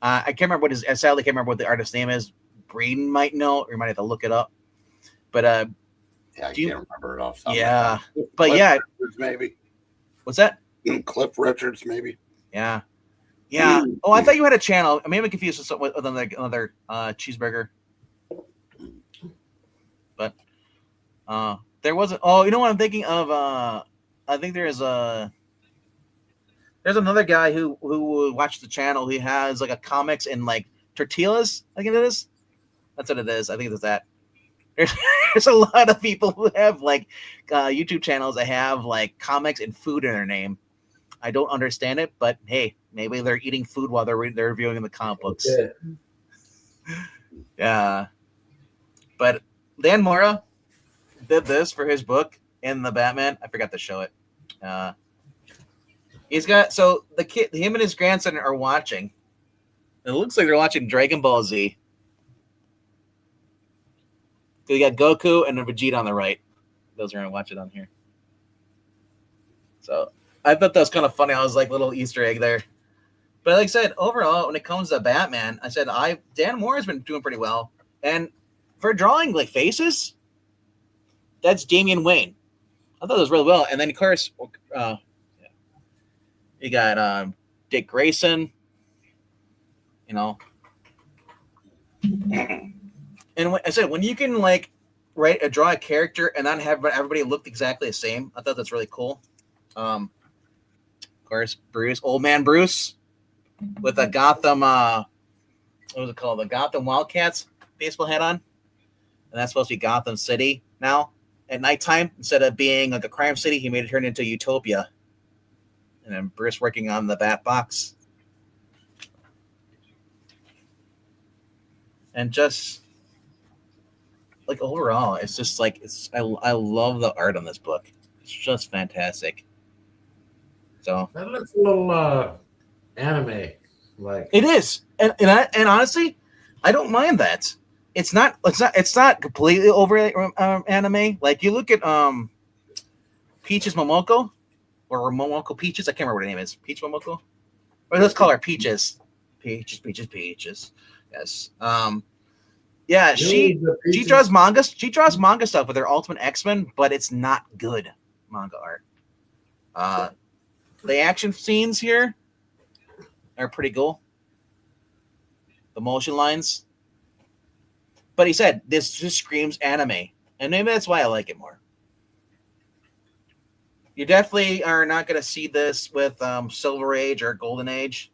I can't remember I sadly can't remember what the artist's name is. Bree might know, or you might have to look it up. But yeah, I can't remember it off. Yeah, but Cliff yeah. Richards, maybe. What's that? Cliff Richards, maybe. Yeah. Yeah. Oh, I thought you had a channel. I may have been confused with another cheeseburger. But there wasn't. Oh, you know what I'm thinking of? I think there's another guy who watched the channel. He has like a comics and like tortillas. I think it is. That's what it is. I think it's that. There's a lot of people who have like YouTube channels that have like comics and food in their name. I don't understand it, but hey, maybe they're eating food while they're reviewing the comic books. Yeah. But Dan Mora did this for his book in the Batman. I forgot to show it. He's got him and his grandson are watching. It looks like they're watching Dragon Ball Z. You got Goku and then Vegeta on the right. Those are gonna watch it on here. So I thought that was kind of funny. I was like little Easter egg there. But like I said, overall, when it comes to Batman, I said Dan Moore has been doing pretty well. And for drawing like faces, that's Damian Wayne. I thought it was really well. And then of course, you got Dick Grayson. You know. And I said, when you can like draw a character and not have everybody look exactly the same, I thought that's really cool. Of course, Old Man Bruce, with a Gotham, what was it called? The Gotham Wildcats baseball hat on, and that's supposed to be Gotham City now. At nighttime, instead of being like a crime city, he made it turn into Utopia. And then Bruce working on the Bat Box, and just. Like overall, it's just like I love the art on this book. It's just fantastic. So that looks a little anime like. It is, and honestly, I don't mind that. It's not completely over anime. Like you look at Peaches Momoko or Momoko Peaches. I can't remember what her name is. Peach Momoko, or let's call her Peaches. Peaches. Yes. Yeah, she draws manga. She draws manga stuff with her Ultimate X-Men, but it's not good manga art. The action scenes here are pretty cool. The motion lines. But he said this just screams anime, and maybe that's why I like it more. You definitely are not going to see this with Silver Age or Golden Age,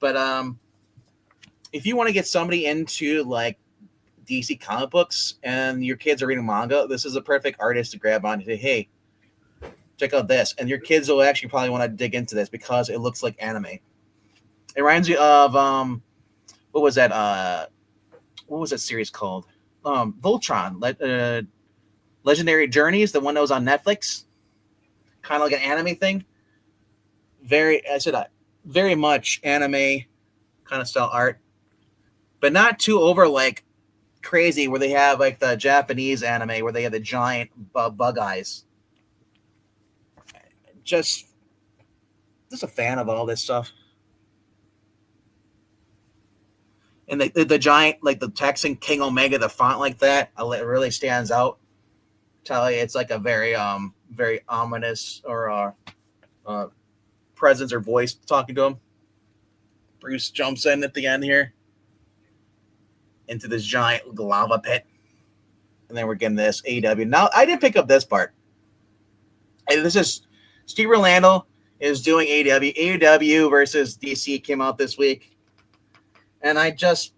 but if you want to get somebody into like DC comic books and your kids are reading manga, this is a perfect artist to grab on and say, hey, check out this. And your kids will actually probably want to dig into this because it looks like anime. It reminds you of what was that series called? Voltron, Legendary Journeys, the one that was on Netflix. Kind of like an anime thing. Very much anime kind of style art. But not too over like crazy where they have like the Japanese anime where they have the giant bug eyes. Just a fan of all this stuff. And the giant, like the Texan King Omega, the font like that, it really stands out. Tell you, it's like a very very ominous or presence or voice talking to him. Bruce jumps in at the end here. into this giant lava pit. And then we're getting this AEW. Now, I didn't pick up this part. And this is Steve Orlando is doing AEW. AEW versus DC came out this week. And I don't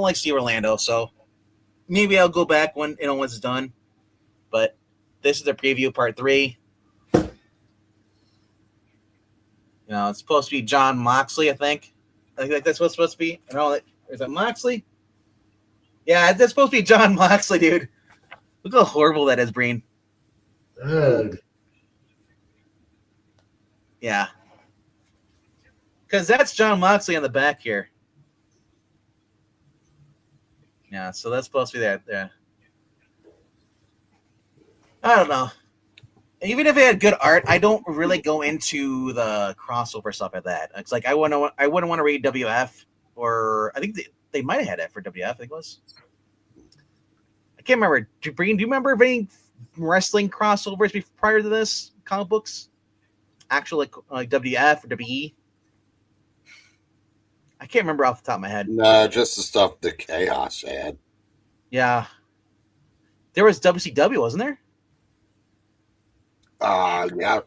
like Steve Orlando, so maybe I'll go back when once it's done. But this is the preview part 3. It's supposed to be John Moxley, I think. I think that's what's supposed to be. Is that Moxley? Yeah, that's supposed to be John Moxley, dude. Look how horrible that is, Breen. Ugh. Yeah. Because that's John Moxley on the back here. Yeah, so that's supposed to be that. Yeah. I don't know. Even if it had good art, I don't really go into the crossover stuff like that. It's like I wouldn't want to read WF, or I think they might have had it for WF. I think it was. I can't remember. Breen, do you remember any wrestling crossovers prior to this? Comic books, actual like WF or WE. I can't remember off the top of my head. No, just the stuff that Chaos had. Yeah, there was WCW, wasn't there? Yeah.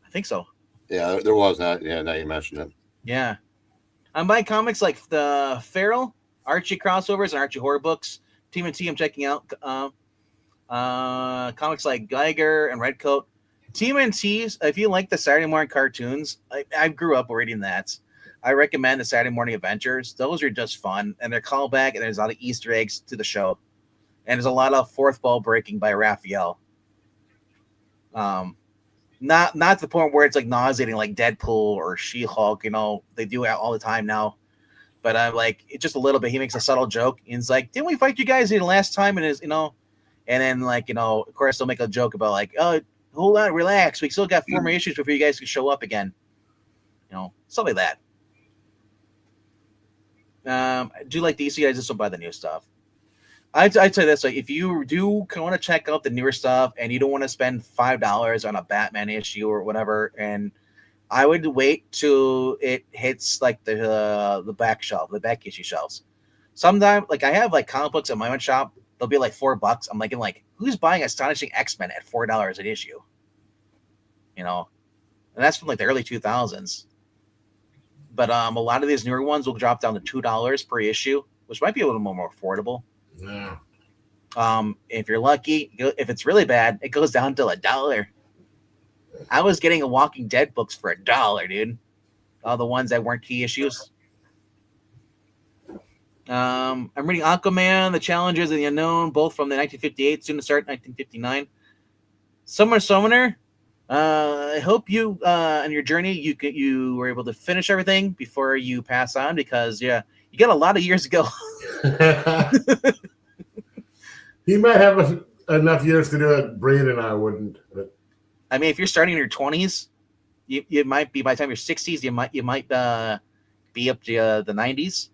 I think so. Yeah, there was that. Yeah, now you mentioned it. Yeah. I'm buying comics like the Farrell, Archie crossovers, and Archie horror books. TMNT, I'm checking out. Comics like Geiger and Redcoat. TMNT's, if you like the Saturday morning cartoons, I grew up reading that. I recommend the Saturday Morning Adventures. Those are just fun, and they're callback, and there's a lot of Easter eggs to the show. And there's a lot of fourth wall breaking by Raphael. Not to the point where it's like nauseating like Deadpool or She-Hulk, they do it all the time now. But I'm like, it's just a little bit. He makes a subtle joke. And he's like, didn't we fight you guys the last time? And and then like, of course they'll make a joke about like, oh, hold on, relax. We still got 4 more issues before you guys can show up again. Stuff like that. I do like DC. I just don't buy the new stuff. I'd say this: like, if you do want to check out the newer stuff and you don't want to spend $5 on a Batman issue or whatever, and I would wait till it hits like the back shelf, the back issue shelves. Sometimes, like I have like comic books at my own shop, they'll be like $4. I'm like, who's buying Astonishing X-Men at $4 an issue? And that's from like the early 2000s. But a lot of these newer ones will drop down to $2 per issue, which might be a little more affordable. Yeah. If you're lucky, if it's really bad, it goes down to $1. I was getting a Walking Dead books for $1, dude. All the ones that weren't key issues. I'm reading Aquaman, The Challengers and the Unknown, both from the 1958, soon to start 1959. Summoner. I hope you on your journey you were able to finish everything before you pass on, because you got a lot of years to go. He might have enough years to do it. Breen and I wouldn't. But I mean, if you're starting in your 20s, you might be, by the time you're 60s, you might be up to the 90s.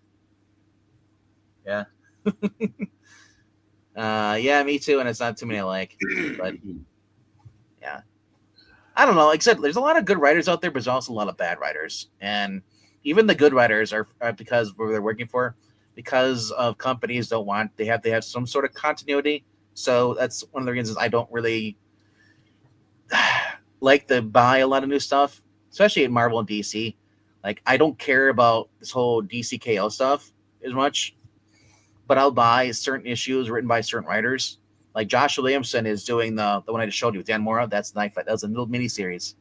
Yeah. Yeah, me too. And it's not too many I like, but yeah. I don't know. Like I said, there's a lot of good writers out there, but there's also a lot of bad writers. And even the good writers are because where they're working for, because of companies they have some sort of continuity. So that's one of the reasons I don't really like to buy a lot of new stuff, especially in Marvel and DC. Like, I don't care about this whole DC.KO stuff as much, but I'll buy certain issues written by certain writers. Like Josh Williamson is doing the one I just showed you with Dan Mora. That's Knightfight. That was a little miniseries.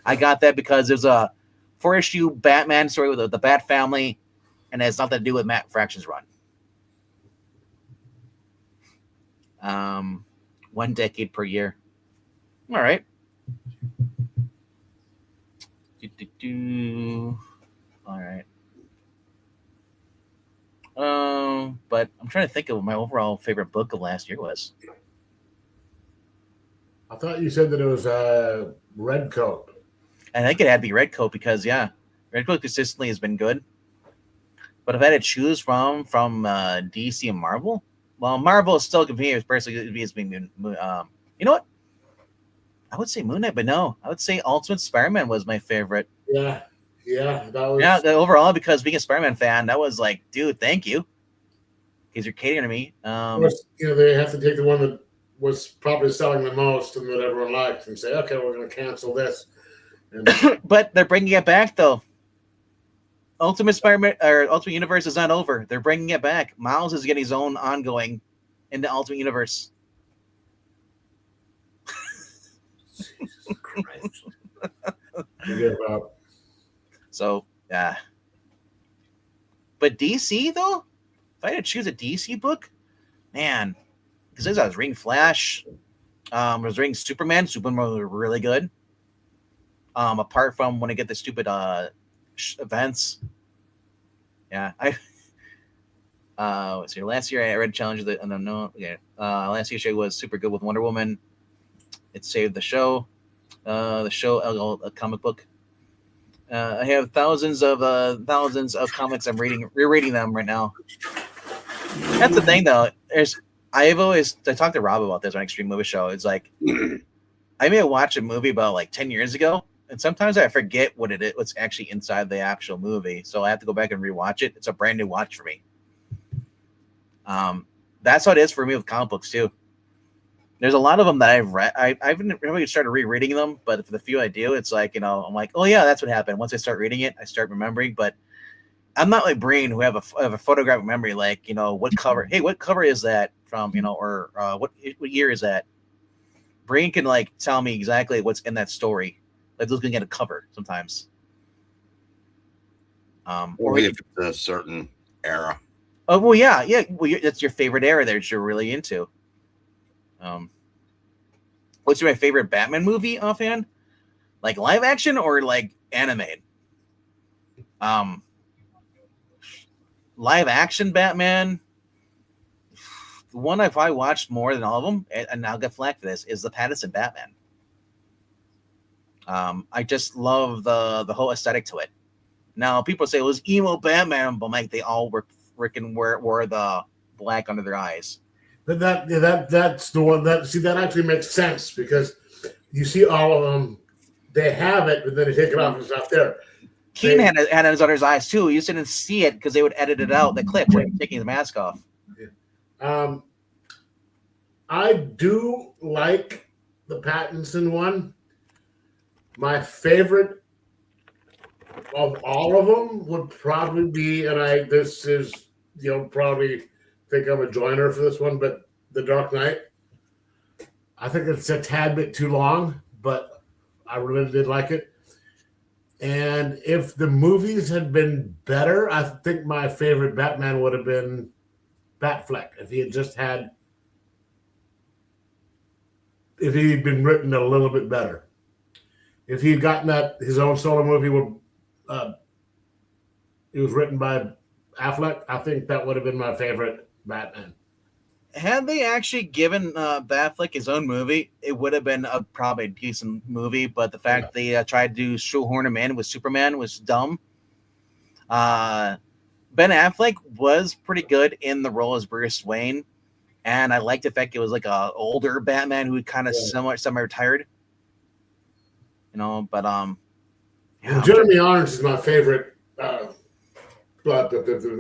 I got that because there's a 4-issue Batman story with the Bat family, and it has nothing to do with Matt Fraction's run. 1 decade per year. All right. All right. But I'm trying to think of what my overall favorite book of last year was. I thought you said that it was Redcoat. I think it had to be Redcoat because, Redcoat consistently has been good. But if I had to choose from DC and Marvel, well, Marvel is still convenient. Personally, it's being, you know what? I would say Moon Knight, but no, I would say Ultimate Spider-Man was my favorite. Yeah. Yeah, that was. Yeah, overall, because being a Spider-Man fan, that was like, dude, thank you, because you're catering to me. Of course, they have to take the one that was probably selling the most and that everyone liked and say, okay, we're going to cancel this. And But they're bringing it back, though. Ultimate Spider-Man or Ultimate Universe is not over. They're bringing it back. Miles is getting his own ongoing in the Ultimate Universe. Jesus Christ. Forget about. So, yeah. But DC, though? If I had to choose a DC book, man, because as I was reading Flash, I was reading Superman. Superman was really good. Apart from when I get the stupid events. Yeah, let's see. Last year I read Challenge of the no. Yeah, last year's show was super good with Wonder Woman. It saved the show. A comic book. I have thousands of comics. I'm rereading them right now. That's the thing, though. I talked to Rob about this on Extreme Movie Show. It's like I may have watched a movie about like 10 years ago, and sometimes I forget what's actually inside the actual movie. So I have to go back and rewatch it. It's a brand new watch for me. That's how it is for me with comic books too. There's a lot of them that I've read. I haven't really started rereading them, but for the few I do, it's like, I'm like, oh yeah, that's what happened. Once I start reading it, I start remembering. But I'm not like Brain, who have a photographic memory. Like, what cover? Hey, what cover is that from? Or what year is that? Brain can like tell me exactly what's in that story. Like looking at a cover sometimes. Or if it's a certain era. Oh well, yeah. Well, that's your favorite era that you're really into. What's my favorite Batman movie offhand? Like live action or like animated? Live action Batman. The one I've probably watched more than all of them, and I'll get flack for this, is the Pattinson Batman. I just love the whole aesthetic to it. Now people say it was emo Batman, but like they all wore the black under their eyes. But that's the one that actually makes sense because you see all of them, they have it, but then they take it off and it's not there. Keaton had it on his other eyes too. You just didn't see it because they would edit it out, the clip where he's taking his mask off. Yeah. I do like the Pattinson one. My favorite of all of them would probably be, and this is, probably think I'm a joiner for this one, but The Dark Knight. I think it's a tad bit too long, but I really did like it. And if the movies had been better, I think my favorite Batman would have been Batfleck. If he'd been written a little bit better. If he'd gotten his own solo movie it was written by Affleck, I think that would have been my favorite Batman. Had they actually given Batfleck his own movie, it would have been probably a decent movie. But the fact they tried to shoehorn him in with Superman was dumb. Ben Affleck was pretty good in the role as Bruce Wayne, and I liked the fact it was like a older Batman who kind of semi-retired. But Jeremy Irons is my favorite. The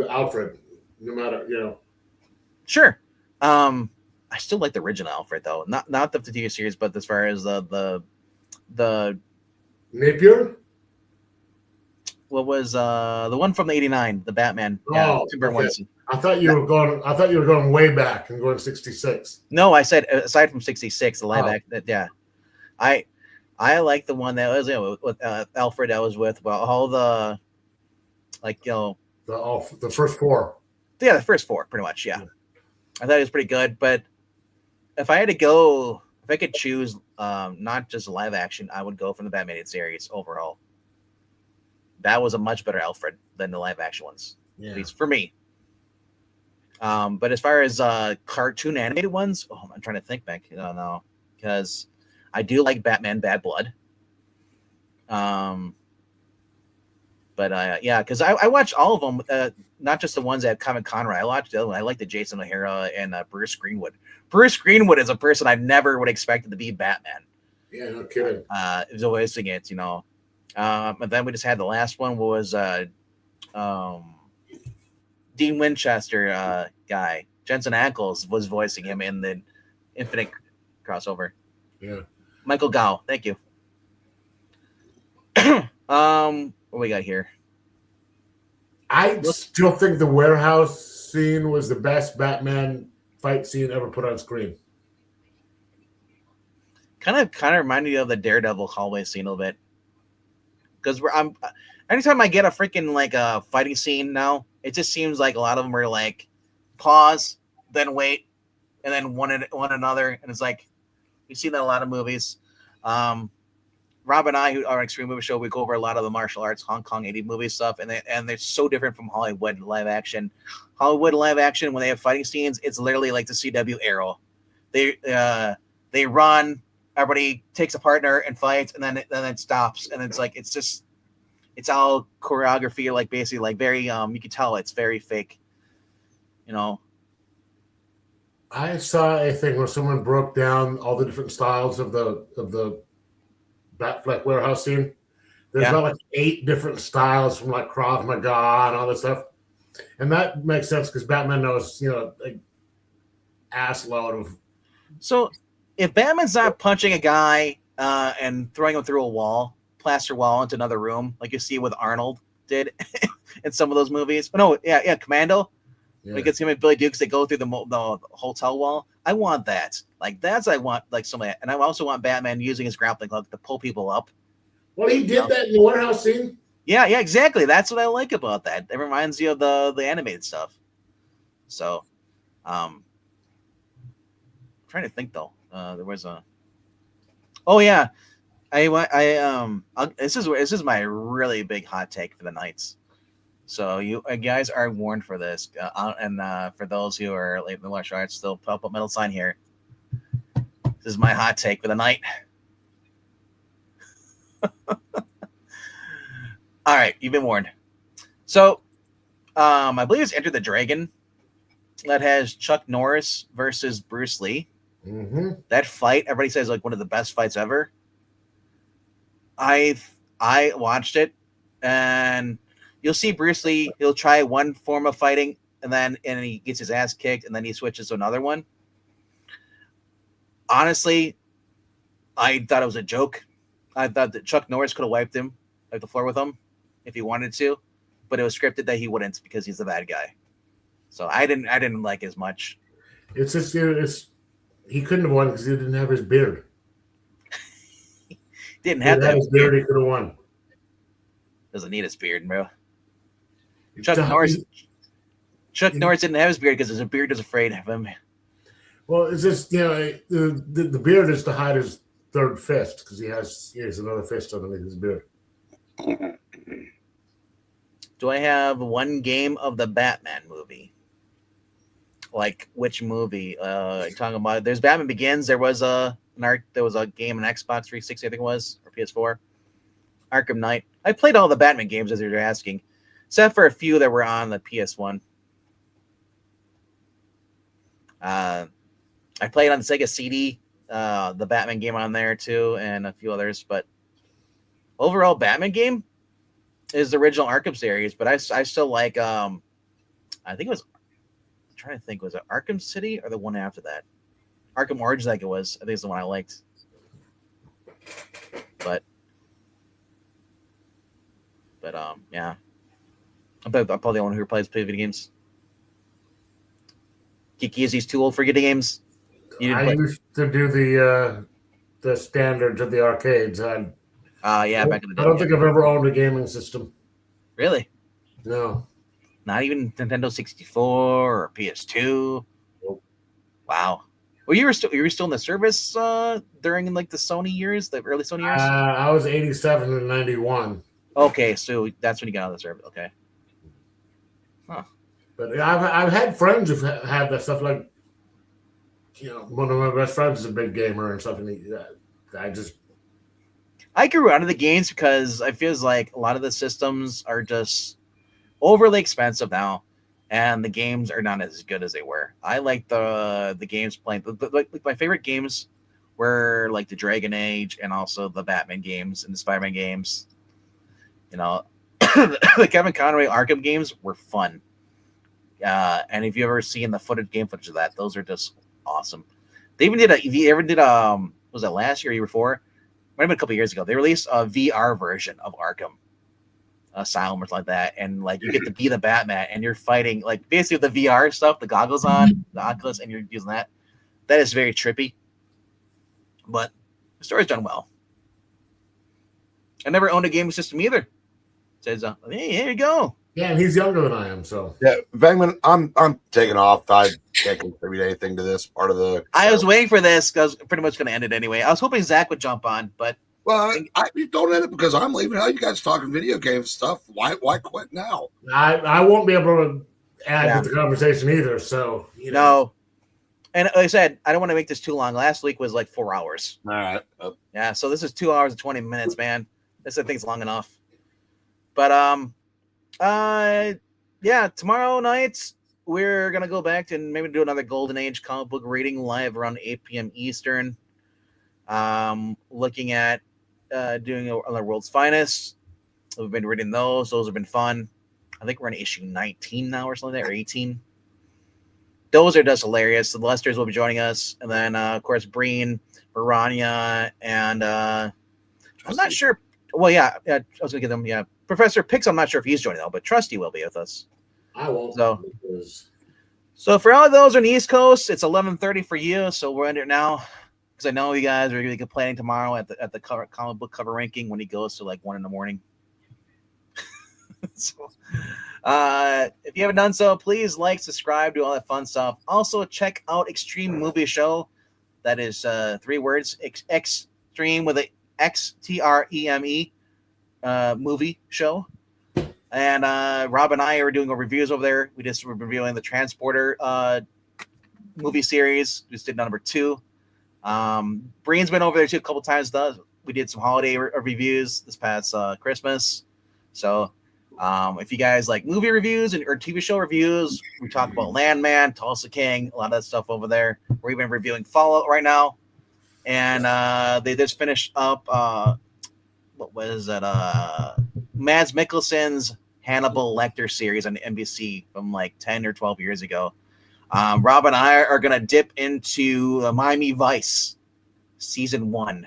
Alfred, no matter. Sure. I still like the original Alfred though, not the TV series, but as far as the Napier. What was the one from the '89, the Batman? Oh, okay. I thought you were going way back and going 66. No, I said aside from 66, the live act. Yeah, I like the one that was with Alfred. That was with all the the first four. Yeah, the first four, pretty much. Yeah. I thought it was pretty good, but if I could choose not just live action, I would go from the Batman series overall. That was a much better Alfred than the live action ones, at least for me. But as far as cartoon animated ones, I'm trying to think back. No, because I do like Batman Bad Blood. But because I watched all of them, not just the ones that have Kevin Conroy. I watched the other one. I like the Jason O'Hara and Bruce Greenwood. Bruce Greenwood is a person I never would expect to be Batman. Yeah, no kidding. It was always against, And then we just had the last one was um, Dean Winchester guy. Jensen Ackles was voicing him in the Infinite crossover. Yeah. Michael Gow, thank you. What we got here? I still think the warehouse scene was the best Batman fight scene ever put on screen. Kind of reminded me of the Daredevil hallway scene a little bit. Because anytime I get a freaking like a fighting scene now, it just seems like a lot of them are like pause, then wait, and then one another, and it's like you see that in a lot of movies. Rob and I, who are an Extreme Movie Show, we go over a lot of the martial arts, Hong Kong 80 movie stuff, and they're so different from Hollywood live action. Hollywood live action, when they have fighting scenes, it's literally like the CW Arrow. They run, everybody takes a partner and fights, and then it stops, and it's like it's all choreography, like basically like very you can tell it's very fake, you know. I saw a thing where someone broke down all the different styles of the Batfleck warehouse scene. There's about like 8 different styles from like Krav Maga and all this stuff, and that makes sense because Batman knows, like ass load of. So if Batman's not punching a guy and throwing him through a wall, plaster wall into another room, like you see what Arnold did in some of those movies. Oh, no, yeah, Commando. Yeah. Because him and Billy Dukes, they go through the hotel wall. I want that. Like I want like somebody, and I also want Batman using his grappling hook to pull people up. Well, he did that in the warehouse scene. Yeah, exactly. That's what I like about that. It reminds you of the animated stuff. So, I'm trying to think though. There was a. Oh yeah, this is my really big hot take for the Knights. So you guys are warned for this, and for those who are late in the martial arts, still pop up metal sign here. This is my hot take for the night. All right, you've been warned. So, I believe it's Enter the Dragon that has Chuck Norris versus Bruce Lee. Mm-hmm. That fight, everybody says like one of the best fights ever. I watched it, and you'll see Bruce Lee. He'll try one form of fighting, and he gets his ass kicked, and then he switches to another one. Honestly, I thought it was a joke. I thought that Chuck Norris could have wiped the floor with him if he wanted to, but it was scripted that he wouldn't because he's the bad guy. So I didn't like as much. It's just he couldn't have won because he didn't have his beard. Didn't have that his beard. He could have won. Doesn't need his beard, bro. Chuck Norris didn't have his beard because his beard is afraid of him. Well, it's just the beard is to hide his third fist because he has another fist underneath his beard. Do I have one game of the Batman movie? Like which movie? Talking about there's Batman Begins. There was a game on Xbox 360, I think it was, or PS4. Arkham Knight. I played all the Batman games as you're asking, except for a few that were on the PS1. I played on the Sega CD, the Batman game on there too, and a few others. But overall, Batman game is the original Arkham series. But I still like. I think it was. I'm trying to think. Was it Arkham City or the one after that? Arkham Origins, like it was. I think it's the one I liked. But yeah. I'm probably the one who plays video games. Geeky, is he's too old for video games? I used to do the standards of the arcades. Yeah, back in the day. I don't think I've ever owned a gaming system. Really? No. Not even Nintendo 64 or PS2? Nope. Wow. Well, you were still in the service during like the Sony years, the early Sony years? I was 87 and 91. Okay, so that's when you got out of the service. Okay. Huh. But I've had friends who've had that stuff. Like, one of my best friends is a big gamer and stuff. And I grew out of the games because I feel like a lot of the systems are just overly expensive now, and the games are not as good as they were. I like the games playing. Like my favorite games were like the Dragon Age and also the Batman games and the Spider-Man games. You know, the Kevin Conroy Arkham games were fun. And if you ever seen the game footage of that, those are just awesome. They even did if you ever did was that last year or year before? Might have been a couple years ago. They released a VR version of Arkham Asylum or something like that, and like you get to be the Batman, and you're fighting like basically the VR stuff, the goggles on, the Oculus, and you're using that. That is very trippy, but the story's done well. I never owned a gaming system either. Says, hey, here you go. Yeah, and he's younger than I am, so Yeah, Vangman, I'm taking off. I can't contribute anything to this part of the. I was waiting for this because pretty much going to end it anyway. I was hoping Zach would jump on, but you don't end it because I'm leaving. How you guys talking video game stuff? Why quit now? I won't be able to add to the conversation either. So no. And like I said, I don't want to make this too long. Last week was like 4 hours. All right. Yeah, so this is 2 hours and 20 minutes, man. This I think is long enough. But yeah, tomorrow night we're gonna go back to maybe do another Golden Age comic book reading live around 8 p.m. Eastern. Looking at doing other World's Finest. We've been reading those. Those have been fun. I think we're in issue 19 now or something, or 18. Those are just hilarious. The Lesters will be joining us, and then of course Breen, Verania, and I'm not sure. Well, yeah, I was gonna get them. Yeah, Professor Pix. I'm not sure if he's joining though, but Trusty will be with us. I won't. So for all of those on the East Coast, it's 11:30 for you. So we're under it now because I know you guys are going to be complaining tomorrow at the comic book cover ranking when he goes to like 1 a.m. So, if you haven't done so, please like, subscribe, do all that fun stuff. Also, check out Extreme Movie Show. That is 3 words. Extreme with a XTREME movie show. And Rob and I are doing reviews over there. We just were reviewing the Transporter movie series. We just did number 2. Breen's been over there too a couple times. We did some holiday reviews this past Christmas. So if you guys like movie reviews or TV show reviews, we talk about Landman, Tulsa King, a lot of that stuff over there. We're even reviewing Fallout right now. And they just finished up, what was that? Mads Mikkelsen's Hannibal Lecter series on NBC from like 10 or 12 years ago. Rob and I are going to dip into Miami Vice season 1.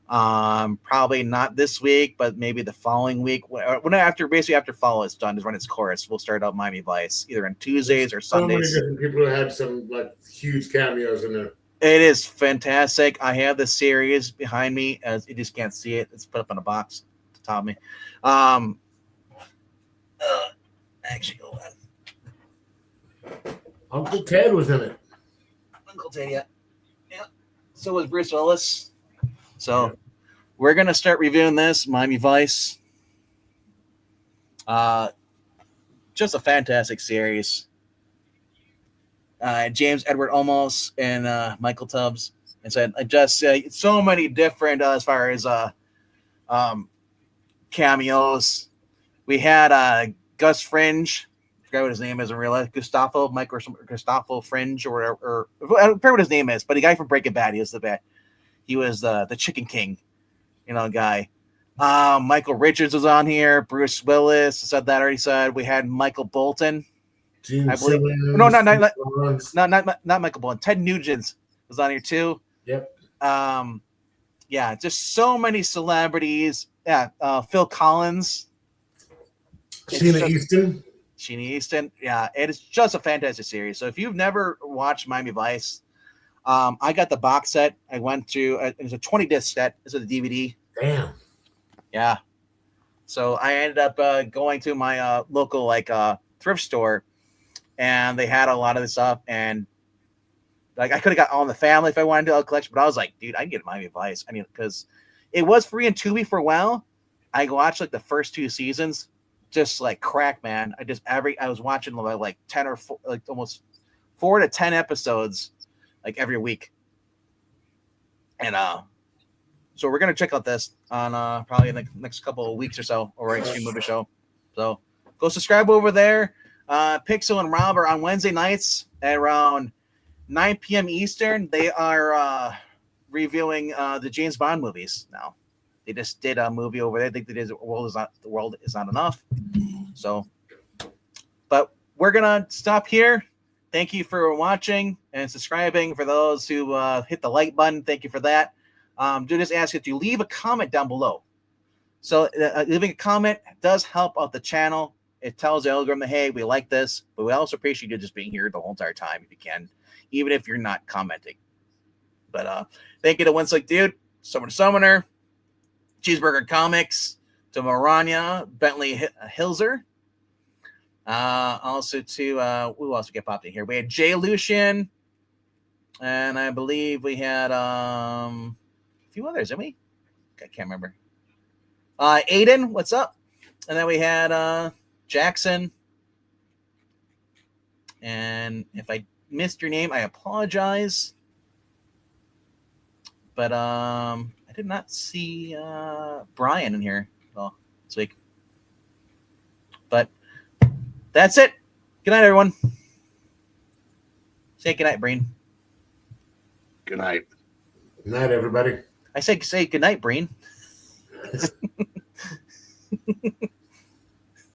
Probably not this week, but maybe the following week. After Fallout is done, is run its course. We'll start out Miami Vice either on Tuesdays or Sundays. So many different people who had some like huge cameos in there. It is fantastic. I have the series behind me, as you just can't see it. It's put up on a box to top me. Actually, hold on. Uncle Ted was in it. Uncle Ted, yeah. So was Bruce Willis. So we're gonna start reviewing this Miami Vice. Just a fantastic series. James Edward Olmos and Michael Tubbs, and said just so many different as far as cameos. We had Gus Fringe. I forgot what his name is in real life. Gustavo Fringe or whatever. I don't remember what his name is, but the guy from Breaking Bad. He was the Chicken King, guy. Michael Richards was on here. Bruce Willis. I said that already. Said we had Michael Bolton. I believe. No, not Michael Bolton. Ted Nugent was on here too. Yep. Yeah, just so many celebrities. Yeah, Phil Collins. Sheena Easton. Yeah, it is just a fantastic series. So if you've never watched Miami Vice, I got the box set. I went to it was a 20 disc set. This is a DVD. Damn. Yeah. So I ended up going to my local thrift store, and they had a lot of this stuff. And like I could have got All in the Family if I wanted to do a collection, but I was like, dude, I can get Miami Vice. I mean, because it was free in Tubi for a while. I watched like the first 2 seasons. Just like crack, man. I was watching like 10 or 4, like almost 4 to 10 episodes like every week. And so we're gonna check out this on probably in the next couple of weeks or so, or Extreme Movie Show. So go subscribe over there. Pixel and Rob are on Wednesday nights at around 9 p.m. Eastern. They are reviewing the James Bond movies now. They just did a movie over there. I think the world is not enough. So, but we're gonna stop here. Thank you for watching and subscribing. For those who hit the like button, thank you for that. Do just ask that you leave a comment down below. So leaving a comment does help out the channel. It tells the algorithm that, hey, we like this, but we also appreciate you just being here the whole entire time if you can, even if you're not commenting. But thank you to Winslick Dude, Summoner, Cheeseburger Comics, to Maranya, Bentley Hilzer. Also to who else we get popped in here? We had Jay Lucian, and I believe we had a few others, didn't we? I can't remember. Aiden, what's up? And then we had Jackson. And if I missed your name, I apologize. But I did not see Brian in here this week. But that's it. Good night, everyone. Say good night, Breen. Good night. Good night, everybody. I say good night, Breen.